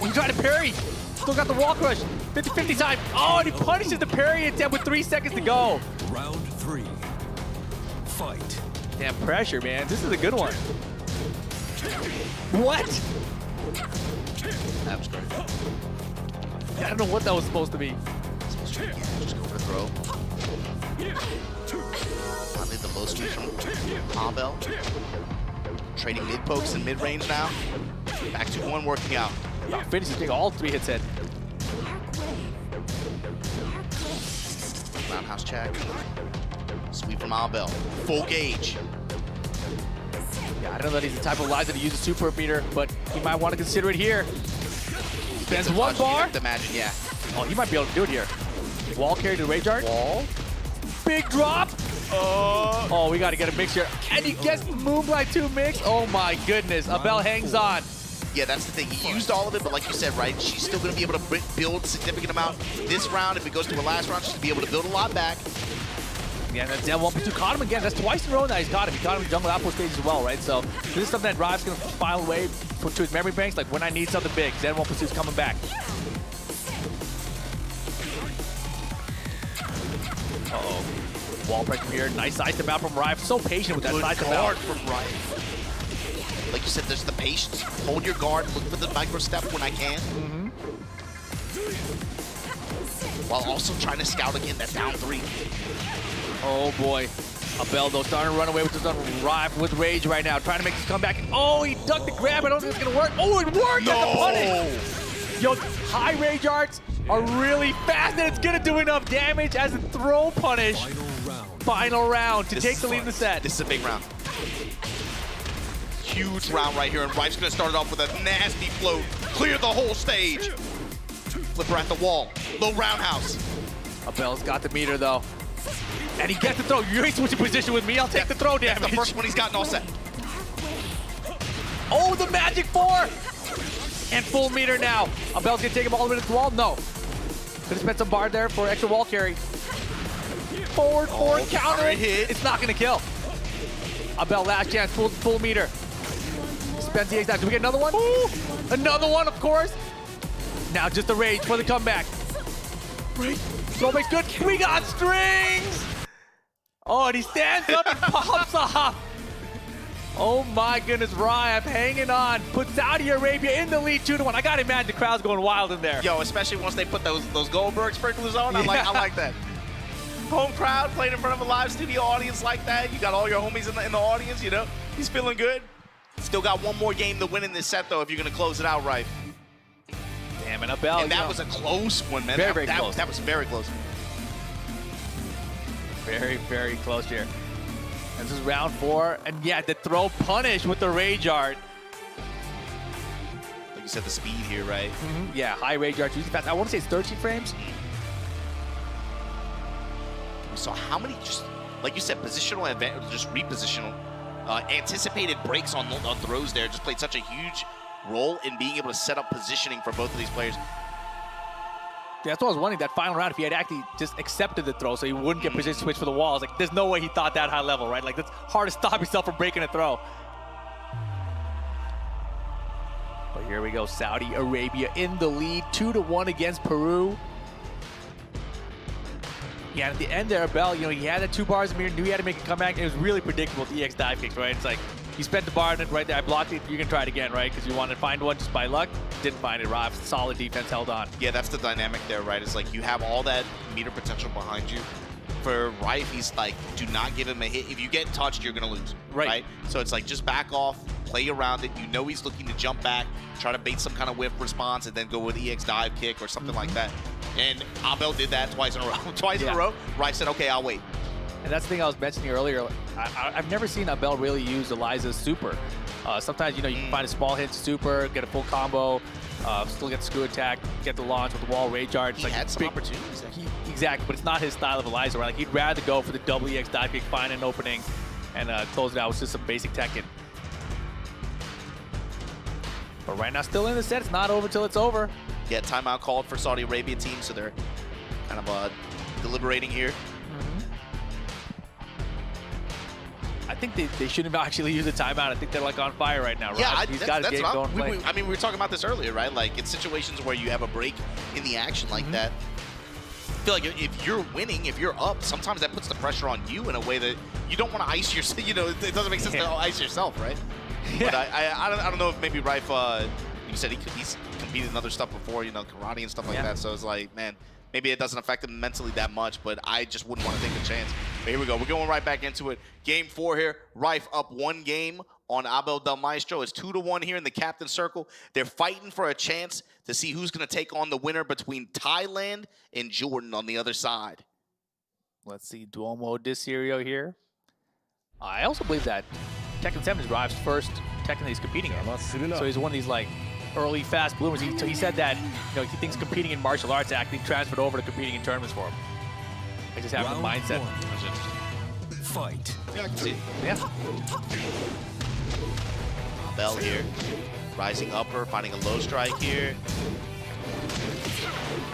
He tried to parry. Still got the wall crush. 50-50 time. Oh, and he punishes the parry attempt with 3 seconds to go. Round 3. Fight. Damn pressure, man. This is a good one. What? That was great. I don't know what that was supposed to be. Just go for the throw. Finally, the low sweep from Abel. Trading mid pokes and mid range now. Back to one working out. Finishes taking all 3 hits in. Roundhouse check. Sweep from Abel. Full gauge. Yeah, I don't know that he's the type of Liza to use a super meter, but he might want to consider it here. Spends 1 bar. You have to imagine, yeah. Oh, he might be able to do it here. Wall carry to Rage Art. Wall. Big drop. Oh, we got to get a mix here. And he gets the Moonlight 2 mix. Oh my goodness. Abel hangs on. Yeah, that's the thing. He used all of it, but like you said, right, she's still going to be able to build a significant amount this round. If it goes to a last round, she's going to be able to build a lot back. Yeah, and then 1+2 caught him again. That's twice in a row now he's caught him. He caught him in jungle outpost stage as well, right? So this is something that Rive's going to file away to his memory banks. Like when I need something big, Zen 1+2 is coming back. Uh-oh. Wall break from here. Nice side step out from Rive. So patient with that Good side step guard out. from Rive. Like you said, there's the patience. Hold your guard, look for the micro step when I can. While also trying to scout again that down 3. Oh boy. Abel though starting to run away with this Rive with Rage right now. Trying to make this comeback. Oh, he ducked the grab. I don't think it's going to work. Oh, it worked! No. That's a punish! Yo, high Rage Arts are really fast and it's going to do enough damage as a throw punish. Final round to take the lead in the set. This is a big round. Huge round right here, and Rive's going to start it off with a nasty float. Clear the whole stage. Flipper at the wall. Low roundhouse. Abel's got the meter though. And he gets the throw. You ain't switching position with me. I'll take the throw damage. That's the first one he's gotten all set. Oh, the magic 4! And full meter now. Abel's gonna take him all the way to the wall? No. Could have spent some bar there for extra wall carry. Forward counter. Hit. It's not gonna kill. Abel, last chance, full meter. Spends the X-Dive. Do we get another one? Ooh, another one, of course. Now just the rage for the comeback. Throw makes good. We got strings! Oh, and he stands up and pops off. Oh my goodness, Riot hanging on. Put Saudi Arabia in the lead 2-1. I gotta imagine the crowd's going wild in there. Yo, especially once they put those Goldberg sprinklers on. I like that. Home crowd playing in front of a live studio audience like that. You got all your homies in the audience, you know. He's feeling good. Still got one more game to win in this set, though, if you're gonna close it out right. Damn it, Abel. And that was a close one, man. Very close. That was very close. Very close here. This is round 4, and yeah, the throw punish with the rage art. Like you said, the speed here, right? Yeah, high rage art, using fast. I want to say it's 13 frames. So how many, just like you said, positional advantage, just repositional, anticipated breaks on throws there just played such a huge role in being able to set up positioning for both of these players. Yeah, that's what I was wondering, that final round, if he had actually just accepted the throw so he wouldn't get position switch for the walls. Like, there's no way he thought that high level, right? Like, that's hard to stop yourself from breaking a throw. But here we go, Saudi Arabia in the lead, 2-1 against Peru. Yeah, at the end there, Abel, you know, he had the 2 bars of meter, knew he had to make a comeback, and it was really predictable with the EX dive kicks, right? It's like, you spent the bar in it right there, I blocked it, you can try it again, right? Because you wanted to find one just by luck, didn't find it, Rob. Solid defense held on. Yeah, that's the dynamic there, right? It's like you have all that meter potential behind you. For Rife, he's like, do not give him a hit. If you get touched, you're gonna lose, right? So it's like, just back off, play around it. You know he's looking to jump back, try to bait some kind of whiff response, and then go with EX dive kick or something like that. And Abel did that twice in a row. In a row, Rife said, okay, I'll wait. And that's the thing I was mentioning earlier. I've never seen Abel really use Eliza's super. Sometimes, you know, you can find a small hit super, get a full combo, still get screw attack, get the launch with the wall rage art. He had some opportunities there. Exactly, but it's not his style of Eliza, right? Like, he'd rather go for the double EX dive kick, find an opening, and close it out with just some basic Tekken. But right now, still in the set. It's not over till it's over. Yeah, timeout called for Saudi Arabia team, so they're kind of deliberating here. I think they shouldn't actually use a timeout. I think they're like on fire right now, right? Yeah, He's got his game going. I mean, we were talking about this earlier, right? Like, in situations where you have a break in the action like that, I feel like if you're winning, if you're up, sometimes that puts the pressure on you in a way that you don't want to ice yourself. You know, it doesn't make sense to ice yourself, right? But I don't know if maybe Rife, you said he's competed in other stuff before, you know, karate and stuff like that. So it's like, man, maybe it doesn't affect him mentally that much, but I just wouldn't want to take a chance. But here we go. We're going right back into it. Game 4 here. Rife up 1 game on Abel Del Maestro. It's 2-1 here in the captain circle. They're fighting for a chance to see who's going to take on the winner between Thailand and Jordan on the other side. Let's see, Duomo Desirio here. I also believe that Tekken 7 is Rife's first Tekken that he's competing in. So he's one of these, like, early fast bloomers. He said that, you know, he thinks competing in martial arts actually transferred over to competing in tournaments for him. I just have the mindset. Fight. Yeah, I can see it. Yeah. Abel here, rising upper, finding a low strike here.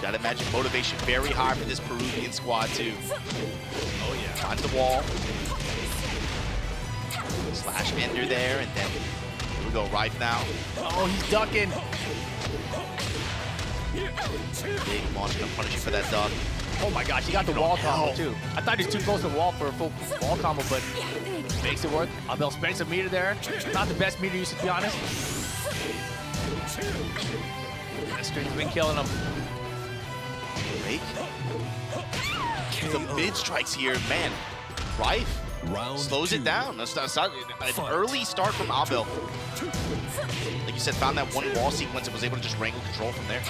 Gotta imagine motivation very high for this Peruvian squad too. Oh yeah. Finds the wall. Slash ender there, and then here we go, Rife now. Oh, he's ducking. Big launch gonna punish you for that duck. Oh my gosh, he got the wall combo too. I thought he was too close to the wall for a full wall combo, but makes it work. Abel spends a meter there. Not the best meter usage, to be honest. That string's been killing him. Break. The mid strikes here, man. Rife slows it down. That's an early start from Abel. Like you said, found that one wall sequence and was able to just wrangle control from there.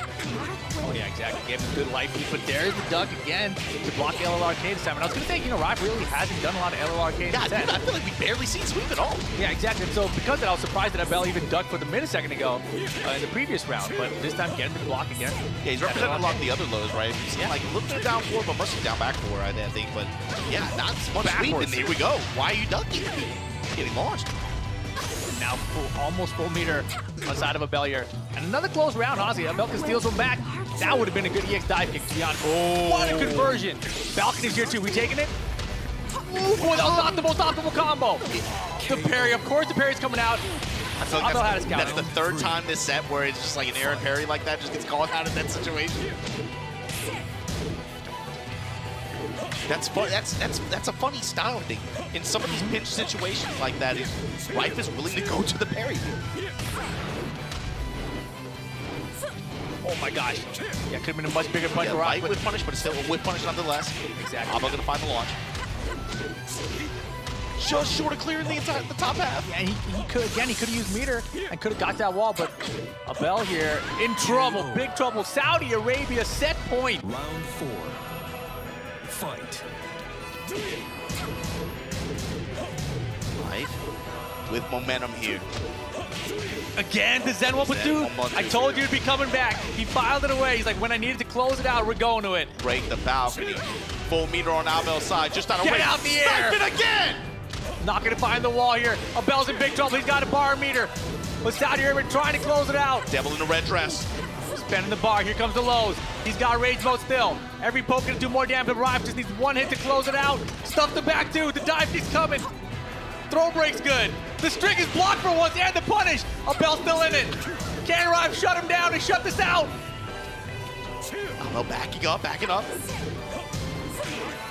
Oh yeah, exactly. Gave him a good life lead, but there's the duck again to block LL Arcade this time. And I was gonna say, you know, Rife really hasn't done a lot of LL Arcade. Yeah, dude, I feel like we barely seen sweep at all. Yeah, exactly. So because of that, I was surprised that Abel even ducked for the mid a second ago in the previous round. But this time, getting the block again. Yeah, he's representing a lot of the other lows, right? He's like a little bit down 4, but mostly down back 4, I think. But yeah, not much sweep. And here we go. Why are you ducking? Getting launched. Now almost full meter on side of Abel here. And another close round, honestly. Abel can steal one back. That would have been a good EX dive kick, to be honest. Oh, what a conversion. Balcony's here too. We taking it? Boy, that was not the most optimal combo. The parry, of course the parry's coming out. I feel Abel had his like that's counter. the third time this set where it's just like an Aaron parry like that just gets called out in that situation. That's fun. That's a funny style thing. In some of these pinch situations like that, Rife is willing to go to the parry. Oh my gosh. Yeah, could have been a much bigger punch Yeah, for light Rock. with punish, but it's still a whip punish nonetheless. Exactly. Abel gonna find the launch. Just short of clearing the top half. Yeah, he could, again, he could have used meter and could have got that wall, but Abel here in trouble, big trouble. Saudi Arabia set point. Round 4. Fight. Rife with momentum here. Again, the Zen 1-2. I told you to be coming back. He filed it away. He's like, when I needed to close it out, we're going to it. Break the balcony. Full meter on Abel's side, just out of Get range. out the air. Snipe it again! Not gonna find the wall here. Abel's in big trouble. He's got a bar meter. But Saudi Arabia trying to close it out. Devil in the red dress. Spending the bar. Here comes the lows. He's got rage mode still. Every poke gonna do more damage than Rife. Just needs one hit to close it out. Stuff the back two. The dive keeps coming. Throw break's good. The string is blocked for once and the punish. Abel's still in it. Can Rife shut him down and shut this out? Abel backing up.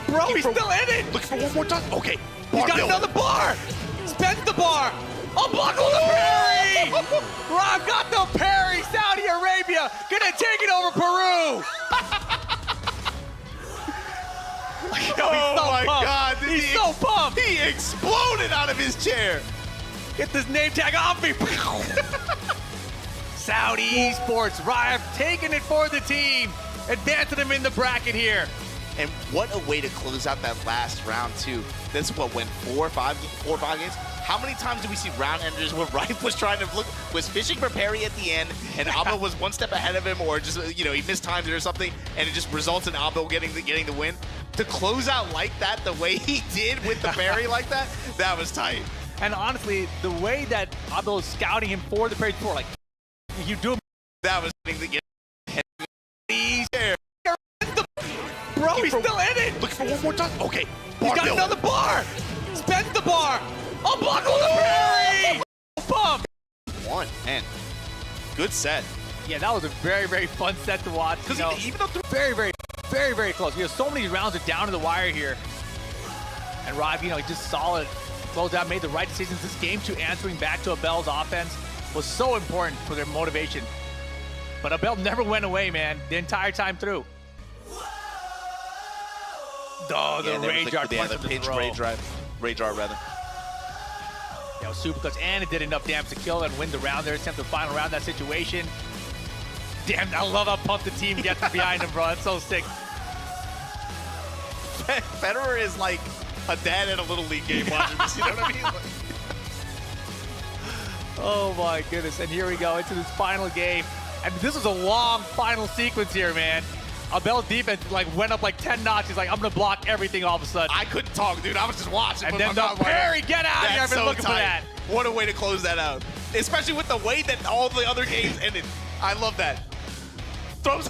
Bro, he's still in it. Looking for one more time. Okay. He's got another bar. Spends the bar. Unblockable the parry. Rob got the parry. Saudi Arabia gonna take it over Peru. Oh my God. He's so pumped. He exploded out of his chair. Get this name tag off me. Saudi Esports, Riot taking it for the team. Advancing them in the bracket here. And what a way to close out that last round too. This what went 4 or 5 games. How many times did we see round enders where Rife was trying to was fishing for parry at the end, and Abel was one step ahead of him, or just he mistimed it or something, and it just results in Abel getting the win. To close out like that, the way he did with the parry like that, that was tight. And honestly, the way that Abel is scouting him for the parry before, like you do. That was getting he's there. Bro, he's still in it. Looking for one more time. Okay. He's got another bar. Spends the bar. Unblockable the parry. Pump. One and good set. Yeah, that was a very, very fun set to watch. Because even though very close. So many rounds are down to the wire here. And Rive, just solid. Closed out, made the right decisions. This game 2 answering back to Abel's offense was so important for their motivation. But Abel never went away, man, the entire time through. Oh, the rage art. The pinch rage art rather. Yeah, it was super close, and it did enough damage to kill and win the round there. Attempt the final round, that situation. Damn, I love how pumped the team gets behind him, bro. That's so sick. Federer is like a dad at a Little League game watching this, you know what I mean? Oh my goodness, and here we go into this final game. And this was a long final sequence here, man. Abel's defense went up 10 notches. He's like, I'm gonna block everything all of a sudden. I couldn't talk, dude. I was just watching. And then the parry, get out of here. I've been looking for that. What a way to close that out. Especially with the way that all the other games ended. I love that. Throws.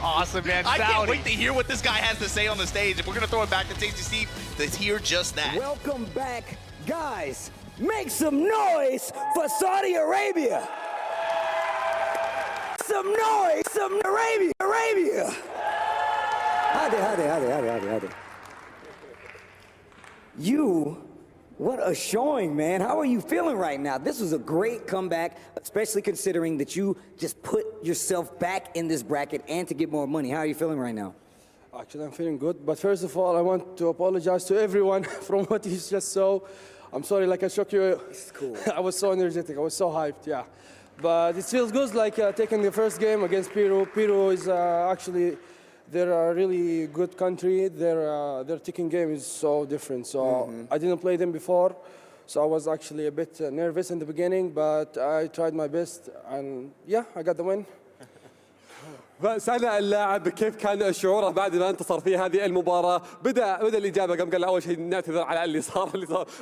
Awesome, man. I Saudi. can't wait to hear what this guy has to say on the stage. If we're gonna throw it back to Tasty Steve, to hear just that. Welcome back, guys. Make some noise for Saudi Arabia. Some noise, some Arabia. Howdy. What a showing, man. How are you feeling right now? This was a great comeback, especially considering that you just put yourself back in this bracket and to get more money. How are you feeling right now? Actually, I'm feeling good. But first of all, I want to apologize to everyone from what you just saw. I'm sorry, I shook you. It's cool. I was so energetic. I was so hyped, yeah. But it feels good, taking the first game against Peru. Peru is actually, they're a really good country. Their Tekken game is so different. So I didn't play them before, so I was actually a bit nervous in the beginning, but I tried my best, and yeah, I got the win. فسأل اللاعب كيف كان شعوره بعد ما انتصر في هذه المباراة. بدأ الإجابة، قال أول شيء نعتذر على اللي صار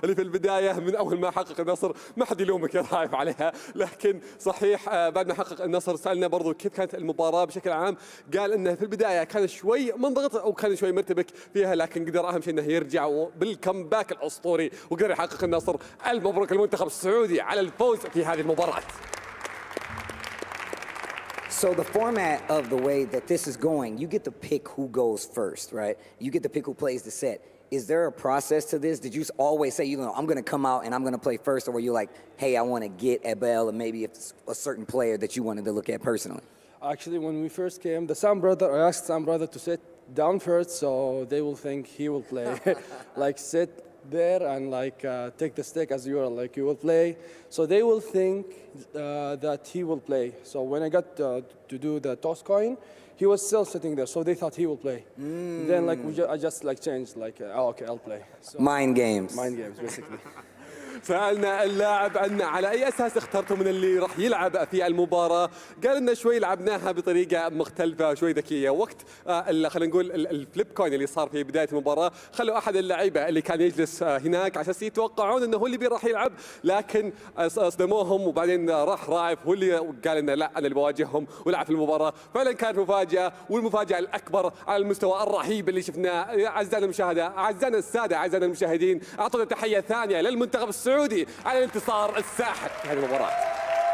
اللي في البداية من أول ما حقق النصر. ما حد يلومك يا رايف عليها، لكن صحيح بعد ما حقق النصر سألنا برضو كيف كانت المباراة بشكل عام. قال إنه في البداية كان شوي منضغط أو كان شوي مرتبك فيها، لكن قدر أهم شيء إنه يرجع بالكمباك الأسطوري وقدر يحقق النصر. المبروك المنتخب السعودي على الفوز في هذه المباراة. So the format of the way that this is going, you get to pick who goes first, right? You get to pick who plays the set. Is there a process to this? Did you always say, I'm going to come out and I'm going to play first? Or were you like, hey, I want to get Abel, and maybe it's a certain player that you wanted to look at personally? Actually, when we first came, I asked Sam brother to sit down first, so they will think he will play. Like sit there and like take the stick as you are, like you will play. So they will think that he will play. So when I got to do the toss coin, he was still sitting there, so they thought he will play. Then like I just like changed, like okay, I'll play. So, mind games. Mind games, basically. سألنا اللاعب عن على أي أساس اخترتوا من اللي راح يلعب في المباراة. قال إن شوي لعبناها بطريقة مختلفة شوي ذكية. وقت خلينا نقول الفليب كوين اللي صار في بداية المباراة خلوا أحد اللعيبة اللي كان يجلس هناك على أساس يتوقعون إنه هو اللي راح يلعب، لكن أصدموهم. وبعدين راح رايف هو اللي قال إنه لا، أنا اللي بواجههم ولعب في المباراة. فعلا كانت مفاجأة، والمفاجأة الأكبر على المستوى الرهيب اللي شفناه. أعزائنا المشاهدة، أعزائنا السادة، أعزائنا المشاهدين، أعطونا تحية ثانية للمنتخب السعودي على الانتصار الساحق في هذه المباراة.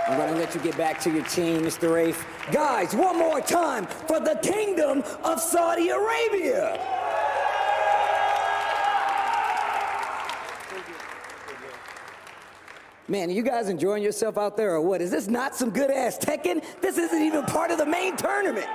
I'm going to let you get back to your team, Mr. Rafe. Guys, one more time for the Kingdom of Saudi Arabia. Man, are you guys enjoying yourself out there or what? Is this not some good-ass Tekken? This isn't even part of the main tournament.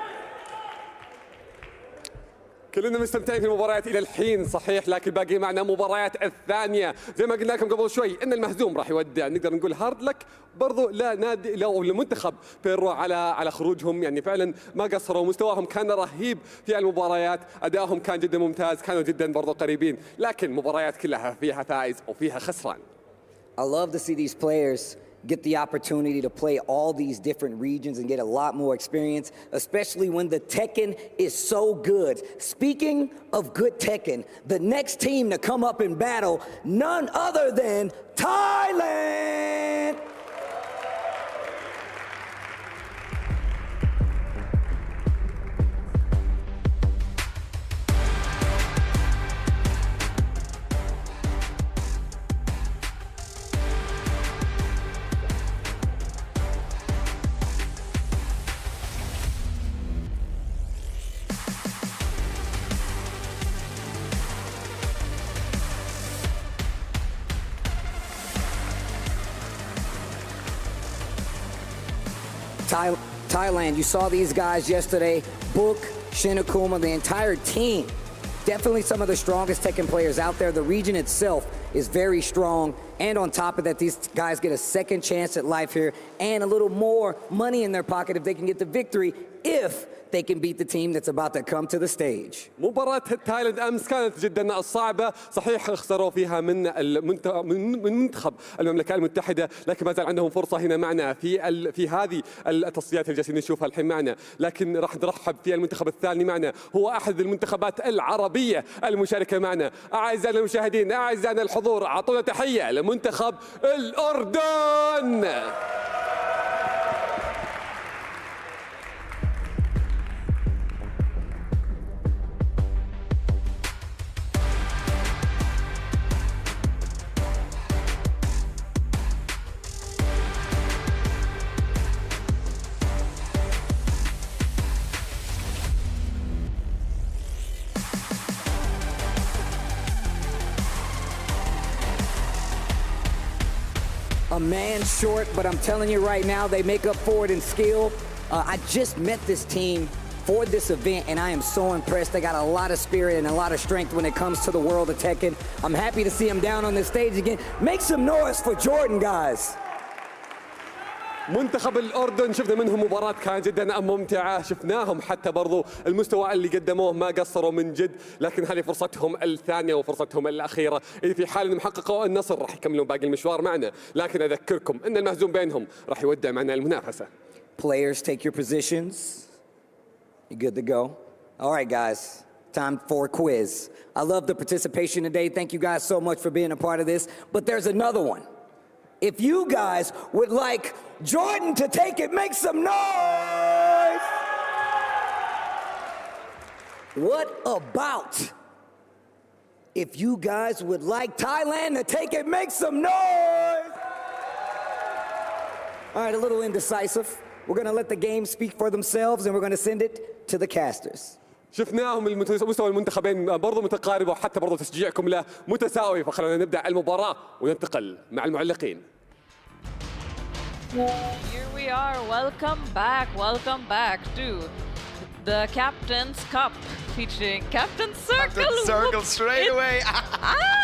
كلنا مستمتعين في المباريات الى الحين صحيح، لكن باقي معنا مباريات الثانيه. زي ما قلنا لكم قبل شوي ان المهزوم راح يودع، نقدر نقول هارد لك برضو لا نادي لو المنتخب بيرو على خروجهم. يعني فعلا ما قصروا، مستواهم كان رهيب في المباريات، ادائهم كان جدا ممتاز، كانوا جدا برضو قريبين، لكن مباريات كلها فيها فائز وفيها خسران. I love to see these players get the opportunity to play all these different regions and get a lot more experience, especially when the Tekken is so good. Speaking of good Tekken, the next team to come up in battle, none other than Thailand. Thailand, you saw these guys yesterday. Book, Shinakuma, the entire team. Definitely some of the strongest Tekken players out there. The region itself is very strong. And on top of that, these guys get a second chance at life here and a little more money in their pocket if they can get the victory, if they can beat the team that's about to come to the stage. مباراة تايلاند أمس كانت جدا صعبة، صحيح خسروا فيها من منتخب المملكة المتحدة، لكن ما زال عندهم فرصة هنا معنا في هذه التصفيات اللي جالسين نشوفها الحين معنا. لكن راح نرحب في المنتخب الثاني معنا، هو أحد المنتخبات العربية المشاركة معنا. أعزائنا المشاهدين، أعزائنا الحضور، أعطونا تحية لمنتخب الأردن. A man short, but I'm telling you right now, they make up for it in skill. I just met this team for this event, and I am so impressed. They got a lot of spirit and a lot of strength when it comes to the world of Tekken. I'm happy to see them down on this stage again. Make some noise for Jordan, guys. منتخب الأردن شفنا منهم مباراة كانت جدا ممتعة، شفناهم حتى برضو المستوى اللي قدموه ما قصروا من جد، لكن هذه فرصتهم الثانية وفرصتهم الأخيرة. إذا في حال أنهم حققوا النصر راح يكملون باقي المشوار معنا، لكن أذكركم أن المهزوم بينهم راح يودع معنا المنافسة. Players, take your positions. You good to go? All right, guys. Time for a quiz. I love the participation today. Thank you guys so much for being a part of this. But there's another one. If you guys would like Jordan to take it, make some noise! What about if you guys would like Thailand to take it, make some noise? All right, a little indecisive. We're gonna let the game speak for themselves and we're gonna send it to the casters. شفناهم مستوى المنتخبين برضه متقاربة وحتى برضه تشجيعكم له متساوي فخلونا نبدأ المباراة وننتقل مع المعلقين. Here we are. Welcome back to the Captain's Cup featuring Captain Circle. Captain Circle straight away.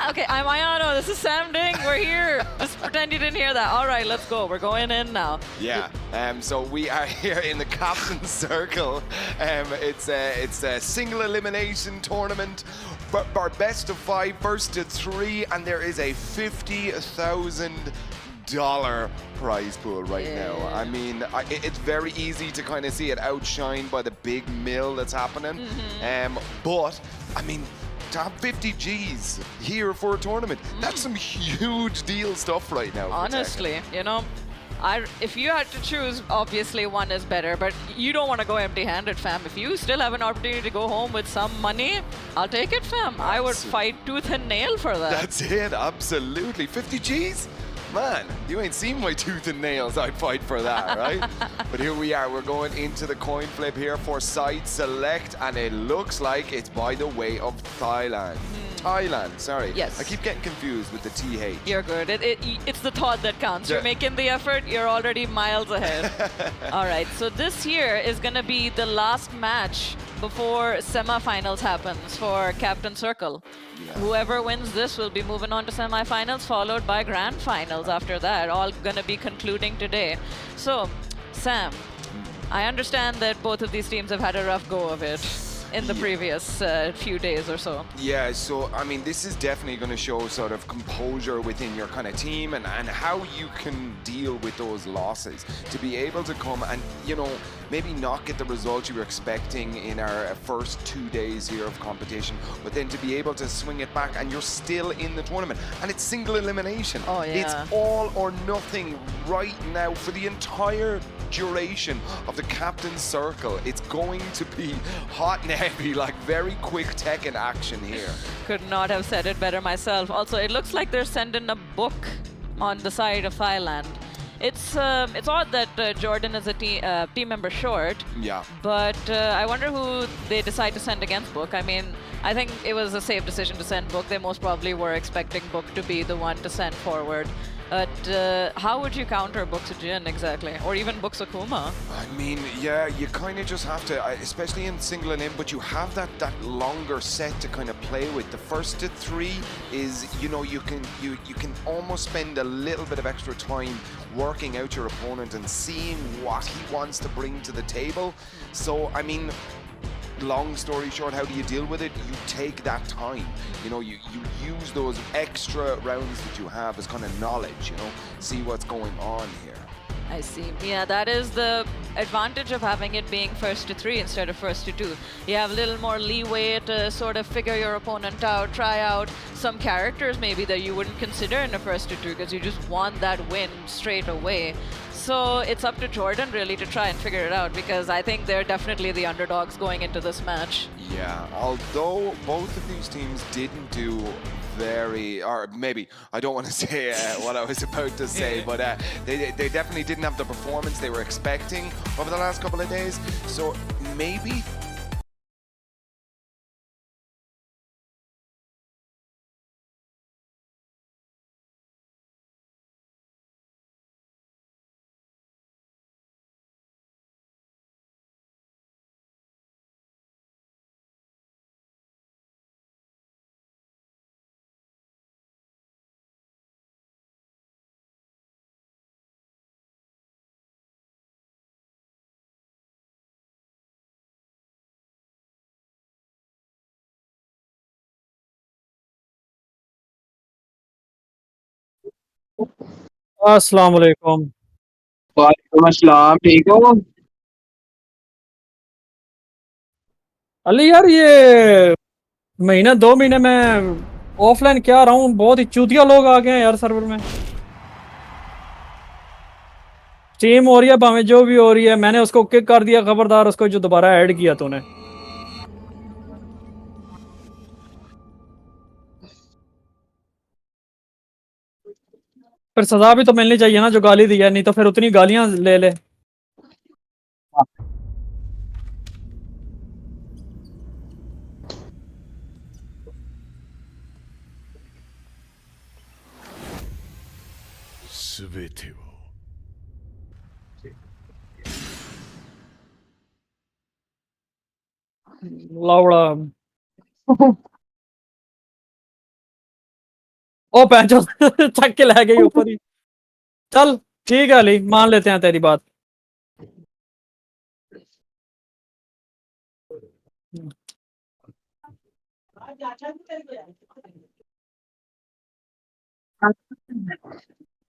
Okay, I'm Ayano. This is Sam Ding. We're here. Just pretend you didn't hear that. All right, let's go. We're going in now. Yeah. So we are here in the Captain's Circle. It's a single elimination tournament. But our best of 5, first to 3, and there is a $50,000 prize pool right now. I mean, it's very easy to kind of see it outshined by the big mill that's happening. But I mean, to have 50 G's here for a tournament, that's some huge deal stuff right now. Honestly, you know, if you had to choose, obviously one is better, but you don't want to go empty-handed, fam. If you still have an opportunity to go home with some money, I'll take it, fam. I would fight tooth and nail for that. That's it, absolutely. 50 G's? Man, you ain't seen my tooth and nails. I'd fight for that, right? But here we are. We're going into the coin flip here for side select, and it looks like it's by the way of Thailand. Thailand, sorry. Yes. I keep getting confused with the TH. You're good. It's the thought that counts. You're making the effort. You're already miles ahead. All right. So this here is going to be the last match before semifinals happens for Captain Circle. Yeah. Whoever wins this will be moving on to semifinals, followed by grand finals after that, all going to be concluding today. So, Sam, I understand that both of these teams have had a rough go of it in the previous few days or so. Yeah, so I mean, this is definitely going to show sort of composure within your kind of team and how you can deal with those losses. To be able to come and, you know, maybe not get the results you were expecting in our first 2 days here of competition, but then to be able to swing it back and you're still in the tournament. And it's single elimination. Oh, yeah. It's all or nothing right now for the entire duration of the Captain's Circle. It's going to be hot and heavy, like very quick Tekken action here. Could not have said it better myself. Also, it looks like they're sending a book on the side of Thailand. It's odd that Jordan is a team member short. Yeah. But I wonder who they decide to send against Book. I mean, I think it was a safe decision to send Book. They most probably were expecting Book to be the one to send forward. But how would you counter Book's Jin exactly? Or even Book's Akuma? I mean, yeah, you kind of just have to, especially in single and in, but you have that longer set to kind of play with. The first to 3 is, you know, you can almost spend a little bit of extra time working out your opponent and seeing what he wants to bring to the table. So, I mean, long story short, how do you deal with it? You take that time. You know, you use those extra rounds that you have as kind of knowledge, you know, see what's going on here. I see. Yeah, that is the advantage of having it being first to 3 instead of first to 2. You have a little more leeway to sort of figure your opponent out, try out some characters maybe that you wouldn't consider in a first to 2 because you just want that win straight away. So it's up to Jordan really to try and figure it out because I think they're definitely the underdogs going into this match. Yeah, although both of these teams didn't do or maybe, I don't want to say what I was about to say, but they definitely didn't have the performance they were expecting over the last couple of days. So maybe अस्सलाम वालेकुम। वालेकुम अस्सलाम, ठीक हो? अली यार ये महीना 2 महीने में ऑफलाइन क्या रहा हूँ, बहुत ही चूतिया लोग आ गए हैं यार सर्वर में। टीम हो रही है भाਵੇਂ जो भी हो रही है, मैंने उसको किक कर दिया, खबरदार उसको जो दोबारा ऐड किया तूने। फिर सजा भी तो मिलनी चाहिए ना जो गाली दी है, नहीं तो फिर उतनी गालियां ले ले। लावड़ा ओ पैंचो चक के ले गई ऊपर ही। चल ठीक है अली, मान लेते हैं तेरी बात।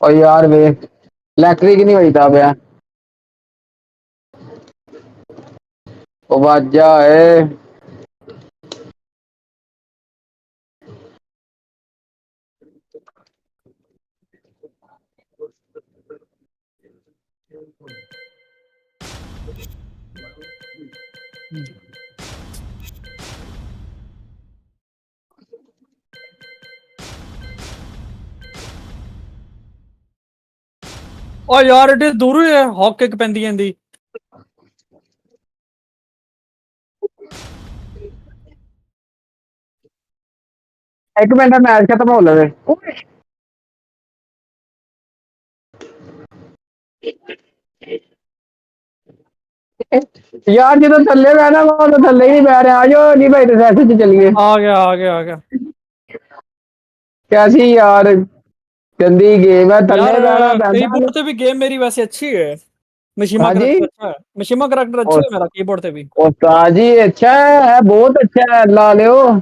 और यार वे इलेक्ट्रिक नहीं बजता पे वो बाजा है। ओ यार इट दूर ही है, हॉक किक पैंदी इंदी। एक मिनट मैच खत्म हो लगे यार जो तो थल्ले बैठा वो तो थल्ले ही नहीं बैठ रहे। आजो नहीं भाई तो ऐसे चलिए। आ गया आ गया आ गया। कैसी यार गंदी गेम है, थल्ले यार बैठा कीबोर्ड पे भी गेम मेरी वैसे अच्छी है। मिशिमा हाँ जी करैक्टर अच्छा है, मिशिमा करैक्टर अच्छा है मेरा कीबोर्ड पे भी। उस्ताद जी अच्छा है, बहुत अच्छा है, ला लियो।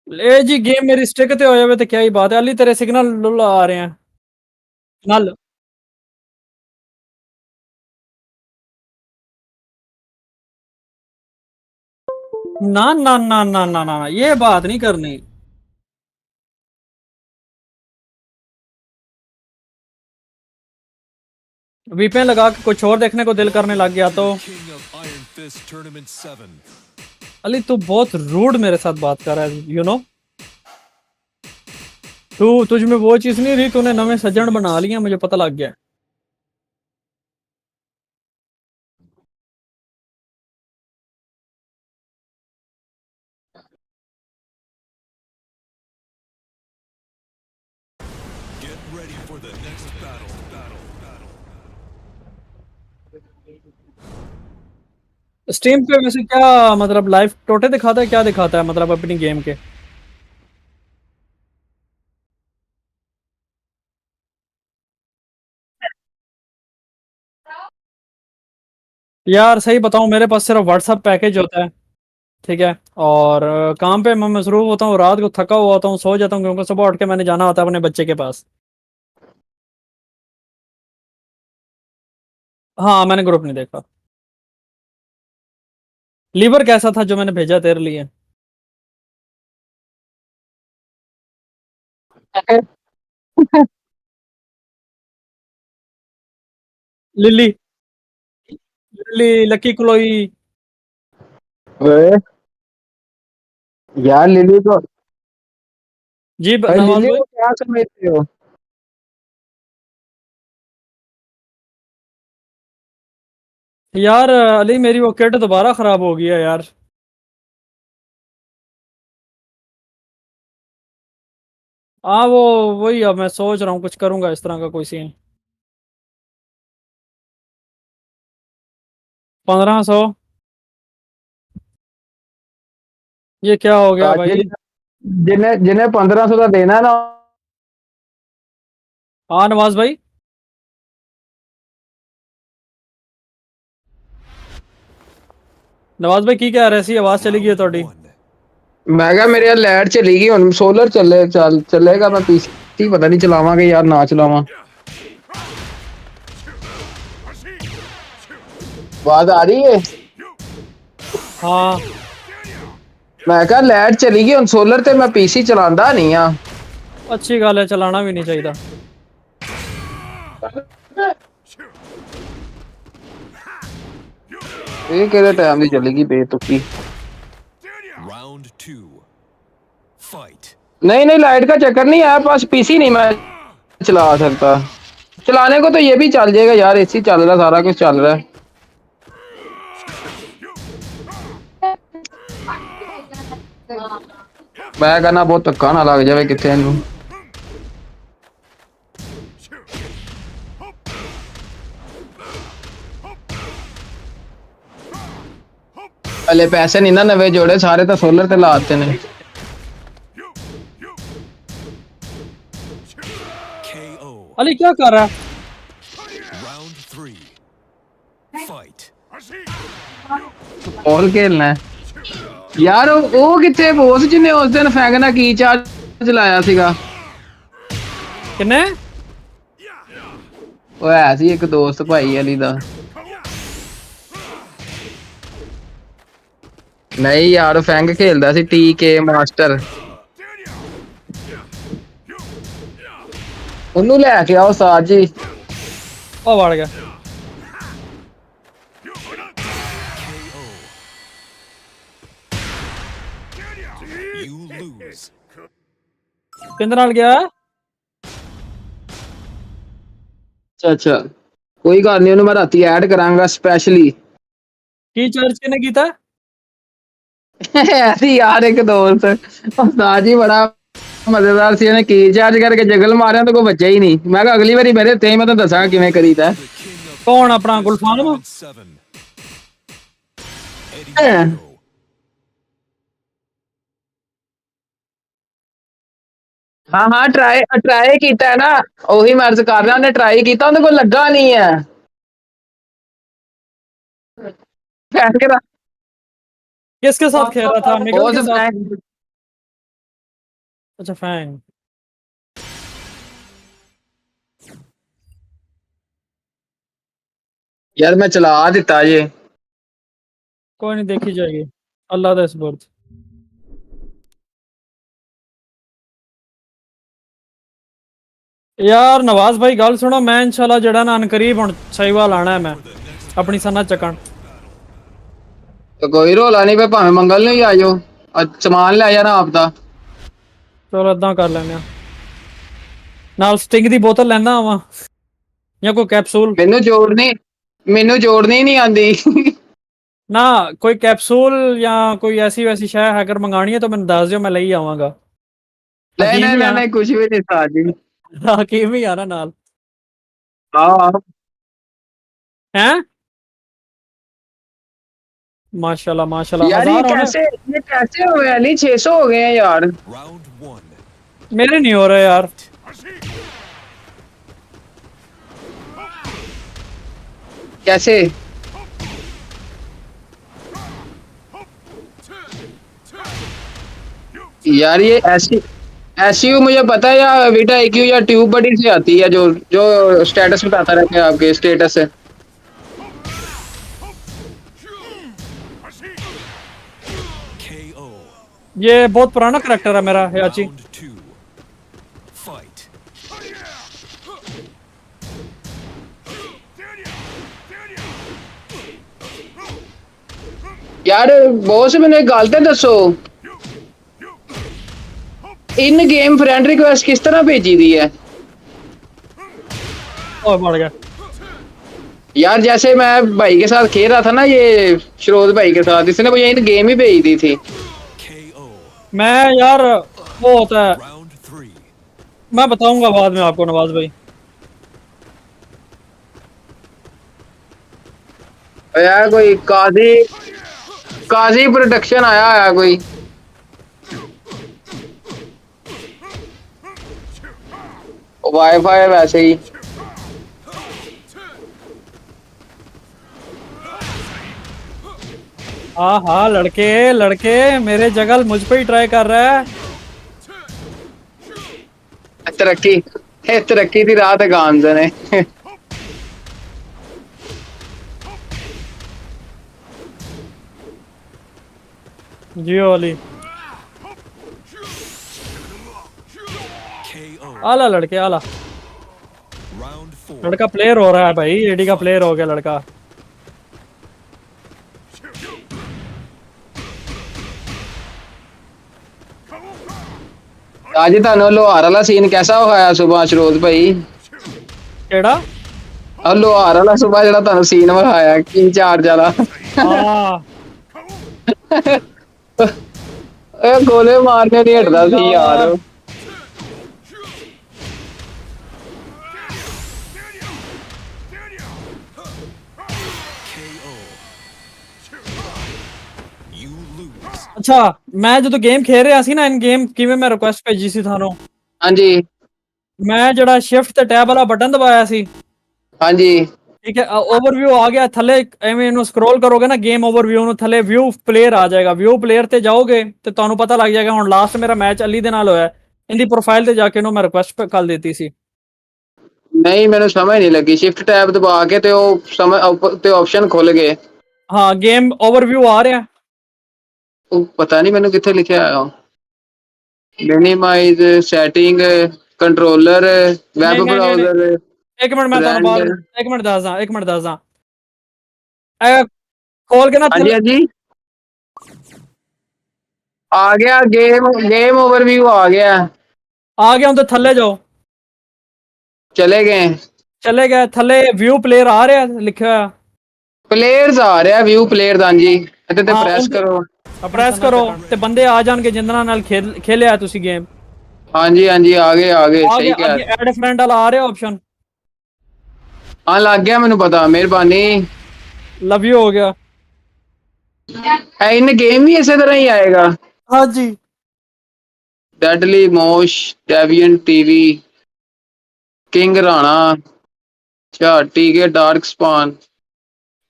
ए जी गेम मेरी स्टिक ते होए हुए तो क्या ही बात है। अली तेरे सिग्नल लुल आ रहे हैं नल। ना ना ना ना ना ना ये बात नहीं करनी। वीपीएन लगा के कुछ और देखने को दिल करने लग गया तो। अली तू बहुत रूड मेरे साथ बात कर रहा है, यू नो। तू तुझ में वो चीज नहीं रही, तूने नवे सज्जन बना लिया, मुझे पता लग गया। स्टीम पे वैसे क्या मतलब लाइव टोटे दिखाता है, क्या दिखाता है मतलब अपनी गेम के। यार सही बताऊं मेरे पास सिर्फ व्हाट्सएप पैकेज होता है, ठीक है। और काम पे मैं मसरूफ होता हूँ, रात को थका हुआ होता हूँ, सो जाता हूँ क्योंकि सुबह उठ के मैंने जाना होता है अपने बच्चे के पास। हाँ मैंने ग्रुप नहीं देखा। लीवर कैसा था जो मैंने भेजा तेरे लिए। Lily lily lucky Chloe. ओए, यार लिली को जी नवाज लिली भाई। को क्या समझते हो। यार अली मेरी वो किट दोबारा खराब हो गई है यार। हाँ वो वही, अब मैं सोच रहा हूँ कुछ करूंगा इस तरह का कोई सीन। 1500। ये क्या हो गया भाई। जिन्हें जिन्हें 1500 का देना है ना। हाँ नवाज भाई। नवाज भाई की कह रहे सी आवाज चली गई है थोड़ी। मैं क्या मेरे यार लाइट चली गई हुन सोलर चलेगा मैं पीसी पता नहीं चलावांगे यार ना चलावा। आवाज आ रही है। हाँ मैं कहा लाइट चली गई, हुन सोलर ते मैं पीसी चलांदा नहीं आ। अच्छी गल है, चलाना भी नहीं चाहिए। ये केड़े टाइम दी चलेगी बेतुकी। Round 2. Fight. नहीं नहीं लाइट का चक्कर नहीं है, पास पीसी नहीं मैं चला सकता। चलाने को तो ये भी चल जाएगा यार, एसी चल रहा, सारा कुछ चल रहा है। मैं कहना बहुत धक्का ना लग जाए किथे इनू। पहले पैसे नहीं ना नवे जोड़े, सारे तो सोलर ते लाते ने। अली क्या कर रहा है? Round 3. Fight. और खेलना है यार। वो किथे बॉस जिन्हें उस दिन फैंगना की चार्ज चलाया सीगा? किन्ने? वो है सी एक दोस्त भाई अली दा। नहीं यार फैंग खेलदा सी टीके मास्टर। ਉਹਨੂੰ ਲੈ ਕੇ ਆਓ ਸਾਜ ਜੀ। ਉਹ ਵੜ ਗਿਆ। ਕਿੰਦੇ ਨਾਲ ਗਿਆ? ਅੱਛਾ ਕੋਈ ਗੱਲ ਨਹੀਂ, ਉਹਨੂੰ ਮੈਂ ਰਾਤੀ ਐਡ ਕਰਾਂਗਾ ਸਪੈਸ਼ਲੀ। ਕੀ ਚਾਰਜ ਕਿਨੇ ਕੀਤਾ? ऐसी यार एक दोस्त उस्ताद जी बड़ा मजेदार सी, ने की चार्ज करके जगल मारे तो कोई बच्चा ही नहीं। मैं अगली बारी मेरे ते मैं तो दसांगा किवें करीदा। कौन अपना गुलफान? हाँ हाँ ट्राई कीता है ना, ओही मर्ज कर रहा, उन्हें ट्राई कीता, उन्हें कोई लगा नहीं है। किसके साथ खेल रहा था? मिगल के साथ? अच्छा फैंग। यार मैं चला दिता ये। कोई नहीं, देखी जाएगी। अल्लाह दा सुपुर्द। यार नवाज भाई गल सुनो, मैं इंशाल्लाह जड़ा ना अनकरीब हुन सहीवाल आना है, मैं अपनी सन्ना चकन। तो कोई रोला नहीं, पे भावें मंगल नहीं आ जाओ, सामान ले जाना आपदा। चलो इदा कर लेने, नाल स्टिंग दी बोतल लेना आवा या कोई कैप्सूल। मैनू जोड़नी नहीं आंदी। ना कोई कैप्सूल या कोई ऐसी वैसी शय अगर मंगानी है तो मैंने दस दियो, मैं ले आवांगा। नहीं कुछ भी नहीं था जी। हकीम ही आना नाल। हाँ हैं माशाल्लाह माशाल्लाह। यार ये कैसे हो गए अली? 600 हो गए हैं यार। मेरे नहीं हो रहे यार। कैसे? यार ये ऐसी मुझे पता है, या वीटा IQ या ट्यूब बडी से आती है, जो स्टेटस बताता रहता है आपके स्टेटस से। ये बहुत पुराना करैक्टर है मेरा याची। यार बॉस मैंने एक गल तो दसो, इन गेम फ्रेंड रिक्वेस्ट किस तरह भेजी दी है? बढ़ गया यार जैसे मैं भाई के साथ खेल रहा था ना, ये शरोज भाई के साथ, इसने मुझे इन गेम ही भेज दी थी। मैं यार वो होता है, मैं बताऊंगा बाद में आपको नवाज भाई। यार कोई काजी प्रोडक्शन आया है कोई। वाईफाई वैसे ही। हाँ हाँ लड़के मेरे जगल मुझ पे ही ट्राई कर रहा है। तरक्की थी रात है गांजा ने। जियो वाली आला लड़के आला। लड़का प्लेयर हो रहा है भाई, एडी का प्लेयर हो गया लड़का। आज ਤੁਹਾਨੂੰ ਲੋਹਾਰ ਵਾਲਾ ਸੀਨ कैसा ਹੋਇਆ ਸੁਭਾ ਸ਼ਰੋਤ ਭਾਈ? ਕਿਹੜਾ? ਆ ਲੋਹਾਰ ਵਾਲਾ ਸੁਭਾ ਜਿਹੜਾ ਤੁਹਾਨੂੰ ਸੀਨ ਵਿਖਾਇਆ ਕੀ ਚਾਰਜ ਵਾਲਾ। ਹਾਂ ਇਹ ਗੋਲੇ ਮਾਰਨੇ ਨਹੀਂ ਹਟਦਾ ਸੀ ਯਾਰ। ਅੱਛਾ ਮੈਂ ਜਦੋਂ ਗੇਮ ਖੇਡ ਰਿਹਾ ਸੀ ਨਾ ਇਨ ਗੇਮ, ਕਿਵੇਂ ਮੈਂ ਰਿਕੁਐਸਟ ਭੇਜੀ ਸੀ ਤੁਹਾਨੂੰ? ਹਾਂਜੀ ਮੈਂ ਜਿਹੜਾ ਸ਼ਿਫਟ ਤੇ ਟੈਬ ਵਾਲਾ ਬਟਨ ਦਬਾਇਆ ਸੀ। ਹਾਂਜੀ ਠੀਕ ਹੈ, ਓਵਰਵਿਊ ਆ ਗਿਆ ਥੱਲੇ, ਐਵੇਂ ਇਹਨੂੰ ਸਕਰੋਲ ਕਰੋਗੇ ਨਾ ਗੇਮ ਓਵਰਵਿਊ ਨੂੰ, ਥੱਲੇ ਵਿਊ ਪਲੇਅਰ ਆ ਜਾਏਗਾ। ਵਿਊ ਪਲੇਅਰ ਤੇ ਜਾਓਗੇ ਤੇ ਤੁਹਾਨੂੰ ਪਤਾ ਲੱਗ ਜਾਏਗਾ ਹੁਣ ਲਾਸਟ ਮੇਰਾ ਮੈਚ ਅਲੀ ਦੇ ਨਾਲ ਹੋਇਆ। ਇਹਦੀ ਪ੍ਰੋਫਾਈਲ ਤੇ ਜਾ ਕੇ ਇਹਨੂੰ ਮੈਂ ਰਿਕੁਐਸਟ ਕਰ ਦਿੱਤੀ ਸੀ। ਨਹੀਂ ਮੈਨੂੰ ਸਮਝ ਨਹੀਂ ਲੱਗੀ। ਸ਼ਿਫਟ ਟੈਬ ਦਬਾ ਕੇ ਤੇ ਉਹ ਤੇ ਆਪਸ਼ਨ ਖੁੱਲ ਗਏ। ਹਾਂ ਗੇਮ ਓਵਰਵਿਊ ਆ ਰਿਹਾ। ਉਹ ਪਤਾ ਨਹੀਂ ਮੈਨੂੰ ਕਿੱਥੇ ਲਿਖਿਆ ਆਇਆ। Minimise setting controller web browser. ਇੱਕ ਮਿੰਟ ਮੈਂ ਤੁਹਾਨੂੰ ਬਾਅਦ ਇੱਕ ਮਿੰਟ ਦੱਸਦਾ ਇਹ ਖੋਲ ਕੇ ਨਾ। ਹਾਂਜੀ ਹਾਂਜੀ ਆ ਗਿਆ ਗੇਮ ਓਵਰਵਿਊ ਆ ਗਿਆ ਉਹਦੇ ਥੱਲੇ ਜਾਓ। ਚਲੇ ਗਏ ਥੱਲੇ ਵਿਊ ਪਲੇਅਰ ਆ ਰਿਹਾ ਲਿਖਿਆ ਹੋਇਆ। ਪਲੇਅਰਸ ਆ ਰਿਹਾ ਵਿਊ ਪਲੇਅਰ ਦਾ। ਹਾਂਜੀ ਇੱਥੇ ਤੇ ਪ੍ਰੈਸ ਕਰੋ ਤੇ ਬੰਦੇ ਆ ਜਾਣਗੇ ਜਿੰਨਾਂ ਨਾਲ ਖੇਲਿਆ ਤੁਸੀਂ ਗੇਮ। ਹਾਂਜੀ ਹਾਂਜੀ ਆ ਗਏ ਸਹੀ ਕਹਿ ਰਹੇ। ਐਡ ਫਰੈਂਡ ਵਾਲਾ ਆ ਰਿਹਾ ਆਪਸ਼ਨ। ਹਾਂ ਲੱਗ ਗਿਆ ਮੈਨੂੰ ਪਤਾ। ਮਿਹਰਬਾਨੀ ਲਵ ਯੂ ਹੋ ਗਿਆ। ਇਨ ਗੇਮ ਵੀ ਇਸੇ ਤਰ੍ਹਾਂ ਹੀ ਆਏਗਾ। ਹਾਂਜੀ ਡੈਡਲੀ ਮੋਸ਼ ਡੈਵੀਐਂਟ ਟੀਵੀ ਕਿੰਗ ਰਾਣਾ ਟੀਕੇ ਡਾਰਕ ਸਪਾਨ।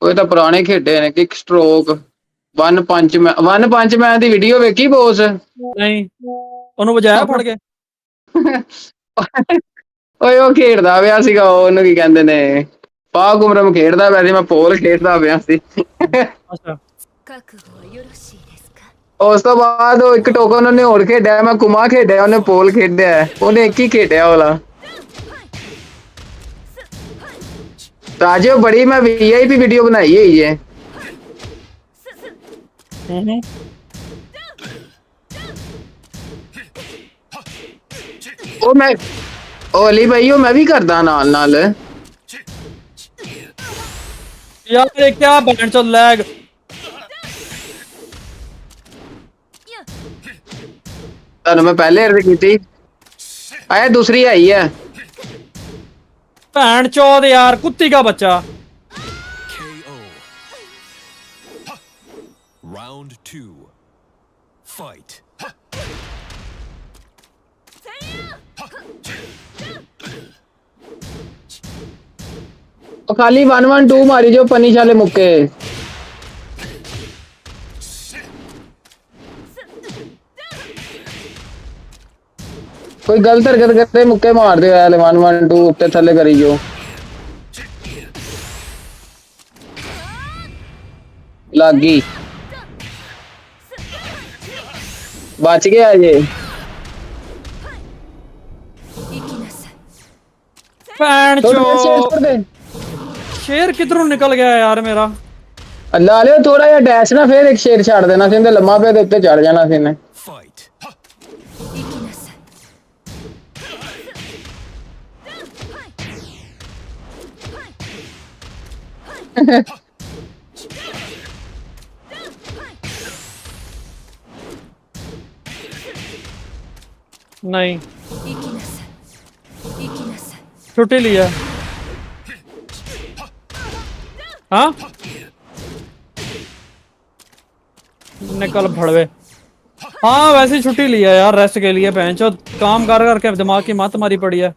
ਉਹ ਤਾਂ ਪੁਰਾਣੇ ਖੇਡੇ ਨੇ। ਕਿਕ ਸਟ੍ਰੋਕ ਵਨ ਪੰਚ ਮੈਨ ਦੀ ਵੀਡੀਓ ਵੇਖੀ ਬੋਸ? ਨਹੀਂ ਉਹਨੂੰ ਵਜਾਇਆ ਫੜ ਕੇ। ਓਏ ਉਹ ਖੇਡਦਾ ਪਿਆ ਸੀਗਾ ਉਹਨੂੰ ਕੀ ਕਹਿੰਦੇ ਨੇ ਪਾ ਗੁਮਰਮ ਖੇਡਦਾ ਪਿਆ ਸੀ। ਮੈਂ ਪੋਲ ਖੇਡਦਾ ਪਿਆ ਸੀ। ਅੱਛਾ ਉਸ ਤੋਂ ਬਾਅਦ ਉਹ ਇੱਕ ਟੋਕਨ ਉਹਨੇ ਹੋਰ ਖੇਡਿਆ। ਮੈਂ ਕੁਮਾ ਖੇਡਿਆ ਉਹਨੇ ਪੋਲ ਖੇਡਿਆ। ਉਹਨੇ ਇੱਕ ਹੀ ਖੇਡਿਆ ਵਾਲਾ। ਰਾਜੇ ਬੜੀ ਮੈਂ VIP ਵੀਡੀਓ ਬਣਾਈ ਹੋਈ ਹੈ। ਉਹ ਅਲੀ ਭਾਈ ਉਹ ਮੈਂ ਵੀ ਕਰਦਾ ਨਾਲ ਯਾਰ ਇਹ ਕਿਆ ਬੈਂਡ ਚੋ ਲੈਗ। ਤੁਹਾਨੂੰ ਮੈਂ ਪਹਿਲੇ ਅਰਜ਼ ਕੀਤੀ। ਆਇਆ ਦੂਸਰੀ ਆਈ ਹੈ। ਭੈਣ ਚੋਦ ਯਾਰ ਕੁੱਤੀ ਦਾ ਬੱਚਾ। Round 2. Fight. ਉਹ ਖਾਲੀ 1-1-2 ਮਾਰੀ ਜੋ ਪਨੀਸ਼ ਵਾਲੇ ਮੁੱਕੇ। ਕੋਈ ਗਲਤ ਹਰਕਤ ਕਰਦੇ ਮੁੱਕੇ ਮਾਰਦੇ ਹੋਇਆ 1-1-2 ਉੱਤੇ ਥੱਲੇ ਕਰੀ ਜੋ। ਲੱਗ ਗਈ ਬਚ ਗਿਆ ਜੇ। ਭੈਣ ਚੋ ਸ਼ੇਰ ਕਿਧਰੋਂ ਨਿਕਲ ਗਿਆ ਯਾਰ ਮੇਰਾ। ਲਾ ਲਿਓ ਥੋੜਾ ਜਿਹਾ ਡੈਸ਼ ਨਾ ਫੇਰ ਇੱਕ ਸ਼ੇਰ ਛੱਡ ਦੇਣਾ ਸੀ। ਇਹਦੇ ਲੰਮਾ ਪਿਆ ਦੇ ਉੱਤੇ ਚੜ ਜਾਣਾ ਸੀ ਇਹਨੇ। नहीं छुट्टी लिया। हाँ निकल भड़वे। हाँ वैसे ही छुट्टी लिया यार रेस्ट के लिए। भैंचो काम कर करके दिमाग की मत मारी पड़ी है।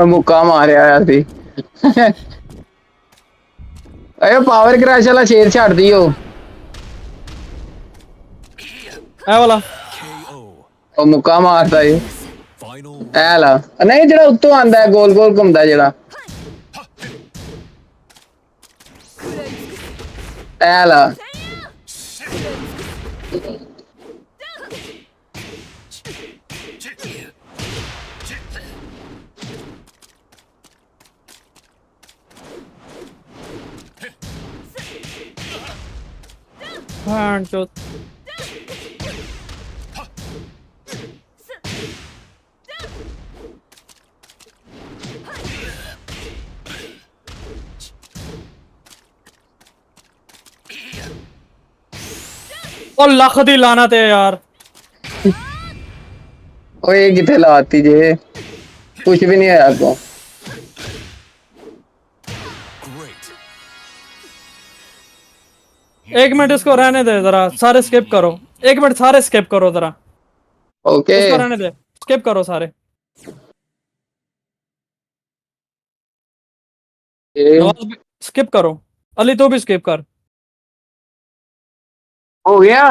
ਮੁੱਕਾ ਮਾਰਿਆ ਹੋਇਆ ਸੀ। अरे पावर क्रैश वाला शेर छाड़ दियो ए वाला ਉਹ ਮੁੱਕਾ ਮਾਰਦਾ ਏ ਐ ਲਾ ਨਹੀਂ ਜਿਹੜਾ ਉੱਤੋਂ ਆਂਦਾ ਹੈ ਗੋਲ ਗੋਲ ਘੁੰਮਦਾ ਜਿਹੜਾ ਐ ਲਾ हाँ चो ਉਹ ਲੱਖ ਦੀ ਲਾਨਤ ਹੈ ਯਾਰ ਓਏ ਕਿੱਥੇ ਲਾਤੀ ਜੇ ਕੁਝ ਵੀ ਨਹੀਂ ਆਇਆ ਅੱਗੋਂ एक मिनट इसको रहने दे जरा सारे स्किप करो एक मिनट सारे स्किप करो जरा ओके इसको रहने दे स्किप करो सारे स्किप करो अली तू भी स्किप कर हो गया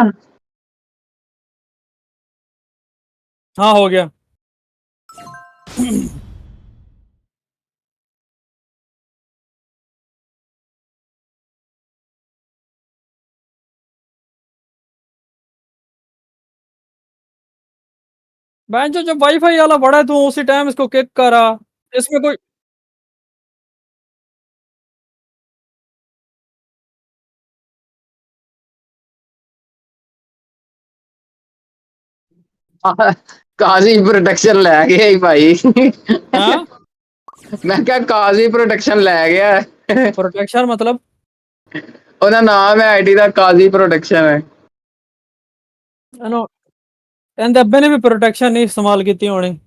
हाँ हो गया बहन जो जब वाईफाई वाला बड़ा है तू उसी टाइम इसको किक करा इसमें कोई ਕਾਜ਼ੀ ਪ੍ਰੋਟੈਕਸ਼ਨ ਲੈ ਗਿਆ ਹੀ ਭਾਈ हाँ ਮੈਂ ਕਿਹਾ ਕਾਜ਼ੀ ਪ੍ਰੋਟੈਕਸ਼ਨ ਲੈ ਗਿਆ प्रोटेक्शन मतलब ਉਹਦਾ ਨਾਮ ਹੈ ਆਈਡੀ ਦਾ ਕਾਜ਼ੀ ਪ੍ਰੋਟੈਕਸ਼ਨ ਹੈ नो ਇਹਦੇ ਅੱਬੇ ਨੇ ਵੀ ਪ੍ਰੋਟੈਕਸ਼ਨ ਨਹੀਂ ਇਸਤੇਮਾਲ ਕੀਤੀ ਹੋਣੀ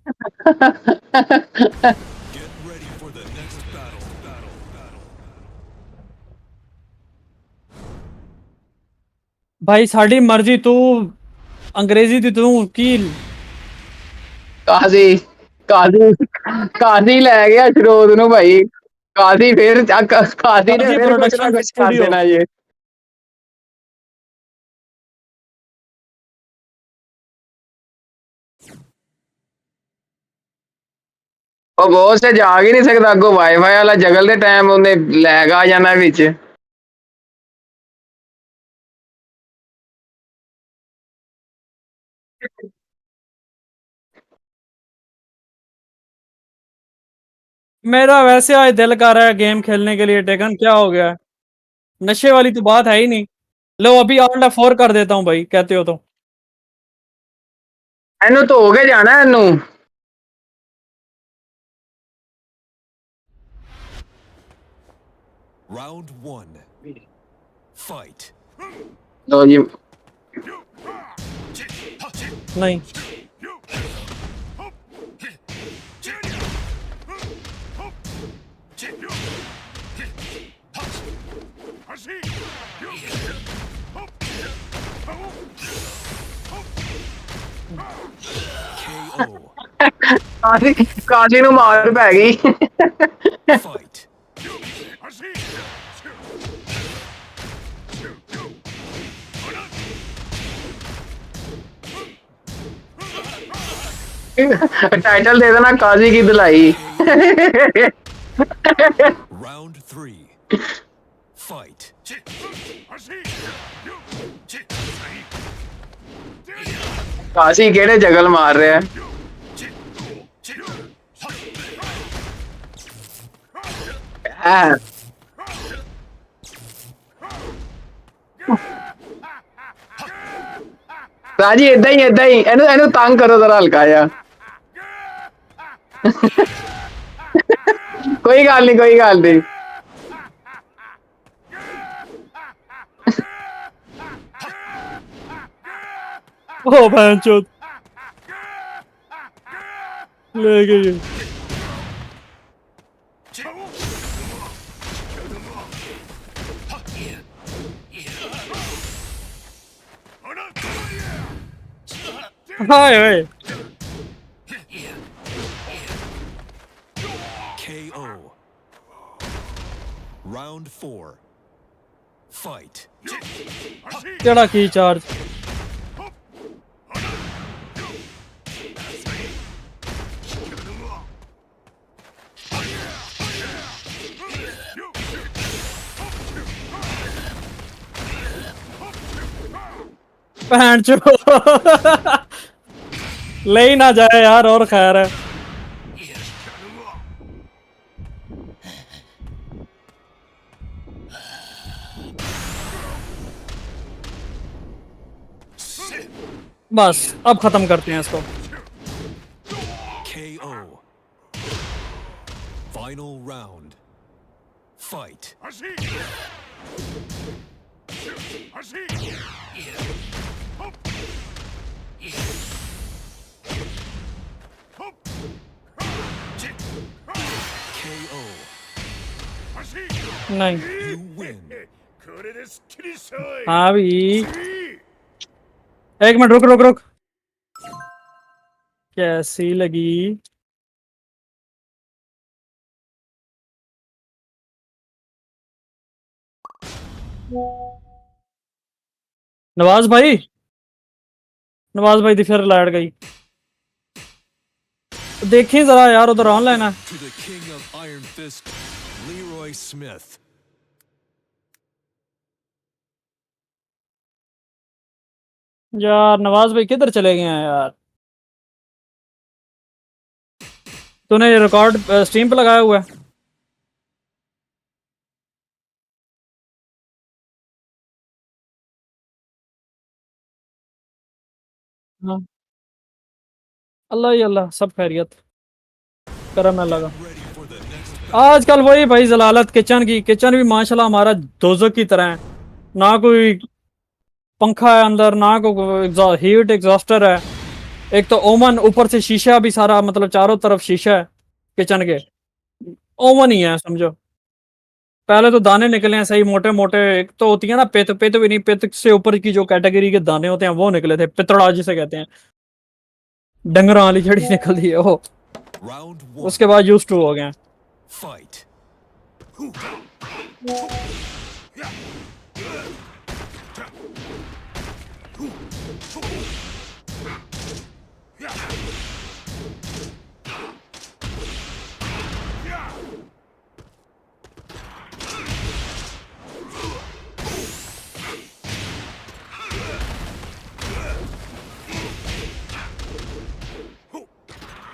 ਭਾਈ ਸਾਡੀ ਮਰਜ਼ੀ ਤੂੰ ਅੰਗਰੇਜ਼ੀ ਦੀ ਤੂੰ ਕੀ ਕਾਜ਼ੀ ਕਾਜ਼ੀ ਕਾਜ਼ੀ ਲੈ ਗਿਆ ਸ਼ਰੋਦ ਨੂੰ ਭਾਈ ਕਾਜ਼ੀ ਫੇਰ ਕਾਜ਼ੀ ਨੇ ਫੇਰ ਕੁਛ ਨਾ ਕੁਛ ਕਰ ਦੇਣਾ ਜੇ ਉਹ ਬਹੁਤ ਸੇ ਜਾ ਹੀ ਨਹੀਂ ਸਕਦਾ ਅੱਗੋਂ ਵਾਈਫਾਈ ਵਾਲਾ ਜਗਲ ਦੇ ਟਾਈਮ ਉਹਨੇ ਲੈਗ ਆ ਜਾਣਾ ਵਿੱਚ मेरा वैसे आज दिल कर रहा है गेम खेलने के लिए टेकन क्या हो गया है नशे वाली तो बात है ही नहीं लो अभी आउट 4 कर देता हूँ भाई कहते हो तो ਇਹਨੂੰ ਧੋ ਕੇ ਜਾਣਾ ਇਹਨੂੰ Round 1. Fight. ਲੋ ਜੀ नहीं ਕਾਜ਼ੀ ਨੂੰ ਮਾਰ ਪੈ ਗਈ टाइटल दे देना काजी की दिलाई Round 3. Fight. काजी केड़े जगल मार रहे हैं राजी इदा ही एनू तंग करो जरा हल्का जा कोई गल नहीं ओ बहनचोद ले गई हाय ओए KO. Round 4. Fight. केड़ा की चार्ज बहन चो ले ही ना जाए यार और खैर है बस अब खत्म करते हैं इसको KO. Final round. Fight. KO. नहीं You win. हाँ भी एक मिनट रुक रुक रुक कैसी लगी नवाज भाई दी फिर लाइट गई देखिए जरा यार उधर ऑनलाइन है To the king of Iron Fist, Leroy Smith. यार नवाज भाई किधर चले गए हैं यार तूने ये रिकॉर्ड स्ट्रीम पे लगाया हुआ है हाँ अल्लाह ही अल्लाह सब खैरियत करम अल्लाह का आजकल वही भाई जलालत किचन भी माशाल्लाह हमारा दोजक की तरह है ना कोई पंखा है अंदर ना कोई हीट एग्जॉस्टर है एक तो ओवन ऊपर से शीशा भी सारा मतलब चारों तरफ शीशा है किचन के ओवन ही है समझो पहले तो दाने निकले हैं सही मोटे मोटे एक तो होती है ना पित भी नहीं पित से ऊपर की जो कैटेगरी के दाने होते हैं वो निकले थे पितड़ा जिसे कहते हैं डंगरा वाली जड़ी निकलती है वो उसके बाद यूज टू हो गए Fight.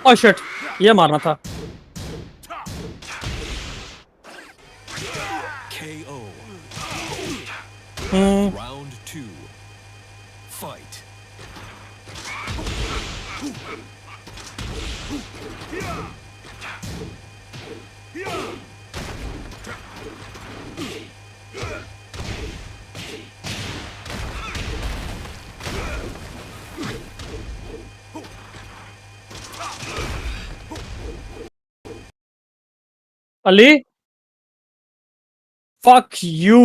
ओह शिट ये मारना था KO. Round 2. Fight. Ali fuck you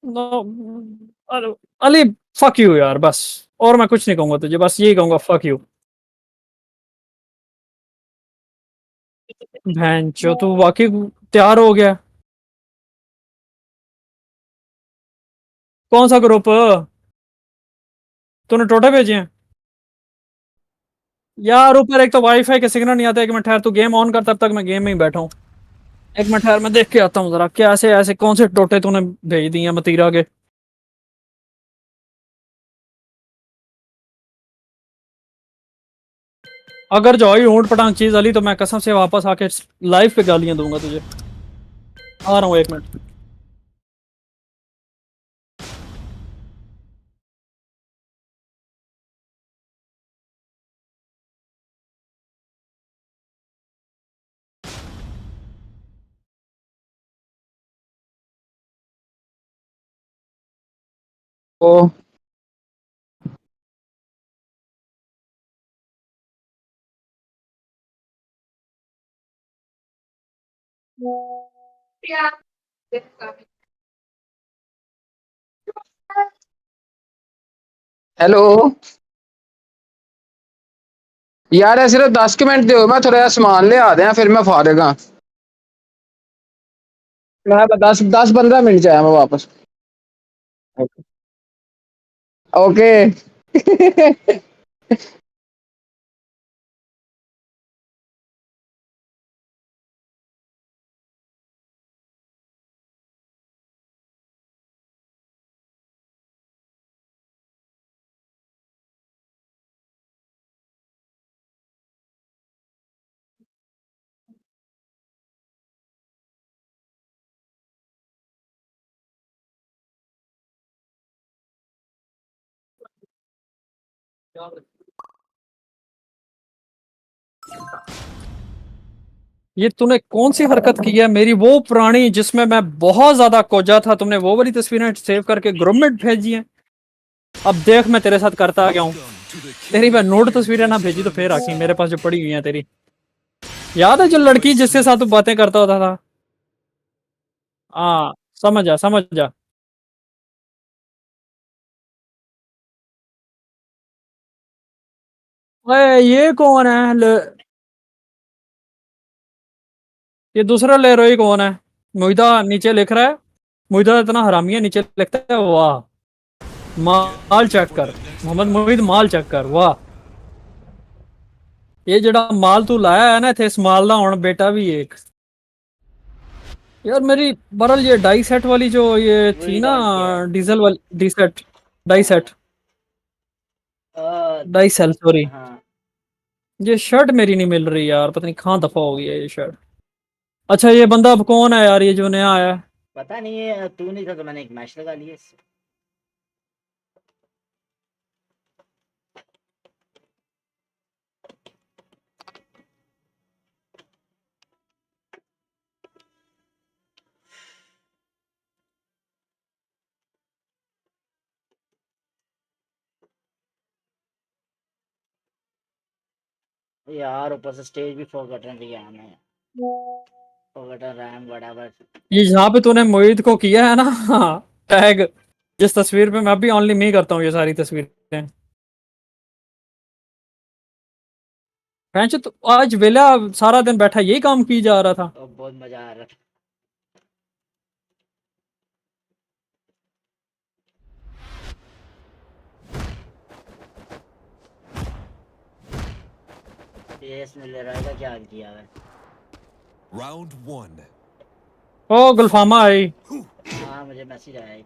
no Ali fuck you यार बस और मैं कुछ नहीं कहूंगा तुझे बस यही कहूंगा fuck you भैंचो तू वाकई तैयार हो गया कौन सा ग्रुप तूने टोटे भेजे हैं यार ऊपर एक तो वाईफाई के सिग्नल नहीं आता एक मिनट ठहर तू गेम ऑन कर तब तक मैं गेम में ही बैठा हूँ एक मिनट ठहर मैं देख के आता हूँ जरा क्या ऐसे ऐसे कौन से टोटे तूने भेज दिए हैं मतीरा के अगर जो आई ऊंट पटांग चीज अली तो मैं कसम से वापस आके लाइव पे गालियां दूंगा तुझे आ रहा हूँ एक मिनट ओ हेलो यार सिर्फ 10 मिनट दो मैं थोड़ा समान ले आ दें फिर मैं फारग हाँ मैं 10-15 मिनट से आया मैं वापस। ओके। ये तूने कौन सी हरकत की है? मेरी वो पुरानी जिसमें मैं बहुत ज्यादा कोजा था, तुमने वो वाली तस्वीरें सेव करके ग्रुप में भेजी हैं। अब देख मैं तेरे साथ करता क्या हूँ। तेरी मैं नोट तस्वीरें ना भेजी तो फिर आखी मेरे पास जो पड़ी हुई हैं तेरी। याद है जो लड़की जिसके साथ तू बातें करता होता था? हाँ समझ जा समझ जा। अरे ये कौन है ये दूसरा लेरोई कौन है? मुहिदा नीचे लिख रहा है। मुहिदा इतना हरामी है, नीचे लिखता है वाह। माल चेक कर मोहम्मद मुहिद, माल चेक कर वाह। ये जड़ा माल तू लाया है ना थे इस माल दा हुण बेटा भी एक। यार मेरी बरल ये डाई सेट वाली जो ये थी ना, डीजल वाली डी सेट डाई सेट डाई सेल सॉरी। हाँ ये शर्ट मेरी नहीं मिल रही यार, पता नहीं कहाँ दफा हो गई है ये शर्ट। अच्छा ये बंदा अब कौन है यार, ये जो नया आया है? पता नहीं है, तू नहीं था तो मैंने एक मैच लगा लिया इससे। यार ऊपर से स्टेज भी फॉरगॉटन लिया है, फॉरगॉटन रैम व्हाटएवर। ये जहाँ पे तूने मोहित को किया है ना टैग, जिस तस्वीर पे मैं भी ओनली मी करता हूँ ये सारी तस्वीरें। फ्रेंच तो आज वेला सारा दिन बैठा यही काम की जा रहा था। तो बहुत मजा आ रहा था। ये इसने ले रहा है क्या किया है? Round 1. ओ गुलफामा आई। हाँ मुझे मैसेज आया है।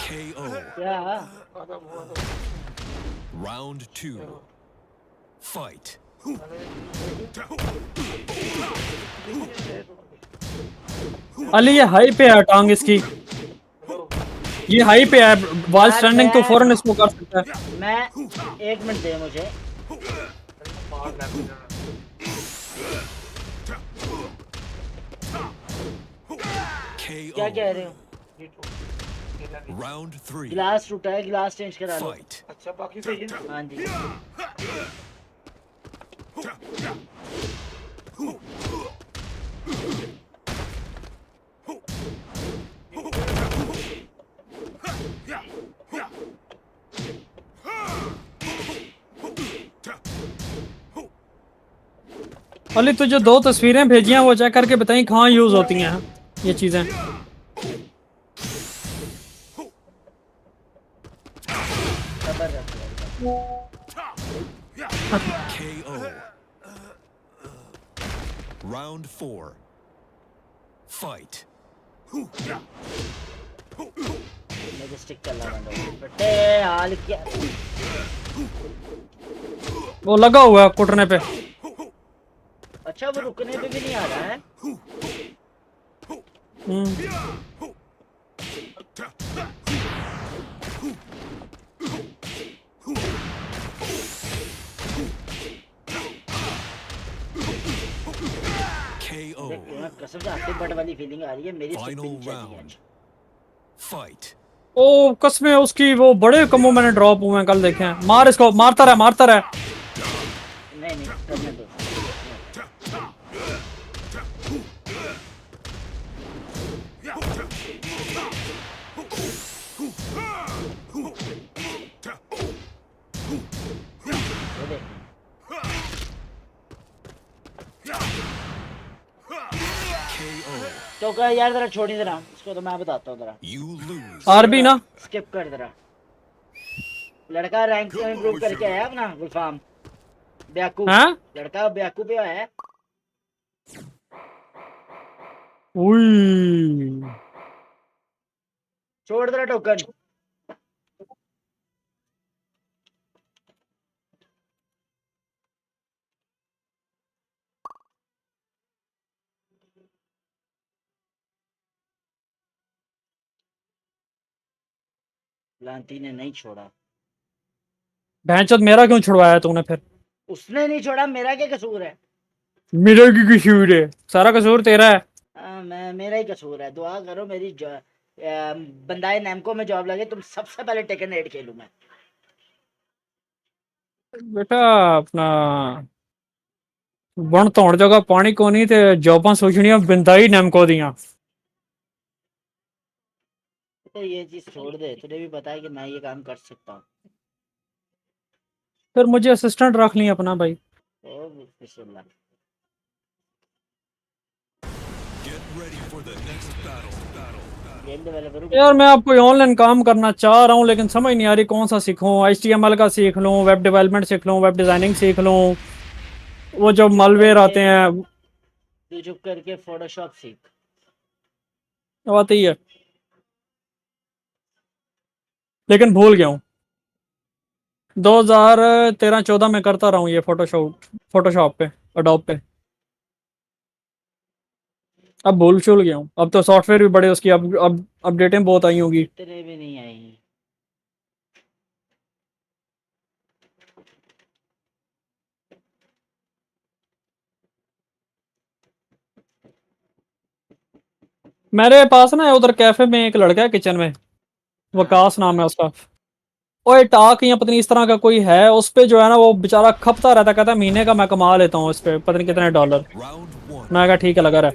KO. Yeah. Round 2. Fight. Ali ये हाई पे है टांग इसकी, ये हाई पे है वाल स्टैंडिंग तो फौरन इसको कर सकता है। मैं 1 मिनट दे मुझे। क्या कह रहे हो? Round 3. गिलास टूटा है, गिलास चेंज करा लो। अच्छा बाकी सही है? हाँ जी। अली तुझे 2 तस्वीरें भेजी हैं वो चेक करके बताई कहाँ यूज होती हैं ये चीजें। KO. Round 4. Fight. मुझे स्टिक कर लगा दो बेटे, हाल क्या? वो लगा हुआ है कुटने पे। अच्छा वो रुकने पे भी नहीं आ रहा है। KO. कसम से आपकी बट वाली फीलिंग आ रही है मेरी। Final round. Fight. ओ कसमें उसकी वो बड़े कमों मैंने ड्रॉप हुए हैं कल देखे हैं। मार इसको, मारता रहा नहीं करने दो। तो क्या यार जरा छोड़ी जरा इसको, तो मैं बताता हूँ जरा। आरबी ना स्किप कर जरा। लड़का रैंक से इंप्रूव करके आया अपना गुलफाम बेवकूफ। हाँ? लड़का बेवकूफ ही है। उई छोड़ जरा टोकन। लांती ने नहीं छोड़ा। भैंचोद मेरा क्यों छुड़वाया तूने फिर? उसने नहीं छोड़ा, मेरा क्या कसूर है? मेरा की कसूर है? सारा कसूर तेरा है। मेरा ही कसूर है। दुआ करो मेरी बंदाए नैमको में जॉब लगे, तुम सबसे पहले टेकन 8 खेलूं मैं। बेटा अपना बन तोड़ जगह पानी को नहीं ते जॉबां सोचनियां बिंदाई नैमको दियां। तो ये चीज छोड़ दे, तुझे भी पता है कि मैं ये काम कर सकता हूँ। फिर मुझे असिस्टेंट रख ली अपना भाई। ओ बिस्मिल्लाह। गेम डेवलपर यार मैं आप कोई ऑनलाइन काम करना चाह रहा हूँ लेकिन समझ नहीं आ रही कौन सा सीखूं। HTML का सीख लूं, वेब डेवलपमेंट सीख लूं, वेब डिजाइनिंग सीख लूं, वो जो मालवेयर आते हैं। तू चुप करके फोटोशॉप सीख। आती है लेकिन भूल गया हूँ। 2013-14 में करता रहा हूँ ये फोटोशॉप पे, अडोब पे। अब भूल चुल गया हूँ। अब तो सॉफ्टवेयर भी बड़े उसकी अब अपडेटें बहुत आई होंगी। तेरे भी नहीं आई। मेरे पास ना उधर कैफे में एक लड़का है किचन में, वकास नाम है उसका। ओए टाक या पता नहीं इस तरह का कोई है, उस पे जो है ना वो बेचारा खपता रहता, कहता है महीने का मैं कमा लेता हूँ इस पे पता नहीं कितने $। मैं कहा ठीक है लगा रहा।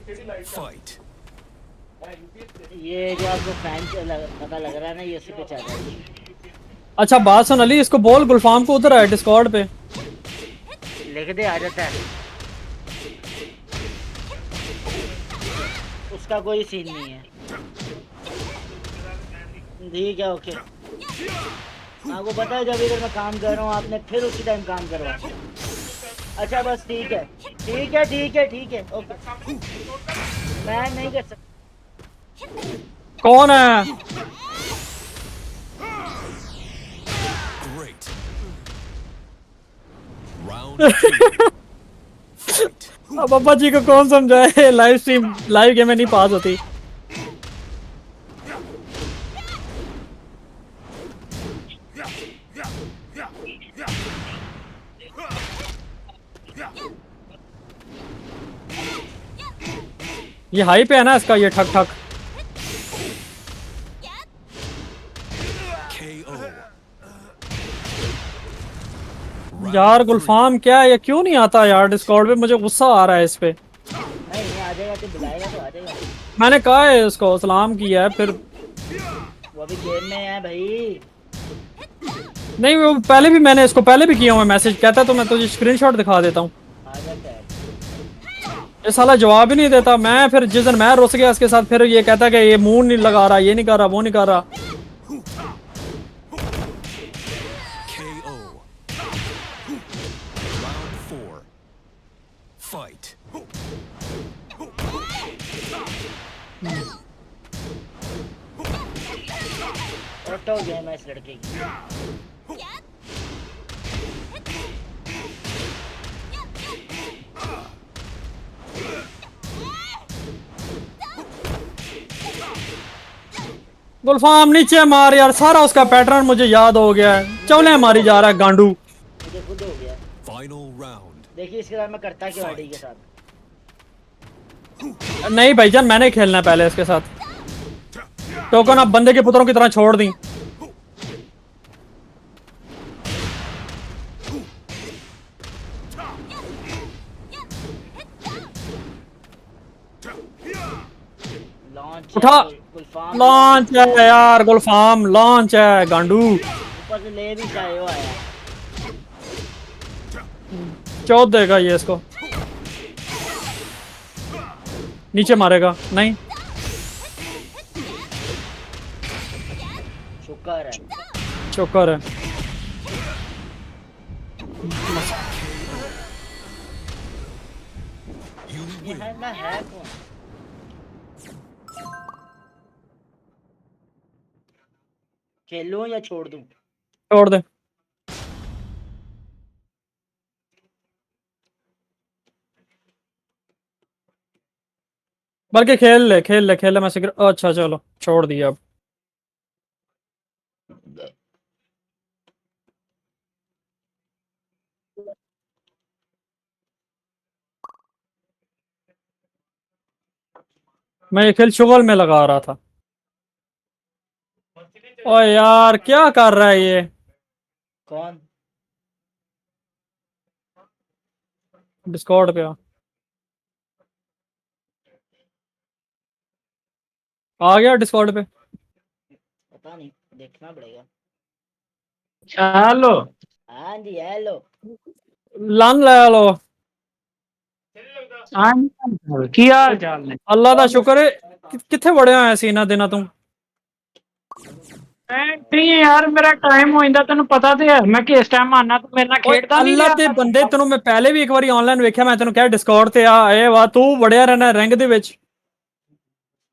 ये जो आपको फैन पता लग रहा है ना, ये उसी पे चल रहा है। अच्छा बात सुन अली, इसको बोल गुलफाम को उधर है डिस्कॉर्ड पे लिख दे, आ जाता है। उसका कोई सीन नहीं है। ठीक है ओके। आपको पता है जब इधर मैं काम कर रहा हूँ आपने फिर उसी टाइम काम करवा। अच्छा बस ठीक है ठीक है ठीक है ठीक है ओके। मैं नहीं कर सकता। कौन है? अब पापा जी को कौन समझाए, लाइव स्ट्रीम लाइव गेम में नहीं पास होती। ये हाई पे है ना इसका, ये ठक ठक। यार गुलफाम क्या है, ये क्यों नहीं आता यार डिस्कॉर्ड पे? मुझे गुस्सा आ रहा है इस पे। नहीं आ जाएगा, तू बुलाएगा तो आ जाएगा। मैंने कहा है इसको सलाम किया है फिर। वो अभी गेम में है भाई। नहीं वो पहले भी मैंने इसको पहले भी किया हुआ मैसेज, कहता तो मैं तुझे स्क्रीनशॉट दिखा देता हूँ। ये साला जवाब ही नहीं देता। मैं फिर जिस दिन मैं रुस गया इसके साथ, फिर ये कहता कि ये मुंह नहीं लगा रहा, ये नहीं कर रहा, वो नहीं कर रहा। ऑटो गेम है इस लड़के की। गुलफाम नीचे मार यार, सारा उसका पैटर्न मुझे याद हो गया है। चौले मारी जा रहा है गांडू। मुझे खुद हो गया। देखिए इसके साथ मैं करता क्यों आईडी के साथ। नहीं भाईजान मैंने खेलना है पहले इसके साथ। टोकन आप बंदे के पुत्रों की तरह छोड़ दी। उठा लॉन्च है यार, गुलफाम लॉन्च है गांडू। ऊपर से ले भी चाहे हो आया। चौथ देगा ये इसको, नीचे मारेगा नहीं। शुक्र है, शुक्र है। ये है ना, है कौन? खेलूं या छोड़ दूं? छोड़ दे। बल्कि खेल ले खेल ले मैं सिगरेट। अच्छा चलो छोड़ दिया अब। मैं ये खेल शुगल में लगा रहा था। ओ यार क्या कर रहा है ये? कौन? डिस्कॉर्ड पे आ गया डिस्कॉर्ड पे। पता नहीं, देखना पड़ेगा। हेलो हाँ जी हेलो। लन ले लो। की हाल चाल ने? अल्लाह दा शुक्र है। किथे बड़े होए सीना देना तू? नहीं यार मेरा टाइम हो इंदा तेन पता तो है मैं किस टाइम आना तू मेरे नाल खेडदा नहीं अल्लाह दे बंदे तेनू मैं पहले भी एक बारी ऑनलाइन वेख्या, मैं तेनू कहा डिस्कॉर्ड ते आ ए वाह तू बड़िया रहना रैंक दे विच।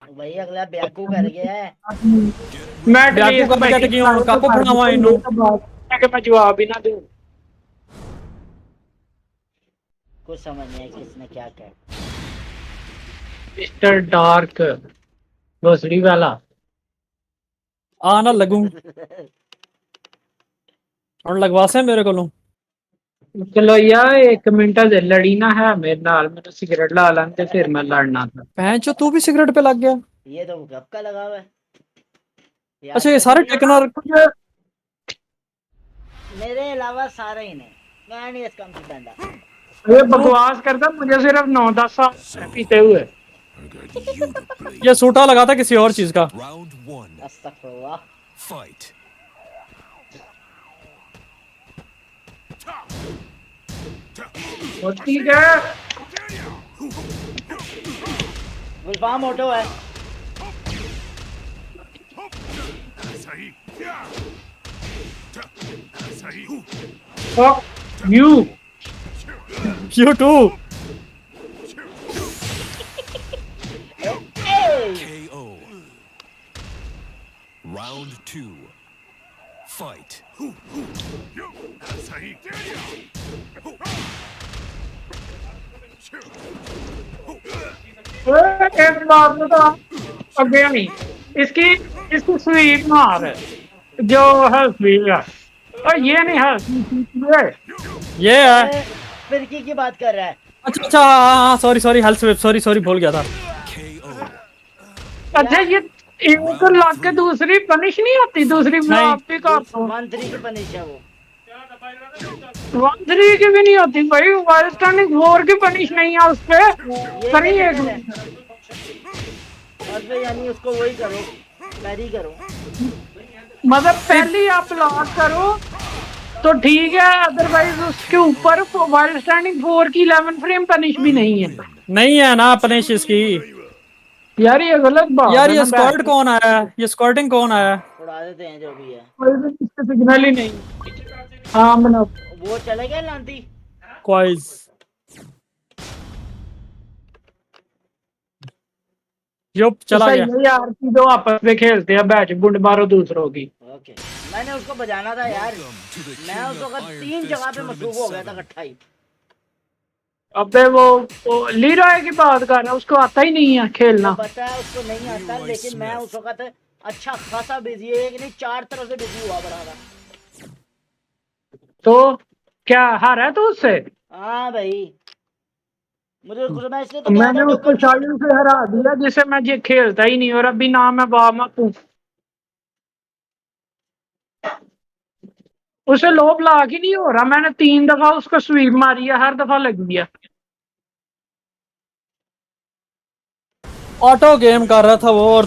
भाई अगला ब्याकू कर गया है। मैं ब्याकू कर गया ते की हुन कप फड़ावा इनू कि मैं जवाब ही ना दूं। कुछ समझ नहीं आया किसने क्या कहा। मिस्टर डार्क भोसड़ी वाला आ ना लगू और लगवा से मेरे कोलों। चलो यार एक मिनट दे लड़ी ना है मेरे नाल, मैं तो सिगरेट ला लां ते फिर मैं लड़ना था। पहन तू भी सिगरेट पे लग गया। ये तो कब का लगा हुआ है। अच्छा ये सारे टेकन और मेरे अलावा सारे ही ने, मैं नहीं इस काम से बंदा। ये बकवास करता, मुझे सिर्फ 9-10 साल पीते हुए। ये सूटा लगा था किसी और चीज का। अस्तगफुरुल्लाह। Fight. ठीक है गुलफाम ऑटो है। You too. KO. Round 2. Fight. एक बात बता अगे नहीं इसकी स्वीप मार है जो है स्वीप है और ये नहीं है ये है फिरकी की बात कर रहा है। अच्छा हाँ सॉरी हेल्थ स्वीप सॉरी भूल गया था। अच्छा ये एक लाख के दूसरी पनिश नहीं होती, दूसरी आप भी कर 1-3 की पनिश है वो। 1-3 की भी नहीं होती भाई, वाइल्ड स्टैंडिंग 4 की पनिश नहीं है उस पे। करिए यानी उसको वही करो, पैरी करो, मतलब पहले आप लॉक करो तो ठीक है, अदरवाइज उसके ऊपर वाइल्ड स्टैंडिंग 4 की 11 फ्रेम पनिश भी नहीं है ना पनिश इसकी। यार ये गलत बात यार है। ये स्क्वाड कौन आया है? ये स्क्वाडिंग कौन आया है? उड़ा देते हैं जो भी है। सिग्नल ही नहीं। हाँ बना वो चले गए लांती क्वाइज। युप चला गया यार की दो आपस में खेलते हैं, बैच बुंड मारो दूसरों की। ओके मैंने उसको बजाना था यार, मैं उस वक्त 3 जगह पे मसरूफ हो गया था इकट्ठा ही। अबे वो लीरॉय की बात कर रहा है, उसको आता ही नहीं है खेलना। पता है उसको नहीं आता, लेकिन मैं उस वक्त अच्छा खासा बिजी है, एक नहीं 4 तरफ से बिजी हुआ बराबर। तो क्या हारा है तू उससे? हाँ भाई मुझे मैं इसलिए तो कह मैंने रहा उसको हूँ शायद से हरा दिया जिसे मैं ये खेलता ही नहीं और अभी ना मैं वार्म अप हूँ। उसे लो ब्लॉक ही नहीं हो रहा, मैंने 3 दफा उसको स्वीप मारी है, हर दफा लग गया। ऑटो गेम कर रहा था वो और तो